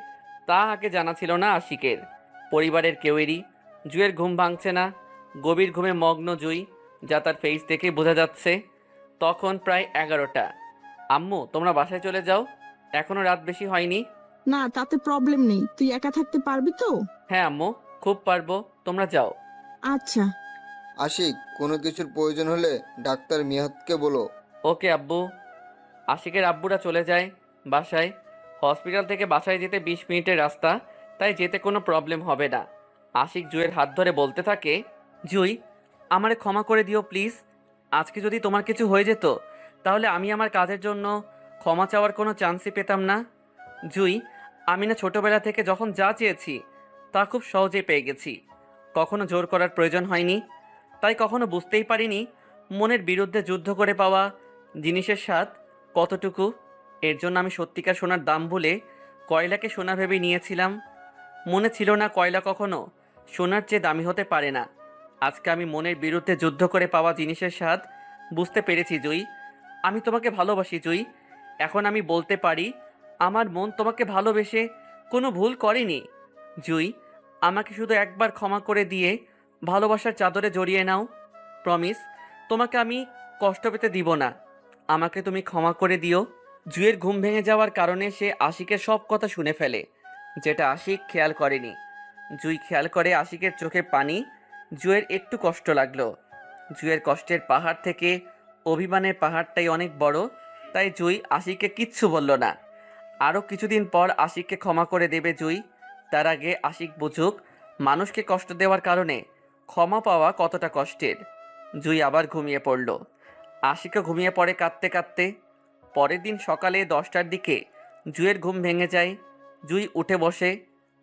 তা আগে জানা ছিল না আশিকের। পরিবারের কেউয়েরই। জুয়ের ঘুম ভাঙছে না। গভীর ঘুমে মগ্ন জুই, যা তার ফেস দেখে বোঝা যাচ্ছে। তখন প্রায় 11টা। আম্মু, তোমরা বাসায় চলে যাও, এখনো রাত বেশি হয়নি। না তাতে প্রবলেম নেই, তুই একা থাকতে পারবি তো? হ্যাঁ আম্মু, খুব পারবো, তোমরা যাও। আচ্ছা। আশিক, কোনো কিছুর প্রয়োজন হলে ডাক্তার মিহাতকে বলো। ওকে আব্বু। আশিকের আব্বুরা চলে যায় বাসায়। হসপিটাল থেকে বাসায় যেতে 20 মিনিটের রাস্তা, তাই যেতে কোনো প্রবলেম হবে না। আশিক জুইয়ের হাত ধরে বলতে থাকে, জুই, আমারে ক্ষমা করে দিও প্লিজ। আজকে যদি তোমার কিছু হয়ে যেত তাহলে আমি আমার কাজের জন্য ক্ষমা চাওয়ার কোনো চান্সই পেতাম না। জুই, আমি না ছোটবেলা থেকে যখন যা চেয়েছি তা খুব সহজেই পেয়ে গেছি, কখনো জোর করার প্রয়োজন হয়নি। তাই কখনো বুঝতেই পারিনি মনের বিরুদ্ধে যুদ্ধ করে পাওয়া জিনিসের স্বাদ কতটুকু। এর জন্য আমি সত্যিকার সোনার দাম ভুলে কয়লাকে সোনা ভেবে নিয়েছিলাম। মনে ছিল না কয়লা কখনো সোনার চেয়ে দামি হতে পারে না। আজকে আমি মনের বিরুদ্ধে যুদ্ধ করে পাওয়া জিনিসের স্বাদ বুঝতে পেরেছি জুই। আমি তোমাকে ভালোবাসি জুই। এখন আমি বলতে পারি আমার মন তোমাকে ভালোবেসে কোনো ভুল করেনি। জুই, আমাকে শুধু একবার ক্ষমা করে দিয়ে ভালোবাসার চাদরে জড়িয়ে নাও। প্রমিস, তোমাকে আমি কষ্ট পেতে দিব না। আমাকে তুমি ক্ষমা করে দিও। জুইয়ের ঘুম ভেঙে যাওয়ার কারণে সে আশিকের সব কথা শুনে ফেলে, যেটা আশিক খেয়াল করেনি। জুই খেয়াল করে আশিকের চোখে পানি। জুইয়ের একটু কষ্ট লাগলো। জুইয়ের কষ্টের পাহাড় থেকে অভিমানের পাহাড়টাই অনেক বড়, তাই জুই আশিককে কিচ্ছু বলল না। আরও কিছুদিন পর আশিককে ক্ষমা করে দেবে জুই। তার আগে আশিক বুঝুক মানুষকে কষ্ট দেওয়ার কারণে ক্ষমা পাওয়া কতটা কষ্টের। জুই আবার ঘুমিয়ে পড়ল। আশিকও ঘুমিয়ে পড়ে কাঁদতে কাঁদতে। পরের দিন সকালে 10টার দিকে জুইয়ের ঘুম ভেঙে যায়। জুই উঠে বসে।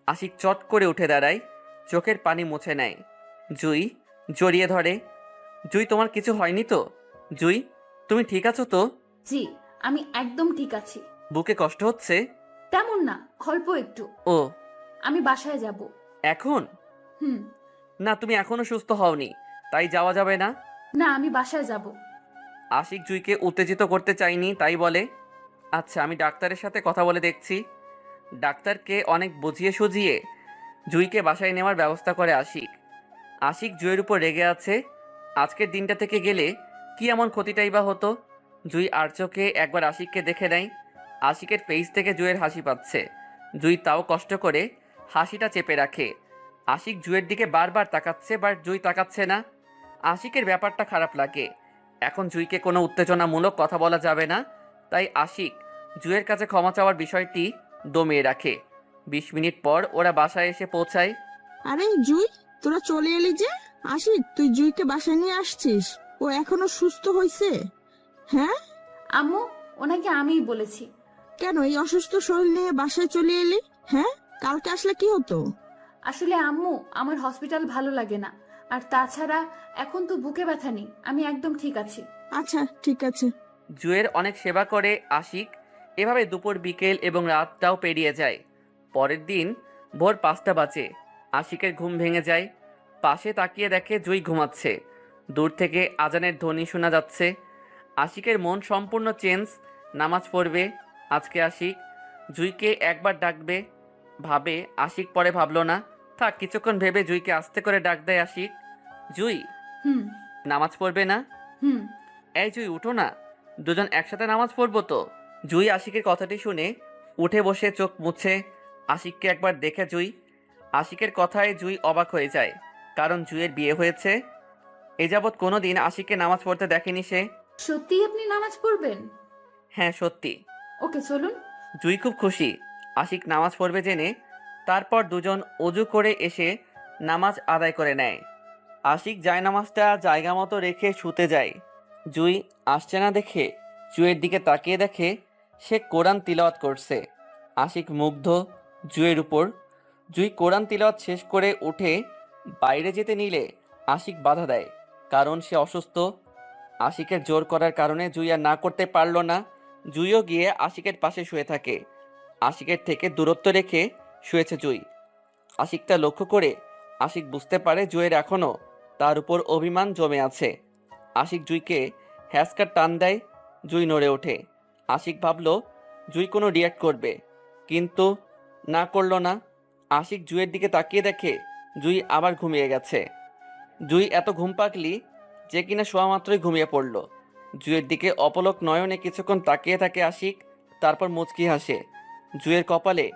আশিক চট করে উঠে দাঁড়ায়, চোখের পানি মুছে নেয়। জুই জড়িয়ে ধরে। জুই, তোমার কিছু হয়নি তো? জুই, তুমি ঠিক আছো তো? জি, আমি একদম ঠিক আছি। বুকে কষ্ট হচ্ছে? তেমন না, অল্প একটু। ও, আমি বাসায় যাব। এখন? হুম। না, তুমি এখনো সুস্থ হওনি, তাই যাওয়া যাবে না। না, আমি বাসায় যাব। আশিক জুইকে উত্তেজিত করতে চাইনি, তাই বলে, আচ্ছা আমি ডাক্তারের সাথে কথা বলে দেখছি। ডাক্তারকে অনেক বুঝিয়ে সুঝিয়ে জুইকে বাসায় নেওয়ার ব্যবস্থা করে আশিক। আশিক জুইয়ের উপর রেগে আছে। আজকের দিনটা থেকে গেলে কি এমন ক্ষতিটাই বা হতো। জুই আর চোখে একবার আশিককে দেখে নেয়। আশিকের ফেস থেকে জুইয়ের হাসি পাচ্ছে। জুই তাও কষ্ট করে হাসিটা চেপে রাখে। আশিক জুইয়ের দিকে বারবার তাকাচ্ছে, বাট জুই তাকাচ্ছে না। আশিকের ব্যাপারটা খারাপ লাগে। এখন জুইকে কোনো উত্তেজনামূলক কথা বলা যাবে না, তাই আশিক জুইয়ের কাছে ক্ষমা চাওয়ার বিষয়টি দমিয়ে রাখে। 20 মিনিট পর ওরা বাসায় এসে পৌঁছায়। আরে জুই, তোরা চলে এলি যে? আশিক, তুই জুইকে বাসায় নিয়ে আসছিস? ও এখনো সুস্থ হয়েছে? হ্যাঁ। আম্মু, ওনাকে আমিই বলেছি। কেন এই অসুস্থ শরীর নিয়ে বাসায় চলে এলি? হ্যাঁ, কালকে আসলে কি হতো? আসলে আম্মু, আমার হসপিটাল ভালো লাগে না। আর তাছাড়া এখন তো বুকে ব্যথা নেই, আমি একদম ঠিক আছি। আচ্ছা ঠিক আছে। জুয়ের অনেক সেবা করে আশিক। এভাবে দুপুর, বিকেল এবং রাতটাও পেরিয়ে যায়। পরের দিন ভোর 5টা বাজে। আশিকের ঘুম ভেঙে যায়। পাশে তাকিয়ে দেখে জুই ঘুমাচ্ছে। দূর থেকে আজানের ধ্বনি শোনা যাচ্ছে। আশিকের মন সম্পূর্ণ চেঞ্জ। নামাজ পড়বে আজকে আশিক। জুইকে একবার ডাকবে ভাবে, আশিক পরে ভাবলো না। থাক, কিছুক্ষণ ভেবে জুইকে আস্তে করে ডাক দেয় আশিক। জুই, হুম। নামাজ পড়বে না? হুম। এই জুই, উঠো না, দুজন একসাথে নামাজ পড়বো তো। জুই আশিকের কথাটি শুনে উঠে বসে চোখ মুছে আশিককে একবার দেখে জুই। আশিকের কথায় জুই অবাক হয়ে যায়, কারণ জুইয়ের বিয়ে হয়েছে। এ যাবৎ কোনো দিন আশিককে নামাজ পড়তে দেখেনি সে। সত্যিই আপনি নামাজ পড়বেন? হ্যাঁ সত্যি। ওকে, চলুন। জুই খুব খুশি আশিক নামাজ পড়বে জেনে। তারপর দুজন অজু করে এসে নামাজ আদায় করে নেয়। আশিক জায়নামাজটা জায়গা মতো রেখে শুতে যায়। জুই আসছে না দেখে জুইয়ের দিকে তাকিয়ে দেখে সে কোরআন তিলাওয়াত করছে। আশিক মুগ্ধ জুইয়ের উপর। জুই কোরআন তিলাওয়াত শেষ করে উঠে বাইরে যেতে নিলে আশিক বাধা দেয়, কারণ সে অসুস্থ। আশিকের জোর করার কারণে জুই আর না করতে পারল না। জুইও গিয়ে আশিকের পাশে শুয়ে থাকে। আশিকের থেকে দূরত্ব রেখে শুয়েছে জুই। আশিকটা লক্ষ্য করে আশিক বুঝতে পারে জুইয়ের এখনও তার উপর অভিমান জমে আছে। আশিক জুইকে হ্যাসকার টান দেয়। জুই নড়ে ওঠে। আশিক ভাবল জুই কোনো রিয়াক্ট করবে, কিন্তু না করল না। আশিক জুইয়ের দিকে তাকিয়ে দেখে জুই আবার ঘুমিয়ে গেছে। জুই এত ঘুম পাকলি যে কিনা শোয়া মাত্রই ঘুমিয়ে পড়ল। জুইয়ের দিকে অপলক নয়নে কিছুক্ষণ তাকিয়ে থাকে আশিক, তারপর মুচকি হাসে। জুইয়ের কপালে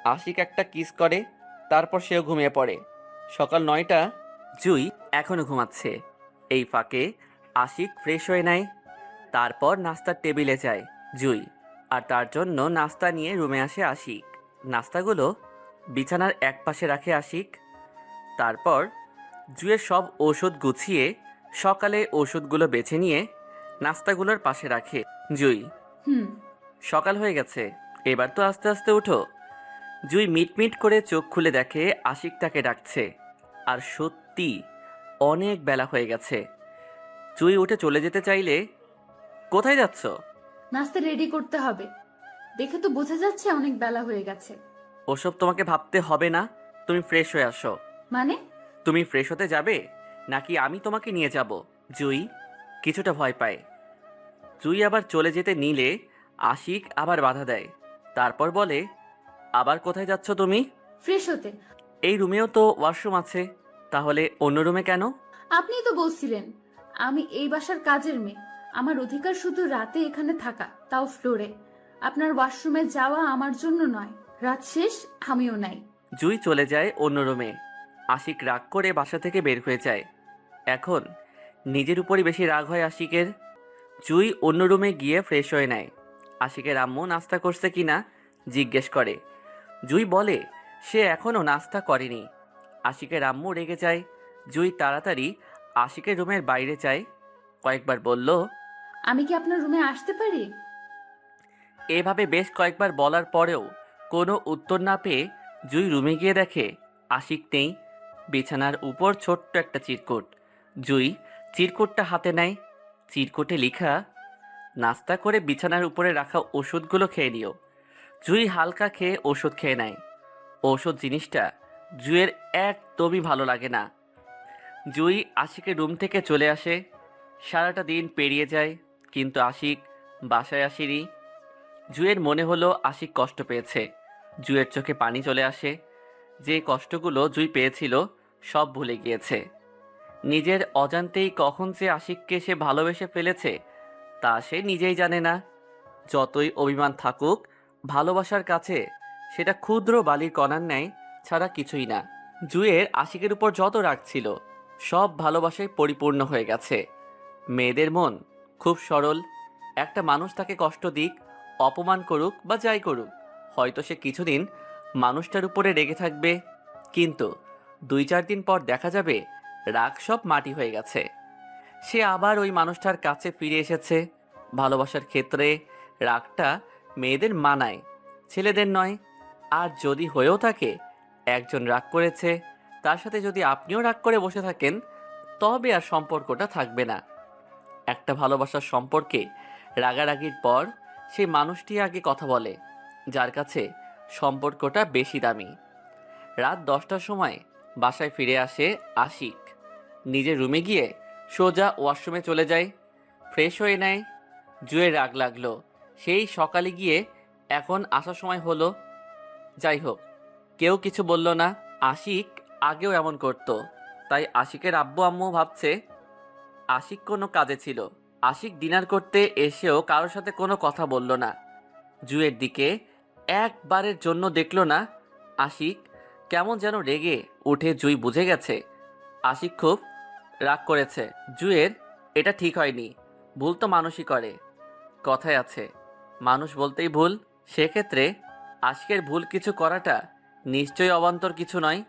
আশিক একটা কিস করে, তারপর সেও ঘুমিয়ে পড়ে। সকাল 9টা, জুই এখনো ঘুমাচ্ছে। এই ফাঁকে আশিক ফ্রেশ হয়ে নেয়, তারপর নাস্তার টেবিলে যায় জুই, আর তার জন্য নাস্তা নিয়ে রুমে আসে আশিক। নাস্তাগুলো বিছানার একপাশে রাখে আশিক। তারপর জুয়ের সব ওষুধ গুছিয়ে সকালে ওষুধগুলো বেছে নিয়ে নাস্তাগুলোর পাশে রাখে জুই। হুম। সকাল হয়ে গেছে, এবার তো আস্তে আস্তে উঠো। জুই মিটমিট করে চোখ খুলে দেখে আশিক তাকে ডাকছে, আর সত্যি অনেক বেলা হয়ে গেছে। জুই উঠে চলে যেতে চাইলে, কোথায় যাচ্ছ? নাস্তা রেডি করতে হবে, দেখে তো বোঝা যাচ্ছে অনেক বেলা হয়ে গেছে। ওসব তোমাকে ভাবতে হবে না, তুমি ফ্রেশ হয়ে আসো। মানে? তুমি ফ্রেশ হতে যাবে নাকি আমি তোমাকে নিয়ে যাব? জুই কিছুটা ভয় পায়। জুই আবার চলে যেতে নিলে আশিক আবার বাধা দেয়, তারপর বলে, আবার কোথায় যাচ্ছ তুমি? ফ্রেশ হতে। এই রুমেও তো ওয়াশরুম আছে, তাহলে অন্য রুমে কেন? আপনিই তো বলছিলেন আমি এই বাসার কাজের মেয়ে, আমার অধিকার শুধু রাতে এখানে থাকা, তাও ফ্লোরে। আপনার ওয়াশরুমে যাওয়া আমার জন্য নয়। রাত শেষ, আমিও নাই। জুই চলে যায় অন্য রুমে। আশিক রাগ করে বাসা থেকে বের হয়ে যায়। এখন নিজের উপরই বেশি রাগ হয় আশিকের। জুই অন্য রুমে গিয়ে ফ্রেশ হয়ে নেয়। আশিকের আম্মু নাস্তা করছে কিনা জিজ্ঞেস করে। জুই বলে সে এখনও নাস্তা করেনি। আশিকের আম্মু রেগে যায়। জুই তাড়াতাড়ি আশিকের রুমের বাইরে যায়, কয়েকবার বলল, আমি কি আপনার রুমে আসতে পারি? এভাবে বেশ কয়েকবার বলার পরেও কোনো উত্তর না পেয়ে জুই রুমে গিয়ে দেখে আশিক নেই। বিছানার উপর ছোট্ট একটা চিরকুট। জুই চিরকুটটা হাতে নেয়। চিরকুটে লেখা, নাস্তা করে বিছানার উপরে রাখা ওষুধগুলো খেয়ে নিও। জুই হালকা খেয়ে ওষুধ খেয়ে নেয়। ওষুধ জিনিসটা জুইয়ের একদমই ভালো লাগে না। জুই আশিকের রুম থেকে চলে আসে। সারাটা দিন পেরিয়ে যায়, কিন্তু আশিক বাসায় আসেনি। জুইয়ের মনে হলো আশিক কষ্ট পেয়েছে। জুইয়ের চোখে পানি চলে আসে। যে কষ্টগুলো জুই পেয়েছিল সব ভুলে গিয়েছে। নিজের অজান্তেই কখন যে আশিককে সে ভালোবেসে ফেলেছে তা সে নিজেই জানে না। যতই অভিমান থাকুক, ভালোবাসার কাছে সেটা ক্ষুদ্র বালির কণার ন্যায় ছাড়া কিছুই না। জুইয়ের আশিকের উপর যত রাগ ছিল সব ভালোবাসায় পরিপূর্ণ হয়ে গেছে। মেয়েদের মন খুব সরল। একটা মানুষ তাকে কষ্ট দিক, অপমান করুক বা যাই করুক, হয়তো সে কিছুদিন মানুষটার উপরে রেগে থাকবে, কিন্তু 2-4 দিন পর দেখা যাবে রাগ সব মাটি হয়ে গেছে। সে আবার ওই মানুষটার কাছে ফিরে এসেছে। ভালোবাসার ক্ষেত্রে রাগটা মেয়েদের মানায়, ছেলেদের নয়। আর যদি হয়েও থাকে একজন রাগ করেছে, তার সাথে যদি আপনিও রাগ করে বসে থাকেন, তবে আর সম্পর্কটা থাকবে না। একটা ভালোবাসার সম্পর্কে রাগারাগির পর সেই মানুষটি আগে কথা বলে যার কাছে সম্পর্কটা বেশি দামি। রাত 10টার সময় বাসায় ফিরে আসে আশিক। নিজের রুমে গিয়ে সোজা ওয়াশরুমে চলে যায়, ফ্রেশ হয়ে নেয়। জুয়ের রাগ লাগলো, সেই সকালে গিয়ে এখন আসার সময় হলো। যাই হোক, কেউ কিছু বলল না। আশিক আগেও এমন করত, তাই আশিকের আব্বু আম্মু ভাবছে আশিক কোনো কাজে ছিল। আশিক ডিনার করতে এসেও কারোর সাথে কোনো কথা বলল না। জুয়ের দিকে একবারের জন্য দেখলো না। আশিক কেমন যেন রেগে উঠে। জুই বুঝে গেছে আশিক খুব রাগ করেছে। জুয়ের এটা ঠিক হয়নি, ভুল তো মানুষই করে। কথায় আছে মানুষ বলতেই ভুল। সেক্ষেত্রে আশিকের ভুল কিছু করাটা নিশ্চয়ই অবান্তর কিছু নয়।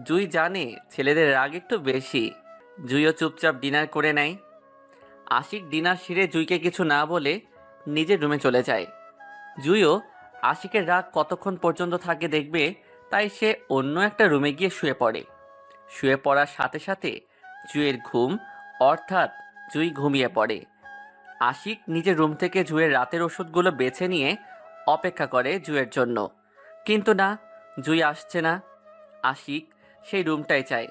জুই জানে ছেলেদের রাগ একটু বেশি। জুইও চুপচাপ ডিনার করে নেয়। আশিক ডিনার সেরে জুইকে কিছু না বলে নিজের রুমে চলে যায়। জুইও আশিকের রাগ কতক্ষণ পর্যন্ত থাকে দেখবে, তাই সে অন্য একটা রুমে গিয়ে শুয়ে পড়ে। শুয়ে পড়ার সাথে সাথে জুইয়ের ঘুম, অর্থাৎ জুই ঘুমিয়ে পড়ে। আশিক নিজের রুম থেকে জুইয়ের রাতের ওষুধগুলো বেছে নিয়ে অপেক্ষা করে জুইয়ের জন্য, কিন্তু না, জুই আসছে না। আশিক সেই রুমটাই চায়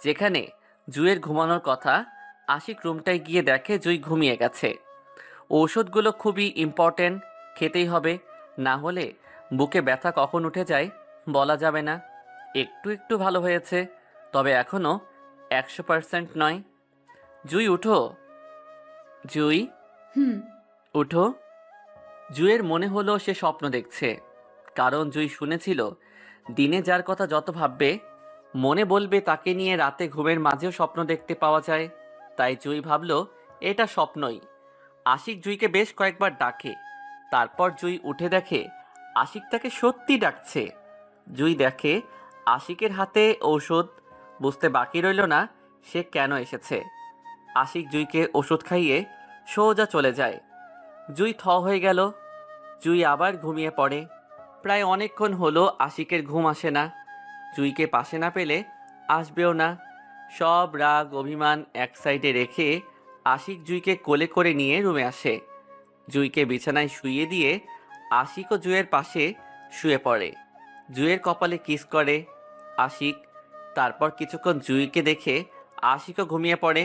যেখানে জুইয়ের ঘুমানোর কথা। আশিক রুমটায় গিয়ে দেখে জুই ঘুমিয়ে গেছে। ঔষধগুলো খুবই ইম্পর্ট্যান্ট, খেতেই হবে, না হলে বুকে ব্যথা কখন উঠে যায় বলা যাবে না। একটু একটু ভালো হয়েছে, তবে এখনও 100% নয়। জুই উঠো, জুই হুম। উঠো। জুইয়ের মনে হলো সে স্বপ্ন দেখছে। কারণ জুই শুনেছিল দিনে যার কথা যত ভাববে মনে বলবে তাকে নিয়ে রাতে ঘুমের মাঝেও স্বপ্ন দেখতে পাওয়া যায়। তাই জুই ভাবল এটা স্বপ্নই। আশিক জুইকে বেশ কয়েকবার ডাকে, তারপর জুই উঠে দেখে আশিক তাকে সত্যি ডাকছে। জুই দেখে আশিকের হাতে ঔষধ, বুঝতে বাকি রইল না সে কেন এসেছে। আশিক জুইকে ওষুধ খাইয়ে সোজা চলে যায়। জুই থ হয়ে গেল। জুই আবার ঘুমিয়ে পড়ে। প্রায় অনেকক্ষণ হলো আশিকের ঘুম আসে না। জুইকে পাশে না পেলে আসবেও না। সব রাগ অভিমান এক সাইডে রেখে আশিক জুইকে কোলে করে নিয়ে রুমে আসে। জুইকে বিছানায় শুইয়ে দিয়ে আশিকও জুইয়ের পাশে শুয়ে পড়ে। জুইয়ের কপালে কিস করে আশিক। তারপর কিছুক্ষণ জুইকে দেখে আশিকও ঘুমিয়ে পড়ে।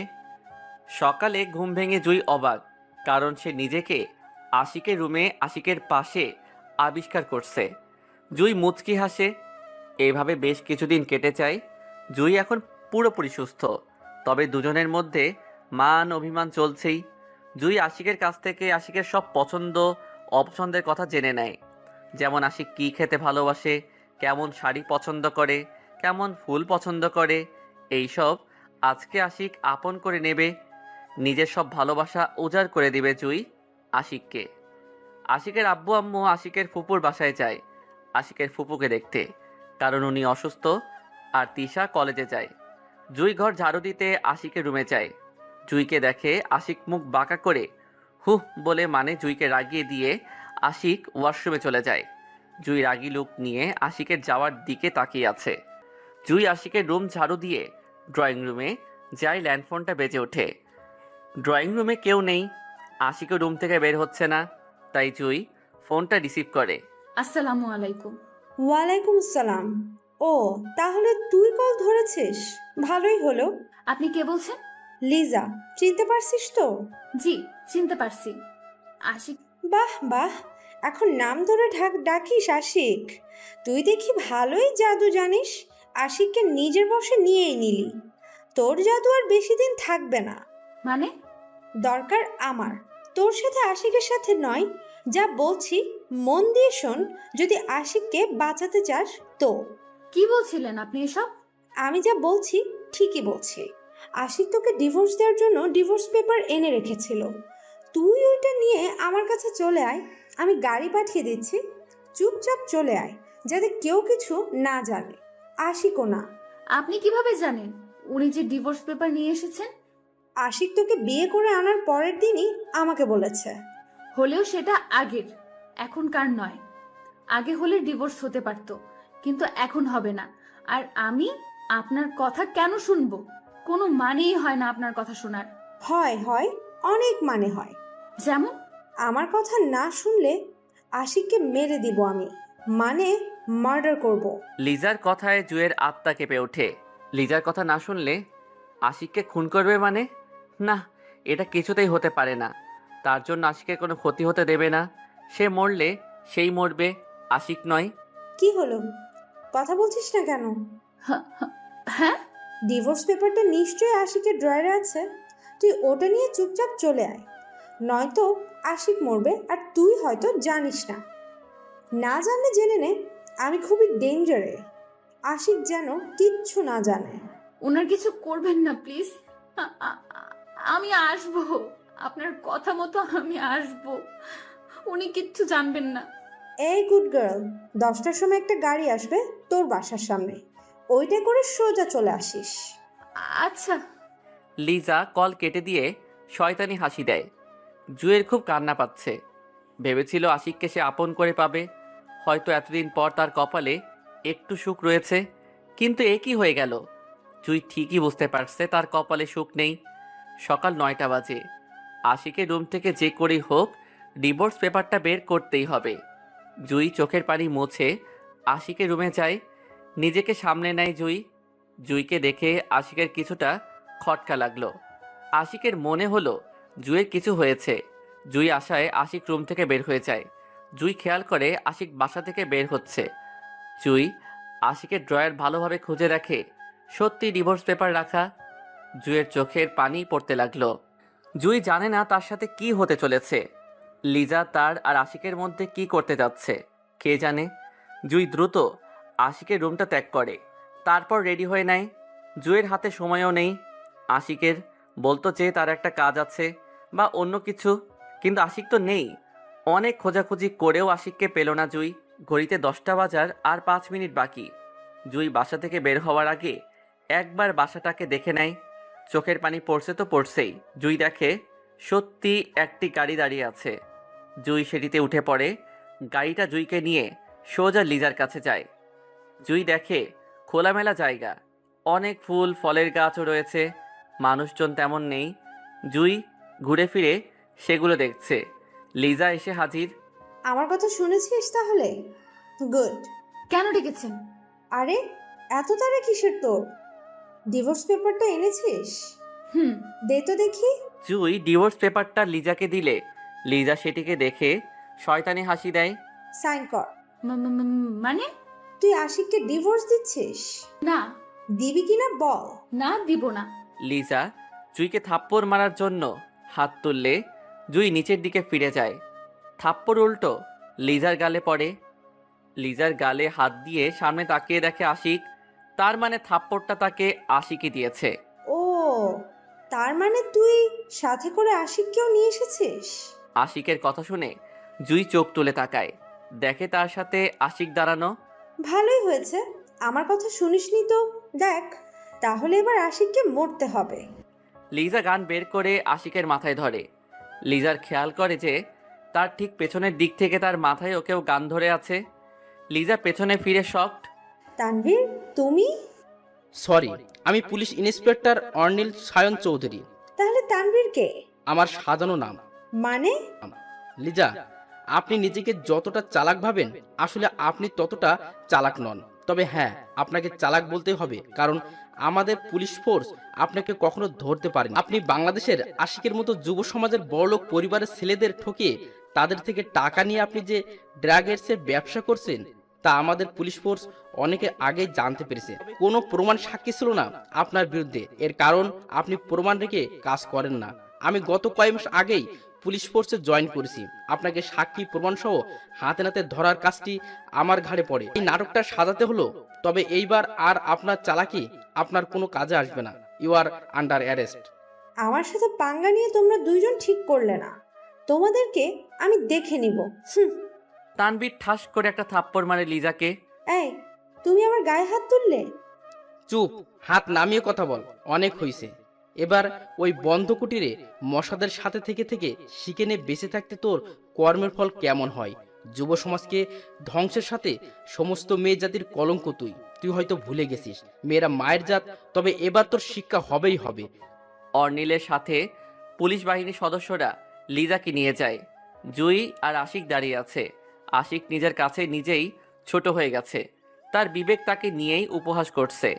সকালে ঘুম ভেঙে জুই অবাক, কারণ সে নিজেকে আশিকের রুমে আশিকের পাশে আবিষ্কার করছে। জুই মুচকি হাসে। এইভাবে বেশ কিছুদিন কেটে যায়। জুই এখন পুরোপুরি সুস্থ, তবে দুজনের মধ্যে মান অভিমান চলছেই। জুই আশিকের কাছ থেকে আশিকের সব পছন্দ অপছন্দের কথা জেনে নেয়, যেমন আশিক কী খেতে ভালোবাসে, কেমন শাড়ি পছন্দ করে, কেমন ফুল পছন্দ করে। এইসব আজকে আশিক আপন করে নেবে। নিজের সব ভালোবাসা উজাড় করে দিবে জুই আশিককে। আশিকের আব্বু আম্মু আশিকের ফুপুর বাসায় যায় আশিকের ফুপুকে দেখতে, কারণ উনি অসুস্থ আর তিশা কলেজে যায়। জুই ঘর ঝাড়ু দিতে আশিকের রুমে যায়। জুইকে দেখে আশিক মুখ বাঁকা করে হুহ বলে মানে জুইকে রাগিয়ে দিয়ে আশিক ওয়াশরুমে চলে যায়। জুই রাগী লুক নিয়ে আশিকের যাওয়ার দিকে তাকিয়ে আছে। জুই আশিকের রুম ঝাড়ু দিয়ে ড্রয়িং রুমে যায়। ল্যান্ডফোনটা বেজে ওঠে। ড্রয়িং রুমে কেউ নেই। আশিকের রুম থেকে বের হচ্ছে না, তাই জুই ফোনটা রিসিভ করে। আসসালামু আলাইকুম। ওয়ালাইকুম আসসালাম। ও, তাহলে তুই কল ধরেছিস, ভালোই হলো। আপনি কে বলছেন? লিজা, চিনতে পারছিস তো? জি, চিনতে পারছি। আশিক? বাহ বাহ, এখন নাম ধরে ডাকিস আশিক। তুই দেখি ভালোই জাদু জানিস। আশিককে নিজের বশে নিয়েই নিলি। তোর জাদু আর বেশি দিন থাকবে না। মানে? দরকার আমার, তোর সাথে আশিকের সাথে নয়। যা বলছি মন দিয়ে শোন। যদি আশিককে বাঁচাতে চাস তো। কি বলছিলেন আপনি এসব? আমি যা বলছি ঠিকই বলছি। আশিক তোকে ডিভোর্স দেওয়ার জন্য ডিভোর্স পেপার এনে রেখেছিল। তুই ওইটা নিয়ে আমার কাছে চলে আয়, আমি গাড়ি পাঠিয়ে দিচ্ছি। চুপচাপ চলে আয়, যাতে কেউ কিছু না জানে, আশিকও না। আপনি কিভাবে জানেন উনি যে ডিভোর্স পেপার নিয়ে এসেছেন? আশিক তোকে বিয়ে করে আনার পরের দিনই আমাকে বলেছে। হলেও সেটা আগের, এখনকার নয়। আগে হলে ডিভোর্স হতে পারত, কিন্তু এখন হবে না। আর আমি আপনার কথা কেন শুনবো? কোনো মানেই হয় না আপনার কথা শোনার। হয় হয়, অনেক মানে হয়। যেমন? আমার কথা না শুনলে আশিককে মেরে দিব আমি, মানে মার্ডার করব। লিজার কথায় জুয়ের আত্মা কেঁপে ওঠে। লিজার কথা না শুনলে আশিককে খুন করবে মানে? না, এটা কিছুতেই হতে পারে না। তার জন্য আশিকের কোনো ক্ষতি হতে দেবে না। সে মরলে সেই মরবে, আশিক নয়। কি হলো, কথা বলছিস না কেন? হ্যাঁ, ডিভোর্স পেপারটা নিশ্চয়ই আশিকের ড্রয়ারে আছে। তুই ওটা নিয়ে চুপচাপ চলে আয়, নয়তো আশিক মরবে আর তুই হয়তো জানিস না। না জানলে জেনে নে, আমি খুবই ডেঞ্জারে। আশিক যেন কিচ্ছু না জানে। ওনার কিছু করবেন না প্লিজ। আমি আসবো, আপনার কথা মতো আমি আসবো। উনি কিচ্ছু জানবেন না। এই গুড গার্ল, 10টার সময় একটা গাড়ি আসবে তোর বাসার সামনে, ওইটা করে সোজা চলে আসিস। আচ্ছা। লিজা কল কেটে দিয়ে শয়তানি হাসি দেয়। জুয়ের খুব কান্না পাচ্ছে। ভেবেছিল আশিককে সে আপন করে পাবে, হয়তো এতদিন পর তার কপালে একটু সুখ রয়েছে। কিন্তু এ কি হয়ে গেল? জুই ঠিকই বুঝতে পারছে তার কপালে সুখ নেই। সকাল 9টা বাজে। আশিকের রুম থেকে যে করেই হোক ডিভোর্স পেপারটা বের করতেই হবে। জুই চোখের পানি মুছে আশিকের রুমে যায়। নিজেকে সামলে নেয় জুই। জুইকে দেখে আশিকের কিছুটা খটকা লাগলো। আশিকের মনে হলো জুইয়ের কিছু হয়েছে। জুই আশায় আশিক রুম থেকে বের হয়ে যায়। জুই খেয়াল করে আশিক বাসা থেকে বের হচ্ছে। জুই আশিকের ড্রয়ার ভালোভাবে খুঁজে রাখে, সত্যি ডিভোর্স পেপার রাখা। জুইয়ের চোখের পানি পড়তে লাগলো। জুই জানে না তার সাথে কি হতে চলেছে। লিজা তার আর আশিকের মধ্যে কি করতে যাচ্ছে কে জানে। জুই দ্রুত আশিকের রুমটা ত্যাগ করে, তারপর রেডি হয়ে নেয়। জুইয়ের হাতে সময়ও নেই আশিকের, বলতো যে তার একটা কাজ আছে বা অন্য কিছু, কিন্তু আশিক তো নেই। অনেক খোঁজাখুঁজি করেও আশিককে পেল না জুই। ঘড়িতে 10টা বাজার আর 5 মিনিট বাকি। জুই বাসা থেকে বের হওয়ার আগে একবার বাসাটাকে দেখে নেয়। চোখের পানি পড়ছে তো পড়ছেই। জুই দেখে সত্যি একটি গাড়ি দাঁড়িয়ে আছে। জুই সেটিতে উঠে পড়ে। গাড়িটা জুইকে নিয়ে সোজা লিজার কাছে যায়। জুই দেখে খোলামেলা জায়গা, অনেক ফুল ফলের গাছও রয়েছে, মানুষজন তেমন নেই। জুই ঘুরে ফিরে সেগুলো দেখছে। লিজা এসে হাজির। আমার কথা শুনেছিস তাহলে? গুড। কেন ডেকেছেন? আরে এত তাড়া কিসের তোর? ডিভোর্স পেপারটা এনেছিস? হুম। দে তো দেখি। জুই ডিভোর্স পেপারটা লিজাকে দিলে লিজা সেটিকে দেখে শয়তানি হাসি দেয়। সাইন কর। মানে? তুই আশিককে ডিভোর্স দিচ্ছিস? না। দিবি কিনা বল। না, দিব না। লিজা জুইকে থাপ্পড় মারার জন্য হাত তুললে জুই নিচের দিকে ফিরে যায়। থাপ্পড় উল্টো লিজার গালে পড়ে। লিজার গালে হাত দিয়ে সামনে তাকিয়ে দেখে আশিক। তার মানে থাপ্পড়টা তাকে আশিকই দিয়েছে। ও, তার মানে তুই সাথে করে আশিককেও নিয়ে এসেছিস? আশিকের কথা শুনে জুই চোখ তুলে তাকায়, দেখে তার সাথে আশিক দাঁড়ানো। ভালোই হয়েছে, আমার কথা শুনিসনি তো। দেখ, তাহলে এবার আশিককে মরতে হবে। লিজা গান বের করে আশিকের মাথায় ধরে। লিজার খেয়াল করে যে তার ঠিক পেছনের দিক থেকে তার মাথায় কেউ গান ধরে আছে। লিজা পেছনে ফিরে শকড। তানভীর, তুমি? সরি, আমি পুলিশ ইন্সপেক্টর অর্নিল সায়ন চৌধুরী। তাহলে তানভীর কে? আমার সাজানো নাম। মানে? লিজা, আপনি নিজেকে যতটা চালাক ভাবেন আসলে আপনি ততটা চালাক নন। তবে হ্যাঁ, আপনাকে চালাক বলতে হবে, কারণ আমাদের পুলিশ ফোর্স আপনাকে কখনো ধরতে পারেনি। আপনি বাংলাদেশের আশিকের মতো যুব সমাজের বড়লোক পরিবারের ছেলেদের ঠকিয়ে তাদের থেকে টাকা নিয়ে আপনি যে ড্রাগসের ব্যবসা করছেন তা আমাদের পুলিশ ফোর্স অনেকে আগেই জানতে পেরেছে। কোনো প্রমাণ সাক্ষী ছিল না আপনার বিরুদ্ধে, এর কারণ আপনি প্রমাণ রেখে কাজ করেন না। আমি গত কয়েক মাস আগেই পুলিশ ফোর্সে জয়েন করেছি। আপনাকে সাক্ষী প্রমাণ সহ হাতে নাতে ধরার কাজটি আমার ঘাড়ে পড়ে। এই নাটকটা সাজাতে হলো, তবে এইবার আর আপনার চালাকি আপনার কোনো কাজে আসবে না। You are under arrest. আমার সাথে পাঙ্গা নিয়ে তোমরা দুইজন ঠিক করলে না, তোমাদেরকে আমি দেখে নিব। তানবীর ঠাস করে একটা থাপ্পড় মারে লিজাকে। এই, তুমি আমার গায়ে হাত তুললে? চুপ, হাত নামিয়ে কথা বল। অনেক হয়েছে। এবার ওই বন্ধ কুটিরে মশাদের সাথে থেকে থেকে শিখে নে বেঁচে থাকতে তোর কর্মের ফল কেমন হয়। যুব সমাজকে ধ্বংসের সাথে সমস্ত মেয়ে জাতির কলঙ্ক তুই হয়তো ভুলে গেছিস। মেয়েরা মায়ের জাত, তবে এবার তোর শিক্ষা হবেই হবে। অর্নিলের সাথে পুলিশ বাহিনীর সদস্যরা লিজাকে নিয়ে যায়। জুই আর আশিক দাঁড়িয়ে আছে। আশিক নিজের কাছে নিজেই ছোট হয়ে গেছে, তার বিবেক তাকে নিয়েই উপহাস করছে।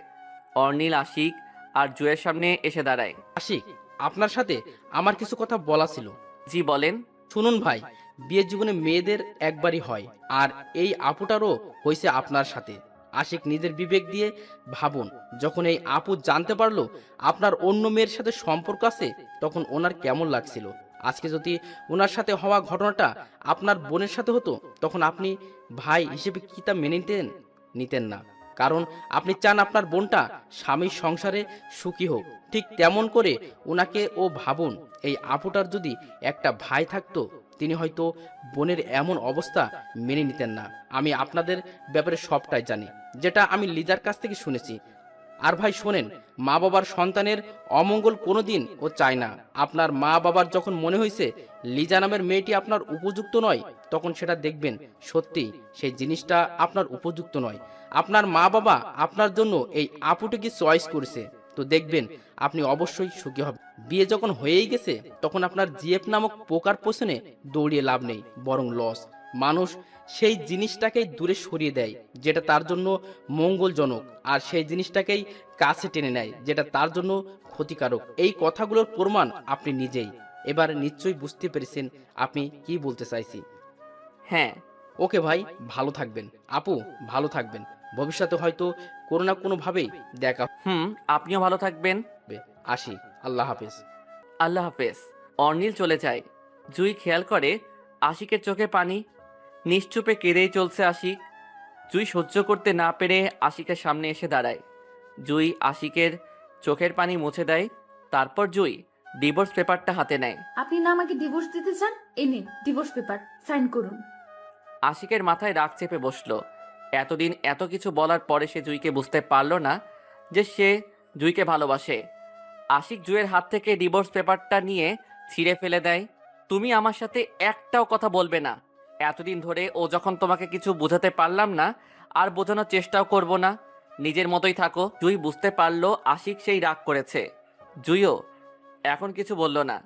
অর্নিল আশিক আর জুয়ের সামনে এসে দাঁড়ায়। আশিক, আপনার সাথে আমার কিছু কথা বলা ছিল। জি বলেন। শুনুন ভাই, বিয়ের জীবনে মেয়েদের একবারই হয়, আর এই আপুটারও হয়েছে আপনার সাথে। আশিক নিজের বিবেক দিয়ে ভাবুন, যখন এই আপু জানতে পারলো আপনার অন্য মেয়ের সাথে সম্পর্ক আছে তখন ওনার কেমন লাগছিল। আজকে যদি ওনার সাথে হওয়া ঘটনাটা আপনার বোনের সাথে হতো তখন আপনি ভাই হিসেবে কি তা মেনে নিতেন না, কারণ আপনি চান আপনার বোনটা স্বামীর সংসারে সুখী হোক। ঠিক তেমন করে ওনাকে ও ভাবুন, এই আপুটার যদি একটা ভাই থাকতো তিনি হয়তো বোনের এমন অবস্থা মেনে নিতেন না। আমি আপনাদের ব্যাপারে সবটাই জানি, যেটা আমি লিজার কাছ থেকে শুনেছি। আর ভাই শোনেন, মা বাবার সন্তানের অমঙ্গল কোনোদিন ও চায় না। আপনার মা বাবার যখন মনে হয়েছে লিজা নামের মেয়েটি আপনার উপযুক্ত নয়, তখন সেটা দেখবেন সত্যি সেই জিনিসটা আপনার উপযুক্ত নয়। আপনার মা বাবা আপনার জন্য এই আপুটিকে চয়েস করেছে, তো দেখবেন আপনি অবশ্যই সুখী হবেন। বিয়ে যখন হয়েই গেছে তখন আপনার জিএফ নামক পোকার পেছনে দৌড়িয়ে লাভ নেই, বরং লস। মানুষ সেই জিনিসটাকেই দূরে সরিয়ে দেয় যেটা তার জন্য মঙ্গলজনক, আর সেই জিনিসটাকেই কাছে টেনে নেয় যেটা তার জন্য ক্ষতিকারক। এই কথাগুলোর প্রমাণ আপনি নিজেই। এবার নিশ্চয়ই বুঝতে পেরেছেন আপনি কি বলতে চাইছি। হ্যাঁ। ওকে ভাই, ভালো থাকবেন। আপু ভালো থাকবেন, ভবিষ্যতে হয়তো কোনো না কোনো ভাবেই দেখা আপনিও ভালো থাকবেন। হবে। আসি, আল্লাহ হাফেজ। আল্লাহ হাফেজ। অর্নিল চলে যায়। জুই খেয়াল করে আশিকের চোখে পানি, নিশ্চুপে কেঁদেই চলছে আশিক। জুই সহ্য করতে না পেরে আশিকের সামনে এসে দাঁড়ায়। জুই আশিকের চোখের পানি মুছে দেয়। তারপর জুই ডিভোর্স পেপারটা হাতে নেয়। আপনি না আমাকে ডিভোর্স দিতে চান, এই নিন ডিভোর্স পেপার, সাইন করুন। আশিকের মাথায় রাগ চেপে বসলো। এতদিন এত কিছু বলার পরে সে জুইকে বুঝতে পারলো না যে সে জুইকে ভালোবাসে। আশিক জুইয়ের হাত থেকে ডিভোর্স পেপারটা নিয়ে ছিঁড়ে ফেলে দেয়। তুমি আমার সাথে একটাও কথা বলবে না। এতদিন ধরে ও যখন তোমাকে কিছু বোঝাতে পারলাম না, আর বোঝানোর চেষ্টাও করব না। নিজের মতোই থাকো। জুই বুঝতে পারলো আশিক সেই রাগ করেছে। জুইও এখন কিছু বলল না।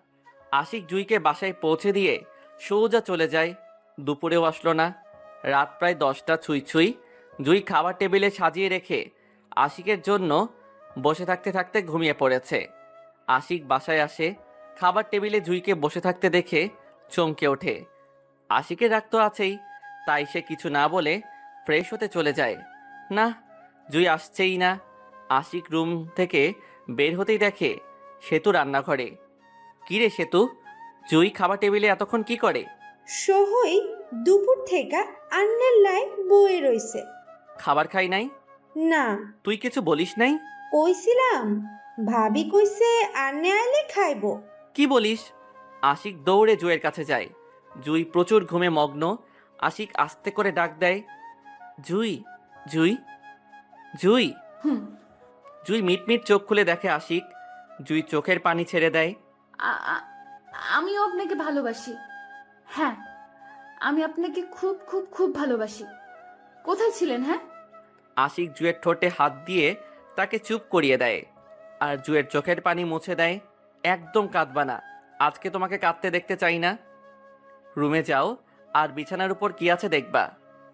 আশিক জুইকে বাসায় পৌঁছে দিয়ে সোজা চলে যায়। দুপুরেও আসলো না। রাত প্রায় 10টা ছুঁই ছুঁই। জুই খাবার টেবিলে সাজিয়ে রেখে আশিকের জন্য বসে থাকতে থাকতে ঘুমিয়ে পড়েছে। আশিক বাসায় আসে। খাবার টেবিলে জুইকে বসে থাকতে দেখে চমকে ওঠে। আশিকের রাগ তো আছেই, তাই সে কিছু না বলে ফ্রেশ হতে চলে যায়। না, জুই আসছেই না। আশিক রুম থেকে বের হতেই দেখে সেতু রান্নাঘরে। কিরে সেতু, জুই খাবার টেবিলে এতক্ষণ কি করে? সহই দুপুর থেকে আন্নের লাই বয়ে রইছে। খাবার খাই নাই? না, তুই কিছু বলিস নাই? কইছিলাম ভাবি কইছে আন্নে আইলে খাইবো। কি বলিস? আশিক দৌড়ে জুইয়ের কাছে যায়। জুই প্রচুর ঘুমে মগ্ন। আশিক আস্তে করে ডাক দেয়, জুই, জুই, জুই। হুম। জুই মিটমিট চোখ খুলে দেখে আশিক। জুই চোখের পানি ছেড়ে দেয়। আমিও আপনাকে ভালোবাসি। হ্যাঁ, আমি আপনাকে খুব খুব খুব ভালোবাসি। কোথায় ছিলেন? হ্যাঁ। আশিক জুয়ের ঠোঁটে হাত দিয়ে তাকে চুপ করিয়ে দেয় আর জুয়ের চোখের পানি মুছে দেয়। একদম কাঁদবা না, আজকে তোমাকে কাঁদতে দেখতে চাই না। রুমে যাও আর বিছানার উপর কি আছে দেখবা।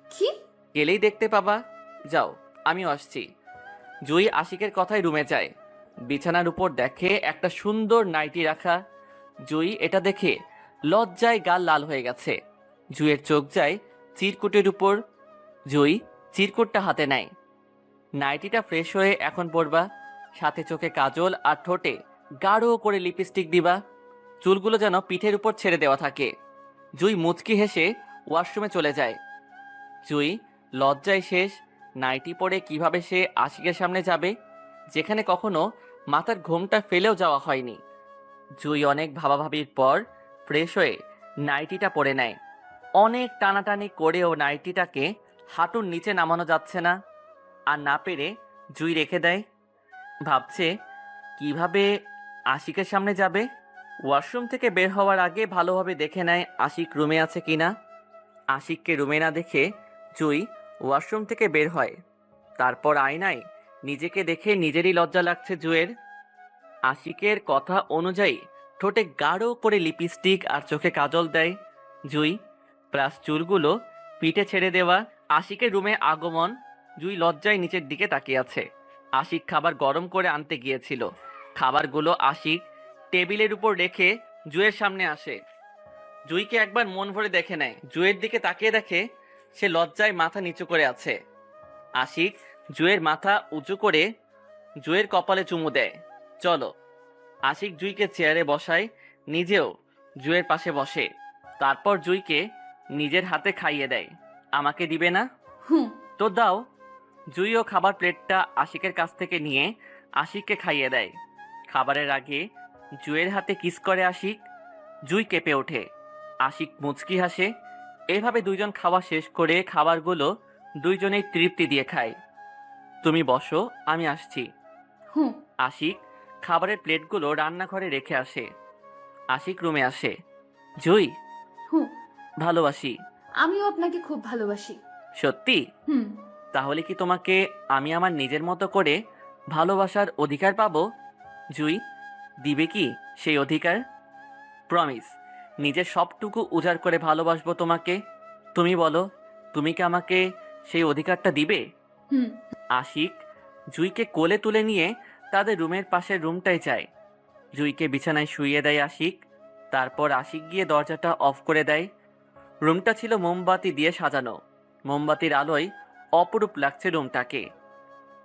কি? গেলেই দেখতে পাবা। যাও, আমিও আসছি। জুই আশিকের কথায় রুমে যায়। বিছানার উপর দেখে একটা সুন্দর নাইটি রাখা। জুই এটা দেখে লজ্জায় গাল লাল হয়ে গেছে। জুইয়ের চোখ যায় চিরকুটের উপর। জুই চিরকুটটা হাতে নেয়। নাইটিটা ফ্রেশ হয়ে এখন পরবা। সাথে চোখে কাজল আর ঠোঁটে গাঢ় করে লিপস্টিক দিবা। চুলগুলো যেন পিঠের উপর ছেড়ে দেওয়া থাকে। জুই মুচকি হেসে ওয়াশরুমে চলে যায়। জুই লজ্জায় শেষ। নাইটি পরে কিভাবে সে আশিকের সামনে যাবে, যেখানে কখনো মাথার ঘোমটা ফেলেও যাওয়া হয়নি। জুই অনেক ভাবাভাবির পর ফ্রেশ হয়ে নাইটিটা পরে নেয়। অনেক টানাটানি করেও নাইটিটাকে হাঁটুর নিচে নামানো যাচ্ছে না। আর না পেরে জুই রেখে দেয়। ভাবছে কিভাবে আশিকের সামনে যাবে। ওয়াশরুম থেকে বের হওয়ার আগে ভালোভাবে দেখে নেয় আশিক রুমে আছে কিনা। আশিককে রুমে না দেখে জুই ওয়াশরুম থেকে বের হয়। তারপর আয়নায় নিজেকে দেখে নিজেরই লজ্জা লাগছে জুয়ের। আশিকের কথা অনুযায়ী ঠোঁটে গাঢ় করে লিপস্টিক আর চোখে কাজল দেয় জুই, প্লাস চুলগুলো পিঠে ছেড়ে দেওয়া। আশিকের রুমে আগমন। জুই লজ্জায় নিচের দিকে তাকিয়ে আছে। আশিক খাবার গরম করে আনতে গিয়েছিল। খাবারগুলো আশিক টেবিলের উপর রেখে জুয়ের সামনে আসে। জুইকে একবার মন ভরে দেখে নেয়। জুয়ের দিকে তাকিয়ে দেখে সে লজ্জায় মাথা নিচু করে আছে। আশিক জুয়ের মাথা উঁচু করে জুয়ের কপালে চুমু দেয়। চলো। আশিক জুইকে চেয়ারে বসায়, নিজেও জুয়ের পাশে বসে। তারপর জুইকে নিজের হাতে খাইয়ে দেয়। আমাকে দিবে না? হুম। তো দাও। জুইও খাবার প্লেটটা আশিকের কাছ থেকে নিয়ে আশিককে খাইয়ে দেয়। খাবারের আগে জুয়ের হাতে কিস করে আশিক। জুই কেঁপে ওঠে। আশিক মুচকি হাসে। এভাবে দুইজন খাওয়া শেষ করে খাবারগুলো দুইজনেই তৃপ্তি দিয়ে খায়। তুমি বসো, আমি আসছি। হুম। আশিক খাবারের প্লেটগুলো রান্নাঘরে রেখে আসে। আশিক রুমে আসে। জুই, হুম। ভালোবাসি। আমিও আপনাকে খুব ভালোবাসি। সত্যি? হুম। তাহলে কি তোমাকে আমি আমার নিজের মতো করে ভালোবাসার অধিকার পাবো? জুই, দিবে কি সেই অধিকার? প্রমিস, নিজের সবটুকু উজাড় করে ভালোবাসবো তোমাকে। তুমি বলো, তুমি কি আমাকে সেই অধিকারটা দিবে? হুম। আশিক জুইকে কোলে তুলে নিয়ে তাদের রুমের পাশের রুমটায় যায়। জুইকে বিছানায় শুইয়ে দেয় আশিক। তারপর আশিক গিয়ে দরজাটা অফ করে দেয়। রুমটা ছিল মোমবাতি দিয়ে সাজানো। মোমবাতির আলোয় অপরূপ লাগছে রুমটাকে।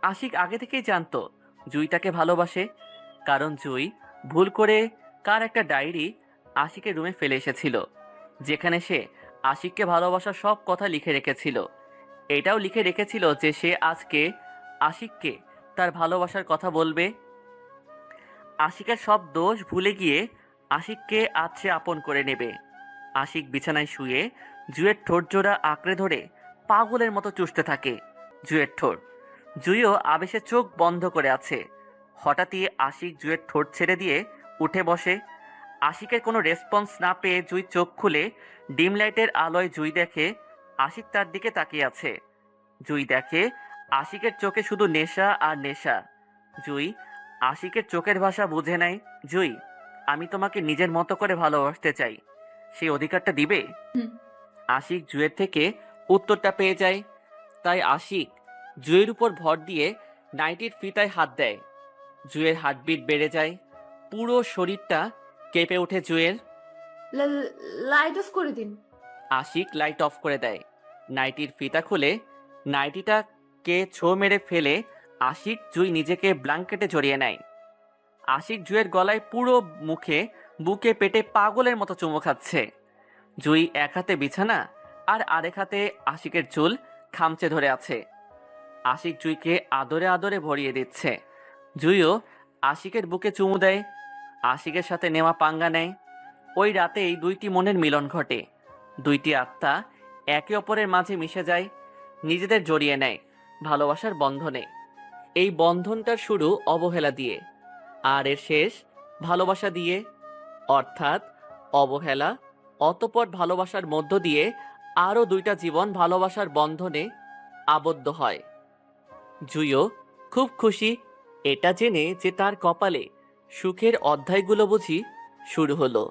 আশিক আগে থেকেই জানতো জুই তাকে ভালোবাসে, কারণ জুই ভুল করে কার একটা ডায়েরি আশিকের রুমে ফেলে এসেছিল, যেখানে সে আশিককে ভালোবাসার সব কথা লিখে রেখেছিল। এটাও লিখে রেখেছিল যে সে আজকে আশিককে তার ভালোবাসার কথা বলবে। আশিকের সব দোষ ভুলে গিয়ে আশিককে আজ সে আপন করে নেবে। আশিক বিছানায় শুয়ে জুয়ের ঠোঁট জোড়া আঁকড়ে ধরে পাগলের মতো চুষতে থাকে জুয়ের ঠোঁট। জুইও আবেশে চোখ বন্ধ করে আছে। হঠাৎই আশিক জুয়ের ঠোঁট ছেড়ে দিয়ে উঠে বসে। আশিকের কোনো রেসপন্স না পেয়ে জুই চোখ খুলে ডিম লাইটের আলোয় জুই দেখে আশিক তার দিকে তাকিয়ে আছে। জুই দেখে আশিকের চোখে শুধু নেশা আর নেশা। জুই আশিকের চোখের ভাষা বুঝে নেয়। জুই, আমি তোমাকে নিজের মতো করে ভালোবাসতে চাই, সেই অধিকারটা দিবে? হুম। আশিক জুয়ের থেকে উত্তরটা পেয়ে যায়। তাই আশিক জুয়ের উপর ভর দিয়ে নাইটির ফিতায় হাত দেয়। জুয়ের হার্টবিট বেড়ে যায়, পুরো শরীরটা কেঁপে ওঠে জুয়ের। লাইট অফ করে দিন। আশিক লাইট অফ করে দেয়। নাইটির ফিতা খুলে নাইটিটাকে ছো মেরে ফেলে আশিক জুই নিজেকে ব্ল্যাঙ্কেটে জড়িয়ে নেয়। আশিক জুয়ের গলায়, পুরো মুখে, বুকে, পেটে পাগলের মতো চুমু খাচ্ছে। জুই এক হাতে বিছানা আর আরেক হাতে আশিকের চুল খামচে ধরে আছে। আশিক জুইকে আদরে আদরে ভরিয়ে দিচ্ছে। জুইও আশিকের বুকে চুমু দেয়, আশিকের সাথে নেওয়া পাঙ্গা নেয়। ওই রাতেই দুইটি মনের মিলন ঘটে। দুইটি আত্মা একে অপরের মাঝে মিশে যায়, নিজেদের জড়িয়ে নেয় ভালোবাসার বন্ধনে। এই বন্ধনটার শুরু অবহেলা দিয়ে, আর এর শেষ ভালোবাসা দিয়ে। অর্থাৎ অবহেলা, অতঃপর ভালোবাসার মধ্য দিয়ে আরও দুইটা জীবন ভালোবাসার বন্ধনে আবদ্ধ হয়। জুইও খুব খুশি এটা জেনে যে তার কপালে সুখের অধ্যায়গুলো বুঝি শুরু হলো।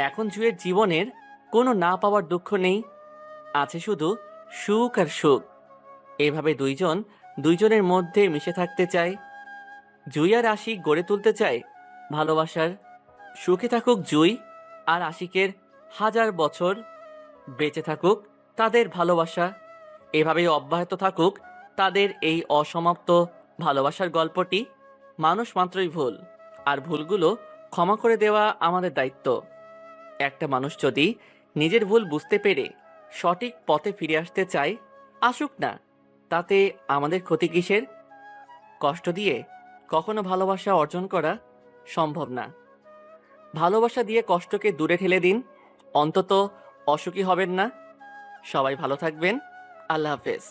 এখন জুয়ের জীবনের কোনো না পাওয়ার দুঃখ নেই, আছে শুধু সুখ আর সুখ। এভাবে দুইজন দুইজনের মধ্যে মিশে থাকতে চায়। জুই আর আশিক গড়ে তুলতে চায় ভালোবাসার। সুখে থাকুক জুই আর আশিকের 1000 বছর, বেঁচে থাকুক তাদের ভালোবাসা। এভাবেই অব্যাহত থাকুক তাদের এই অসমাপ্ত ভালোবাসার গল্পটি। মানুষ মাত্রই ভুল, আর ভুলগুলো ক্ষমা করে দেওয়া আমাদের দায়িত্ব। একটা মানুষ যদি নিজের ভুল বুঝতে পেরে সঠিক পথে ফিরে আসতে চায়, আসুক না, তাতে আমাদের ক্ষতি কিসের? কষ্ট দিয়ে কখনো ভালোবাসা অর্জন করা সম্ভব না। ভালোবাসা দিয়ে কষ্টকে দূরে ঠেলে দিন, অন্তত অসুখী হবেন না। সবাই ভালো থাকবেন। আল্লাহ হাফেজ।